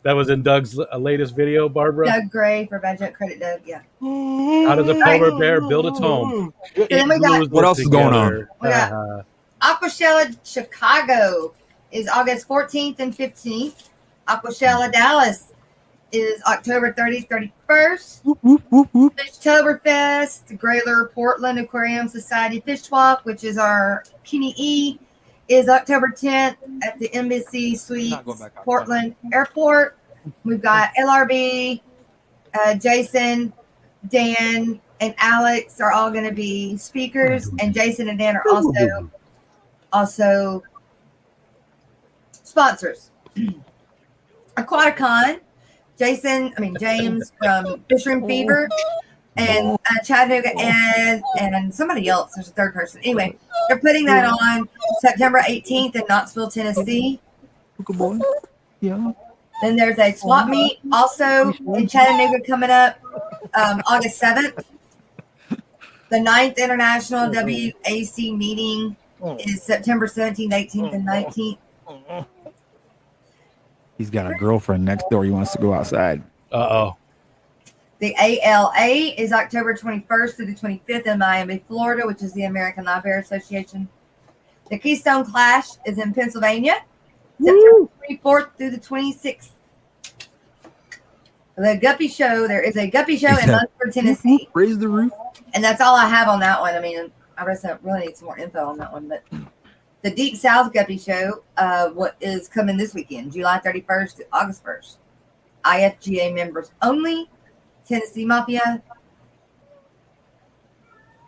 That was in Doug's latest video, Barbara. Doug Gray for Bad Jet Credit Doug. Yeah. How does a polar bear build its home? then we got- What else is going on? We got Aquashella Chicago is August 14th and 15th. Aquashella Dallas is October 30th, 31st. Fishtoberfest, Grayler Portland Aquarium Society Fish Swap, which is our Kenny E, is October 10th at the Embassy Suites Portland Airport. We've got LRB, Jason, Dan, and Alex are all going to be speakers, and Jason and Dan are also sponsors. Aquaticon, James from Fishery Fever, and Chattanooga, and somebody else. There's a third person. Anyway, they're putting that on September 18th in Knoxville, Tennessee. Yeah. Then there's a swap meet also in Chattanooga coming up August 7th. The 9th International WAC meeting is September 17th, 18th, and 19th. He's got a girlfriend next door. He wants to go outside. Uh-oh. The ALA is October 21st through the 25th in Miami, Florida, which is the American Live Bear Association. The Keystone Clash is in Pennsylvania, September 24th through the 26th. The Guppy Show, there is a Guppy Show in Munford, Tennessee. Raise the roof. And that's all I have on that one. I mean, I really need some more info on that one. But The Deep South Guppy Show, what is coming this weekend, July 31st to August 1st. IFGA members only. Tennessee Mafia.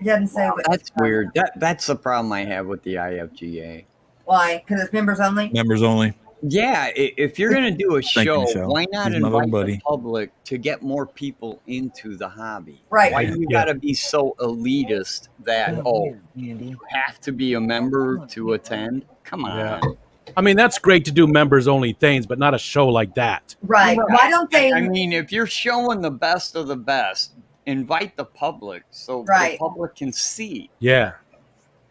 It doesn't say what. That's weird. That's the problem I have with the IFGA. Why? Because it's members only? Members only. Yeah, if you're going to do a Thank you, show, Michelle. why not He's my little invite buddy. the public to get more people into the hobby? Right. Why do you got to be so elitist that, you have to be a member to attend? Come on. Yeah. I mean, that's great to do members only things, but not a show like that. Right. Why don't they? I mean, if you're showing the best of the best, invite the public so Right. the public can see. Yeah.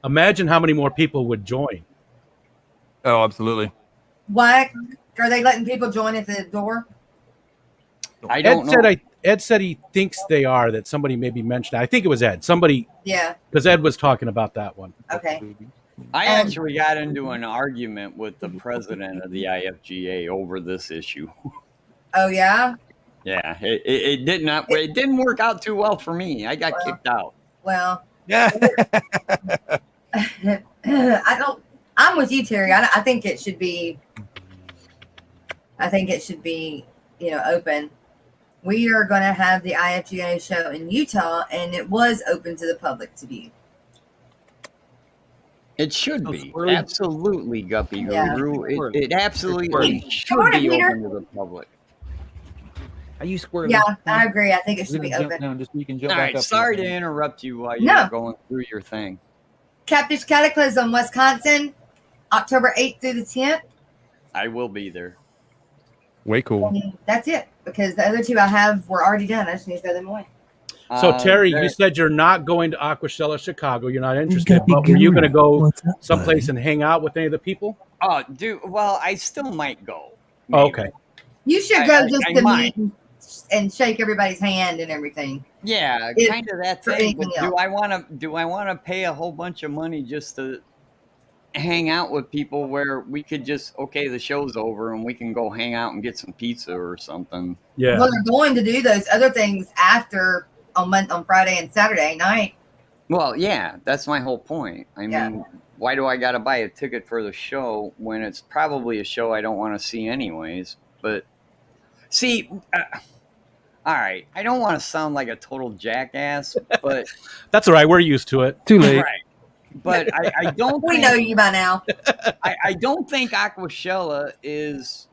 Imagine how many more people would join. Oh, absolutely. Why are they letting people join at the door? I don't know. Ed said he thinks they are, that somebody maybe mentioned it. I think it was Ed. Somebody, Yeah. because Ed was talking about that one. Okay. I actually got into an argument with the president of the IFGA over this issue. Oh yeah. Yeah, it didn't work out too well for me. I got kicked out. Well, Yeah. I don't. I'm with you, Terry. I think it should be. I think it should be, open. We are going to have the IFGA show in Utah, and it was open to the public to view. It should be. Absolutely, Guppy Yeah. Guru. It absolutely should Morning, be Peter. open to the public. Are you squirrely? Yeah, I agree. I think it We're should be gonna jump open. down, just you can jump All back right, up. sorry to interrupt you while No. you're going through your thing. Catfish Cataclysm, Wisconsin, October 8th through the 10th. I will be there. Way cool. And that's it, because the other two I have were already done. I just need to throw them away. So, Terry, there- you said you're not going to Aquashella Chicago. You're not interested. But were you going to go someplace and hang out with any of the people? Oh, dude. Well, I still might go. Oh, maybe. okay. You should I- go I- just I to might. meet and shake everybody's hand and everything. Yeah, If- kind of that for thing. But anything do I want to pay a whole bunch of money just to hang out with people where we could just the show's over and we can go hang out and get some pizza or something? Yeah. Well, they're going to do those other things after on Friday and Saturday night. Well, yeah, that's my whole point. I Yeah. mean, why do I got to buy a ticket for the show when it's probably a show I don't want to see anyways? But see, all right, I don't want to sound like a total jackass, but That's all right. We're used to it. Too late. right. But I don't. We think, know you by now. I don't think Aquashella is.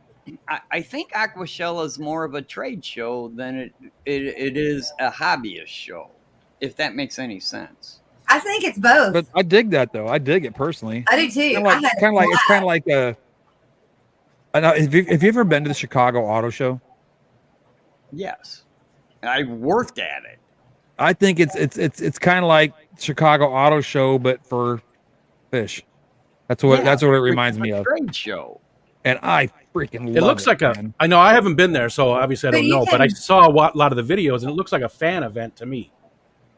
I think Aquashella is more of a trade show than it is a hobbyist show, if that makes any sense. I think it's both. But I dig that though. I dig it personally. I do too. Kind of like, it's kind of like a. I know. Have you ever been to the Chicago Auto Show? Yes, I worked at it. I think it's kind of like Chicago Auto Show, but for fish. That's what it reminds me of. Trade show. And I freaking love It looks like man. I know I haven't been there, so obviously I But don't you know. But I can- saw a lot of the videos, and it looks like a fan event to me.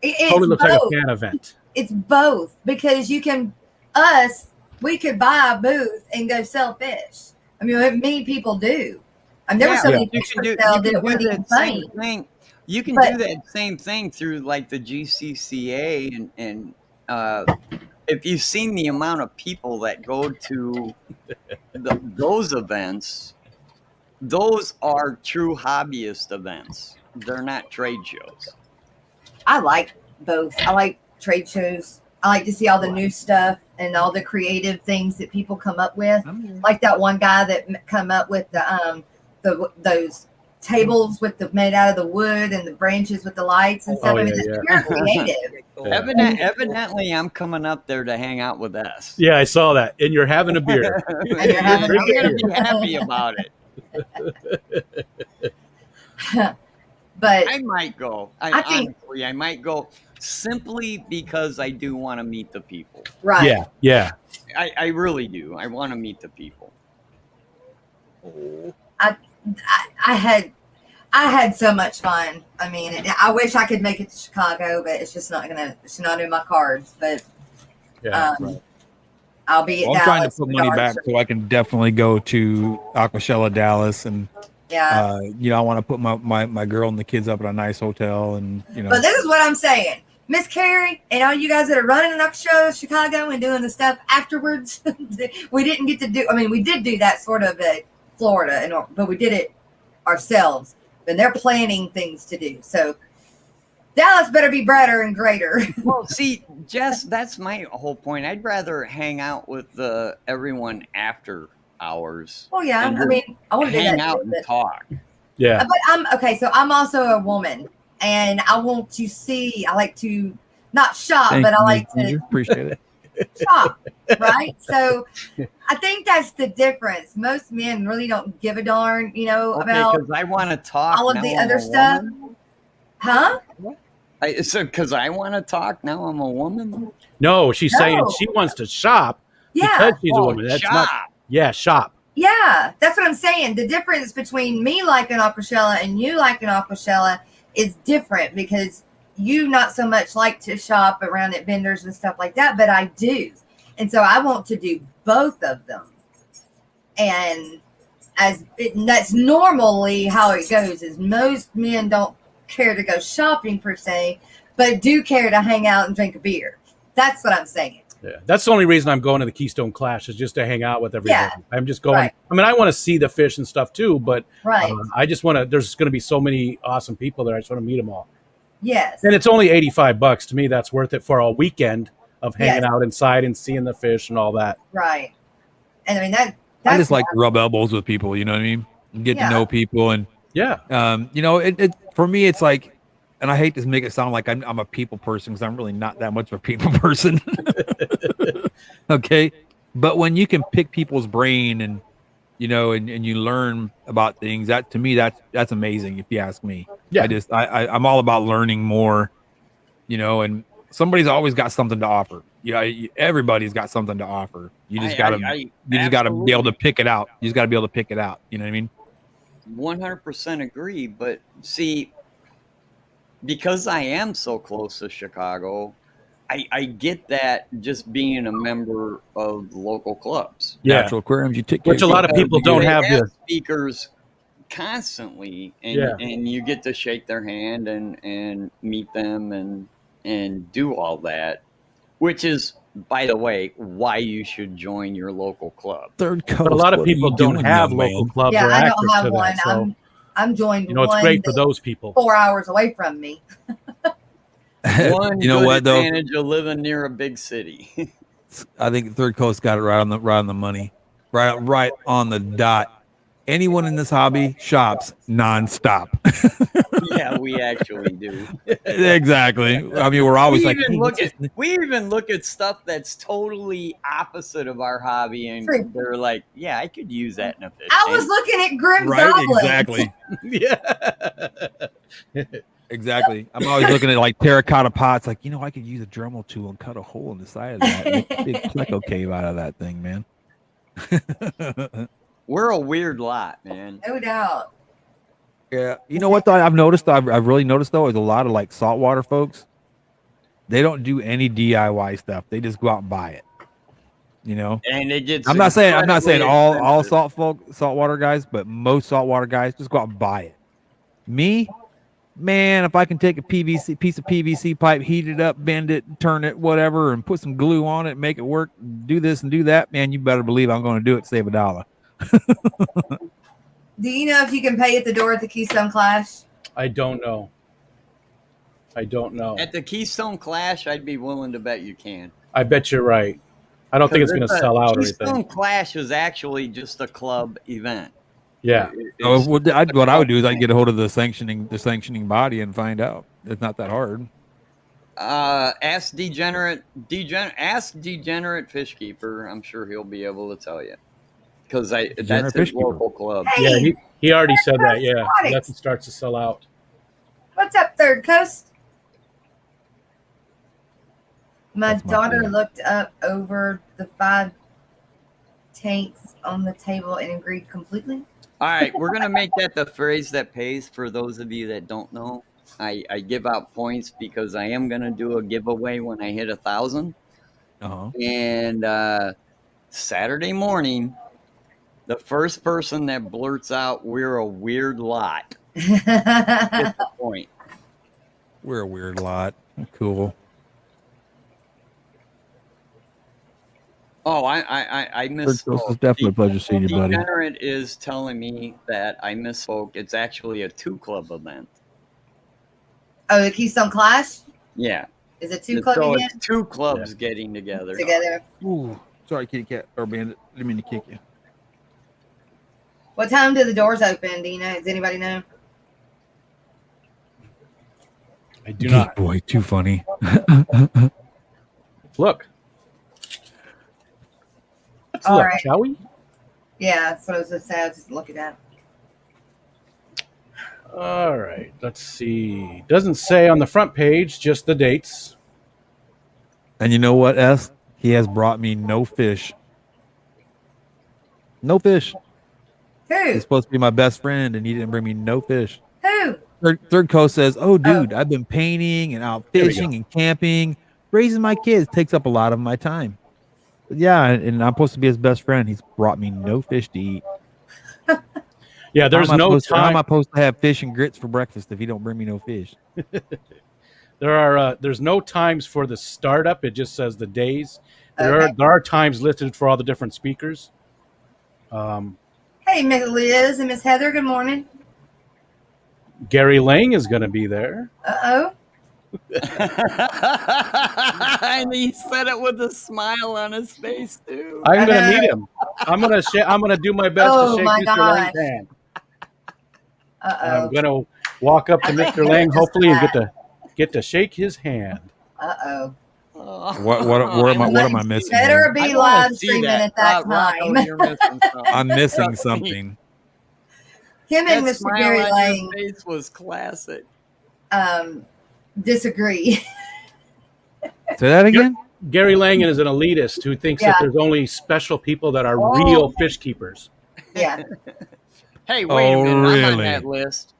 It's Totally looks like a both. fan event. It's both, because we could buy a booth and go sell fish. I mean, many people do. I mean, there were so many You fish can for do, sale you that can it do wasn't even that same funny. thing. You can But- do that same thing through like the GCCA and if you've seen the amount of people that go to those events, those are true hobbyist events. They're not trade shows. I like both. I like trade shows. I like to see all the new stuff and all the creative things that people come up with. Like that one guy that come up with those tables made out of the wood and the branches with the lights and stuff. Oh, I mean, yeah, it's very creative. Yeah. Evidently, I'm coming up there to hang out with us. Yeah, I saw that. And you're having a beer. And you're having a I'm going to beer. be happy about it. But I might go. I think- Honestly, I might go simply because I do want to meet the people. right. Yeah, yeah. I really do. I want to meet the people. I had so much fun. I mean, I wish I could make it to Chicago, but it's not in my cards. But Yeah. I'll be at Well, I'm trying to Dallas. put money back so I can definitely go to Aquashella Dallas, and Yeah. I want to put my girl and the kids up at a nice hotel, and But this is what I'm saying. Miss Carrie and all you guys that are running the show Chicago and doing the stuff afterwards, we didn't get to do. I mean, we did do that sort of at Florida, but we did it ourselves. And they're planning things to do. So Dallas better be better and greater. Well, see, Jess, that's my whole point. I'd rather hang out with everyone after hours. Oh yeah, I mean, I want to do hang that out too, and talk. Yeah. But I'm okay. So I'm also a woman, and I want to see. I like to not shop, Thank but I you, like Ginger. to Appreciate it. shop. Right. So I think that's the difference. Most men really don't give a darn, Okay, about because I want to talk. all of now the I'm other a stuff. woman? Huh? So because I want to talk, now I'm a woman. No, she's saying No. she wants to shop Yeah. because she's a Oh, woman. That's shop. not. Yeah, shop. Yeah, that's what I'm saying. The difference between me liking Aquashella and you liking Aquashella is different because you not so much like to shop around at vendors and stuff like that, but I do. And so I want to do both of them. And that's normally how it goes is most men don't care to go shopping per se, but do care to hang out and drink a beer. That's what I'm saying. Yeah, that's the only reason I'm going to the Keystone Clash is just to hang out with everybody. Yeah. I'm just going. Right. I mean, I want to see the fish and stuff too, but Right. I just want to. There's going to be so many awesome people there. I just want to meet them all. Yes. And it's only $85 to me. That's worth it for a weekend of hanging Yes. out inside and seeing the fish and all that. Right. And I mean that's I just like to rub elbows with people. You know what I mean? And get Yeah. to know people, and Yeah, it for me, it's like, and I hate to make it sound like I'm a people person because I'm really not that much of a people person. Okay, but when you can pick people's brain and and you learn about things, that to me that's amazing. If you ask me, Yeah. I'm all about learning more. And somebody's always got something to offer. Everybody's got something to offer. You just gotta be able to pick it out. You just gotta be able to pick it out. You know what I mean? 100% agree, but see, because I am so close to Chicago, I get that just being a member of local clubs. Yeah. Natural Aquariums, you take care Which a lot of Because people don't they have the. speakers constantly, and Yeah. and you get to shake their hand and meet them and do all that, which is, by the way, why you should join your local club. Third Coast. But a lot of what are people you don't doing, have young local man? clubs Yeah, or I access don't have to one. that. So I'm joined it's one great for that's those people. 4 hours away from me. One You know good what, though? advantage of living near a big city. I think Third Coast got it right on the money, right on the dot. Anyone in this hobby shops nonstop. Yeah, we actually do. Exactly. I mean, we're always like, hey, We even look at stuff that's totally opposite of our hobby, and True. they're like, "Yeah, I could use that in a fish I tank." was looking at Grim right? Goblin. Exactly. Yeah. Exactly. I'm always looking at like terracotta pots. Like, I could use a Dremel tool and cut a hole in the side of that. Make a big pleco cave out of that thing, man. We're a weird lot, man. No doubt. Yeah. You know what, though? I've noticed, I've really noticed, though, is a lot of like saltwater folks. They don't do any DIY stuff. They just go out and buy it. And it gets. I'm not saying incredibly all expensive. saltwater guys, but most saltwater guys just go out and buy it. Me, man, if I can take a piece of PVC pipe, heat it up, bend it, turn it, whatever, and put some glue on it, make it work, do this and do that, man, you better believe I'm going to do it, save $1. Do you know if you can pay at the door at the Keystone Clash? I don't know. At the Keystone Clash, I'd be willing to bet you can. I bet you're right. I don't think it's going to sell out or Keystone anything. Clash is actually just a club event. Yeah. What I would do is I'd get a hold of the sanctioning body and find out. It's not that hard. Ask Degenerate Fish Keeper. I'm sure he'll be able to tell you, because that's Degenerate his Fish Keeper. local club. Yeah, he already said that. Yeah, Aquatics. nothing starts to sell out. What's up, Third Coast? My That's my daughter favorite. looked up over the 5 tanks on the table and agreed completely. All right, we're gonna make that the phrase that pays. For those of you that don't know, I give out points because I am gonna do a giveaway when I hit 1,000. Uh-huh. And Saturday morning, the first person that blurts out "We're a weird lot" gets the point. We're a weird lot. Cool. Oh, I This is misspoke. definitely a pleasure seeing you, buddy. Degenerate is telling me that I misspoke. It's actually a 2-club event. Oh, the Keystone Clash? Yeah. Is it 2 club So again? it's 2 clubs getting together. Ooh, sorry, kitty cat or bandit. Didn't mean to kick you. What time do the doors open? Do you know? Does anybody know? I do Geek not. boy, too funny. Look. Let's All look, right. shall we? Yeah, that's what I was going to say. I was just looking at. All right. Let's see. Doesn't say on the front page, just the dates. And you know what, S? He has brought me no fish. No fish. Who? He's supposed to be my best friend, and he didn't bring me no fish. Who? Third Coast says, "Oh, dude, I've been painting and out fishing and camping, raising my kids takes up a lot of my time." But yeah, and I'm supposed to be his best friend. He's brought me no fish to eat. Yeah, there's how no time. How am I supposed to have fish and grits for breakfast if he don't bring me no fish? There's no times for the startup. It just says the days. There are times listed for all the different speakers. Hey, Miss Liz and Miss Heather, good morning. Gary Lang is going to be there. Uh-oh. And he said it with a smile on his face too. I'm going to meet him. I'm going to do my best to shake Mr. Lang's hand. Uh-oh. I'm going to walk up to Mr. Lang, hopefully, and get to shake his hand. Uh-oh. What am I missing? Better here? be live streaming at that time. Rocko, you're missing something. I'm missing something. Him and That Mr. smile Gary on Lang your face was classic. disagree. Say that again? Gary Lang is an elitist who thinks that there's only special people that are real fish keepers. Yeah. Hey, wait a minute. I'm on really? that list.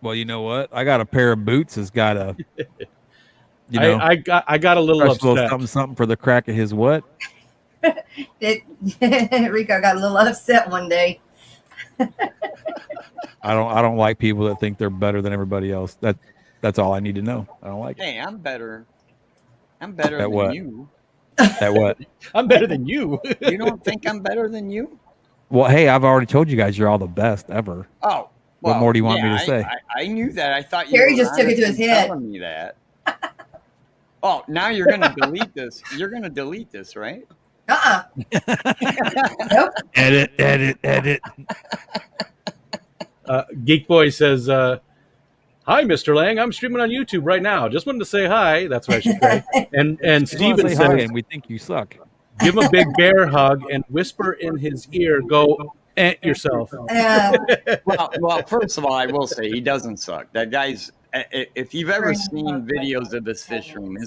Well, you know what? I got a pair of boots that's got a, you know, I got a little upset. Something for the crack of his what? Rico got a little upset one day. I don't like people that think they're better than everybody else. That's all I need to know. I don't like it. Hey, I'm better. I'm better than what? you. At what? I'm better than you. You don't think I'm better than you? Well, hey, I've already told you guys you're all the best ever. Oh. Well, what more do you want me to say? I knew that. I thought you Terry were just took it to his honestly head. telling me that. Oh, now you're going to delete this. You're going to delete this, right? Uh-uh. Nope. Edit. Geek Boy says, "Hi, Mr. Lang. I'm streaming on YouTube right now. Just wanted to say hi." That's what I should say. And Steven Say hi says, and we think you suck. "Give him a big bear hug and whisper in his ear, go yourself." Well, first of all, I will say he doesn't suck. That guy's. If you've ever seen videos of his fish room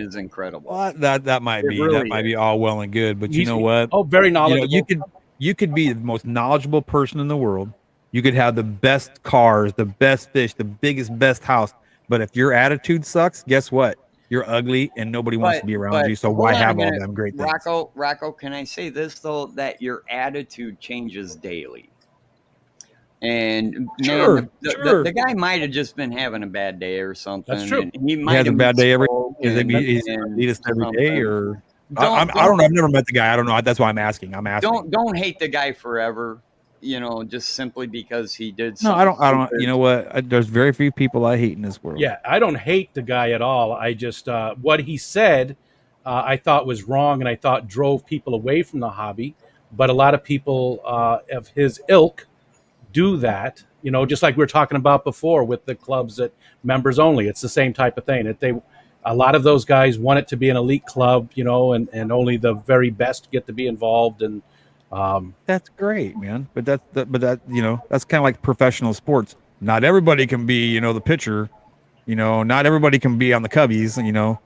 is incredible. Well, that might It be really be all well and good, but you know what? Oh, very knowledgeable. You could be the most knowledgeable person in the world. You could have the best cars, the best fish, the best house, but if your attitude sucks, guess what? You're ugly and nobody wants to be around you. So why have all them great things? Rocko, can I say this though? That your attitude changes daily. And man, the guy might have just been having a bad day or something. That's true. And he has a bad day every day. He's every day, or I don't know. I've never met the guy. I don't know. That's why I'm asking. Don't hate the guy forever. You know, just simply because he did. No, I don't. You know what? There's very few people I hate in this world. Yeah, I don't hate the guy at all. I just what he said, I thought was wrong, and I thought drove people away from the hobby. But a lot of people of his ilk do that. You know, just like we were talking about before with the clubs that members only. It's the same type of thing. A lot of those guys want it to be an elite club, you know, and only the very best get to be involved. And that's great, man. But that you know, that's kind of like professional sports. Not everybody can be, you know, the pitcher. You know, not everybody can be on the Cubbies. You know,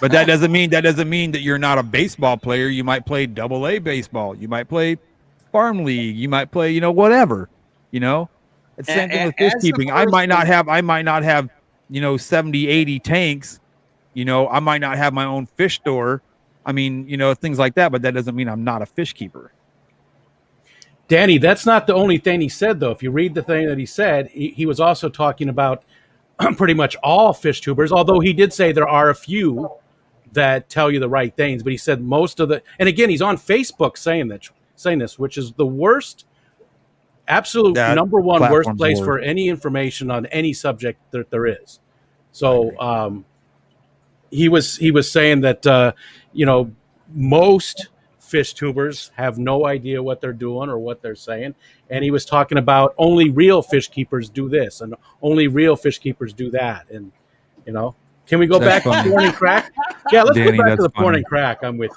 but that doesn't mean that you're not a baseball player. You might play AA baseball. You might play farm league. You might play, you know, whatever. You know, it's the same thing with fish keeping. I might not have, you know, 70, 80 tanks. You know, I might not have my own fish store. I mean, you know, things like that, but that doesn't mean I'm not a fish keeper. Danny, that's not the only thing he said, though. If you read the thing that he said, he was also talking about pretty much all fish tubers, although he did say there are a few that tell you the right things. But he said most of the, and again, he's on Facebook saying this, which is the worst, absolute That number one worst platform's place worse. for any information on any subject that there is. So he was saying that most fish tubers have no idea what they're doing or what they're saying, and he was talking about only real fish keepers do this and only real fish keepers do that. And can we go That's back to funny. porn and crack? Yeah, let's Danny, go back to that's the porn funny. and crack. I'm with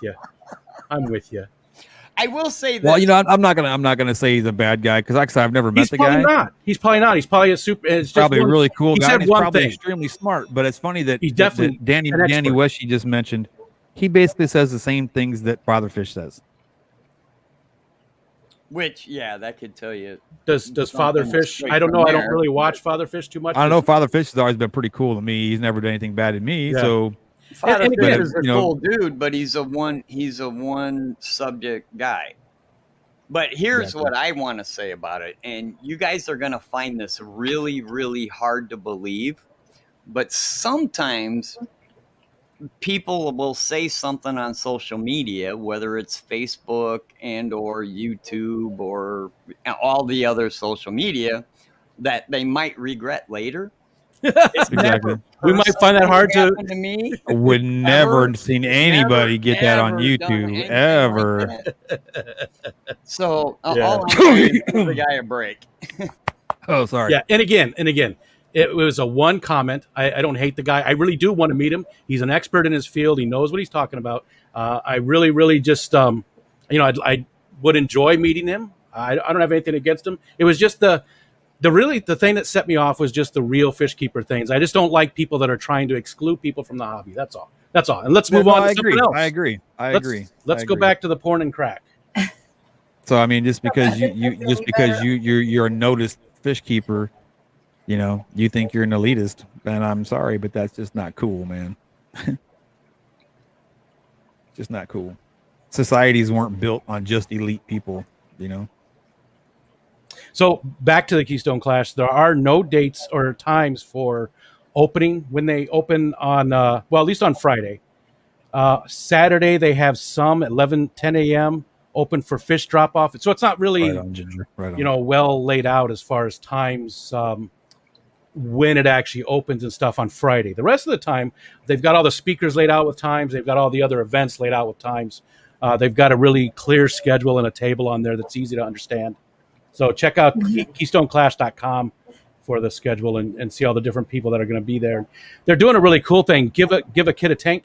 you. I will say that. Well, I'm not gonna say he's a bad guy because, like I said, I've never met He's the probably guy. not. He's probably not. He's probably a super. It's just Probably a one- really cool he guy. said And he's one probably thing. extremely smart. But it's funny that He's definitely that Danny an expert. West you just mentioned. He basically says the same things that Father Fish says. Which, yeah, that could tell you. Does Father something Fish? straight I don't from know. I don't there. really watch Father Fish too much. I don't know. Father Fish has always been pretty cool to me. He's never done anything bad to me. Yeah. So Father and Fish again, is a cool dude, but he's a one subject guy. But here's Exactly. what I want to say about it, and you guys are going to find this really, really hard to believe, but sometimes people will say something on social media, whether it's Facebook and or YouTube or all the other social media, that they might regret later. It's Exactly. never We might find that hard to. happened to me. I would never Ever, seen anybody get that on ever done YouTube anything ever. like that. So Yeah. all I'm saying is give the guy a break. Oh, sorry. Yeah, and again, it was a one comment. I don't hate the guy. I really do want to meet him. He's an expert in his field. He knows what he's talking about. I really, really just, I would enjoy meeting him. I don't have anything against him. It was just the thing that set me off was just the real fish keeper things. I just don't like people that are trying to exclude people from the hobby. That's all. And let's move on to something else. I agree. Let's go back to the porn and crack. So I mean, just because you're a noticed fish keeper, you think you're an elitist, and I'm sorry, but that's just not cool, man. Just not cool. Societies weren't built on just elite people, So back to the Keystone Clash. There are no dates or times for opening when they open on, at least on Friday. Saturday, they have some at 10 a.m. open for fish drop off. So it's not really, Right on, Ginger. Right on. well laid out as far as times when it actually opens and stuff on Friday. The rest of the time, they've got all the speakers laid out with times. They've got all the other events laid out with times. They've got a really clear schedule and a table on there that's easy to understand. So check out KeystoneClash.com for the schedule and see all the different people that are going to be there. They're doing a really cool thing. Give a kid a tank.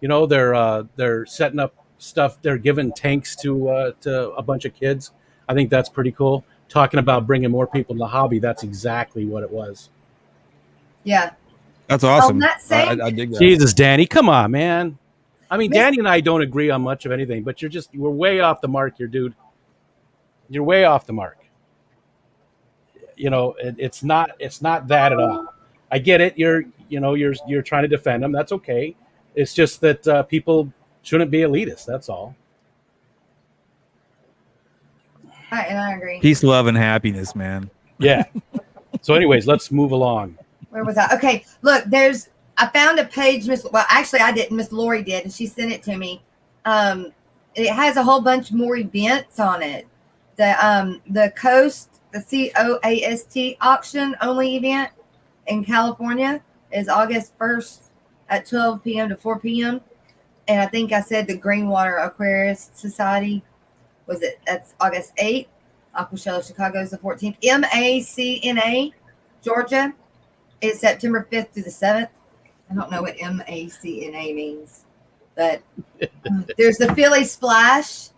They're setting up stuff. They're giving tanks to a bunch of kids. I think that's pretty cool. Talking about bringing more people in the hobby, that's exactly what it was. Yeah. That's awesome. that same- I dig that. Jesus, Danny, come on, man. I mean, Danny and I don't agree on much of anything, but we're way off the mark here, dude. You're way off the mark. It's not that at all. I get it. You're trying to defend them. That's okay. It's just that people shouldn't be elitist. That's all. And I agree. Peace, love, and happiness, man. Yeah. So, anyways, let's move along. Where was I? Okay, look, I found a page, actually I didn't, Miss Lori did, and she sent it to me. It has a whole bunch more events on it. The COAST auction only event in California is August 1st at 12 p.m. to 4 p.m. And I think I said the Greenwater Aquarius Society that's August 8th. Aquashella Chicago is the 14th. MACNA Georgia is September 5th through the 7th. I don't know what MACNA means, but there's the Philly Splash.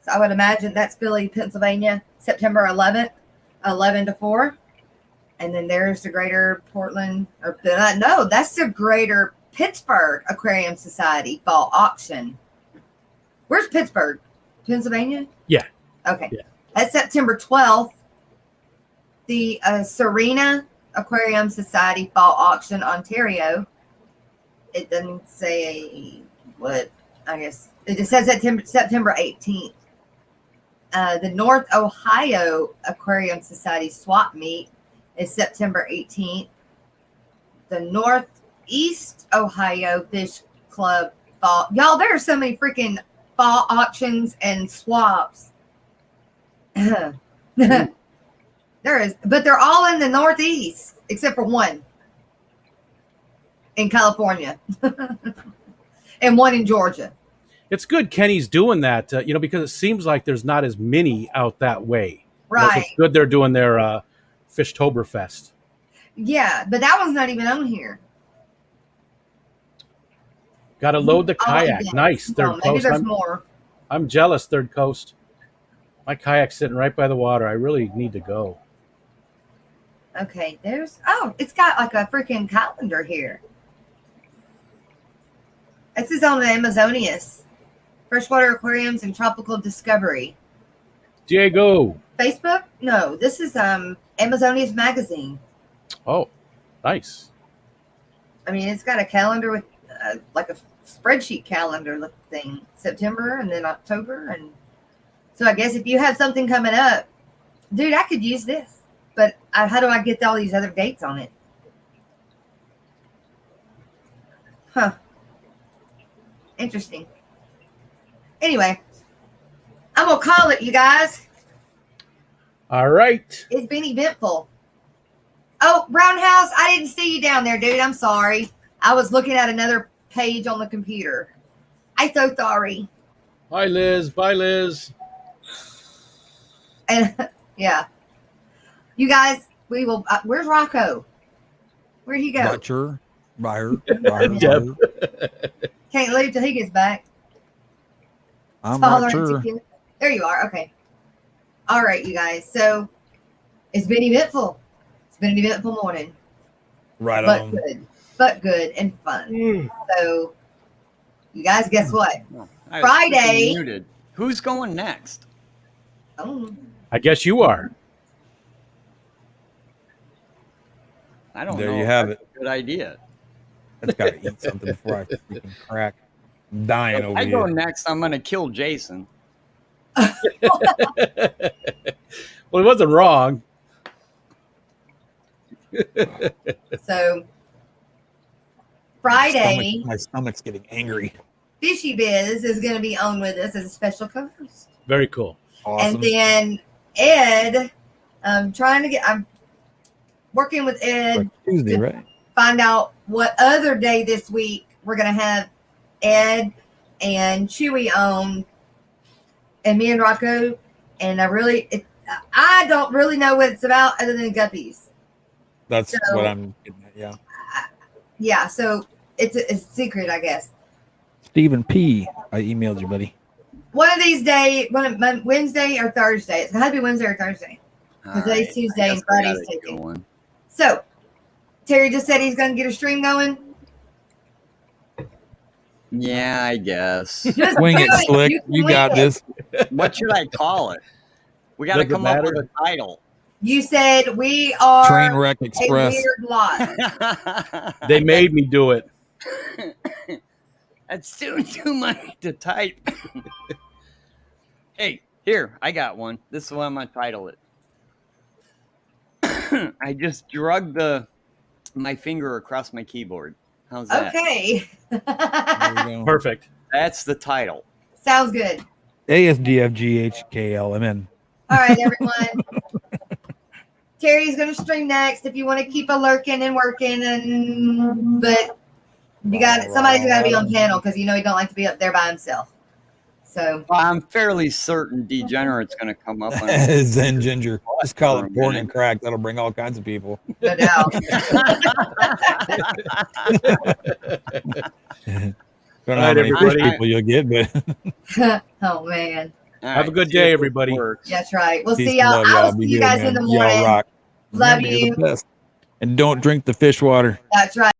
So I would imagine that's Philly, Pennsylvania, September 11th, 11 to 4. And then there's the Greater Portland, that's the Greater Pittsburgh Aquarium Society Fall Auction. Where's Pittsburgh? Pennsylvania? Yeah. Okay. Yeah. That's September 12th. The Serena Aquarium Society Fall Auction, Ontario. It doesn't say what, I guess. It just says September 18th. The North Ohio Aquarium Society swap meet is September 18th. The Northeast Ohio Fish Club fall. Y'all, there are so many freaking fall auctions and swaps. There is, but they're all in the Northeast except for one in California and one in Georgia. It's good Kenny's doing that, because it seems like there's not as many out that way. Right. It's good they're doing their Fishtoberfest. Yeah, but that one's not even on here. Got to load the Oh, kayak. yeah. Nice. Third Maybe Coast. there's more. I'm jealous, Third Coast. My kayak's sitting right by the water. I really need to go. Okay, it's got like a freaking calendar here. This is on the Amazonias. Freshwater Aquariums and Tropical Discovery. Diego. Facebook? No, this is Amazonias magazine. Oh, nice. I mean, it's got a calendar with like a spreadsheet calendar thing. September and then October. And so I guess if you have something coming up, dude, I could use this. But how do I get all these other dates on it? Huh. Interesting. Anyway, I'm going to call it, you guys. All right. It's been eventful. Oh, Brownhouse, I didn't see you down there, dude. I'm sorry. I was looking at another page on the computer. I'm so sorry. Bye, Liz. Bye, Liz. And yeah. You guys, we will. Where's Rocko? Where'd he go? Butcher. Buyer. Yep. Can't leave till he gets back. I'm not sure. There you are. Okay. All right, you guys. So it's been eventful. It's been an eventful morning. Right but on. good and fun. So you guys, guess what? I was Friday. muted. Who's going next? Oh, I guess you are. I don't There know. you if have that's a good idea. That's got to eat something before I freaking crack. I'm dying If over I go here. next, I'm going to kill Jason. Well, he wasn't wrong. so Friday, My stomach's getting angry. Fishy Biz is going to be on with us as a special co-host. Very cool. Awesome. And then Ed, I'm working with Ed Like Tuesday, to right? find out what other day this week we're going to have Ed and Chewy on, and me and Rocko. And I don't really know what it's about other than guppies. That's what I'm getting at, yeah. Yeah, so it's a secret, I guess. Stephen P. I emailed you, buddy. One of these days, Wednesday or Thursday. It's going to be Wednesday or Thursday. Because today's Tuesday and Friday's taken. So, Terry just said he's going to get a stream going. Yeah, I guess. Just Wing do it, Slick. You wing got it. this. What should I call it? We got to Doesn't come up with matter. a title. You said we are Trainwreck a Express. weird lot. They made me do it. That's too much to type. Hey, here, I got one. This is what I'm going to title it. I just drug my finger across my keyboard. How's that? Okay. There we go. Perfect. That's the title. Sounds good. ASDFGHKLMN. All right, everyone. Terry's going to stream next if you want to keep a lurking and working. But somebody's got to be on panel because he don't like to be up there by himself. So Well, I'm fairly certain Degenerate's going to come up on Zen Ginger. Just call For a it porn minute. and crack. That'll bring all kinds of people. no doubt. Don't know how All right, many fish everybody. people you'll get, but Oh man, All Have a right, good see day, if it everybody. works. that's right. We'll peace see and y'all. love, I will Be see you good, guys man. in the Y'all morning. rock. Love Remember, you're you. the best. And don't drink the fish water. That's right.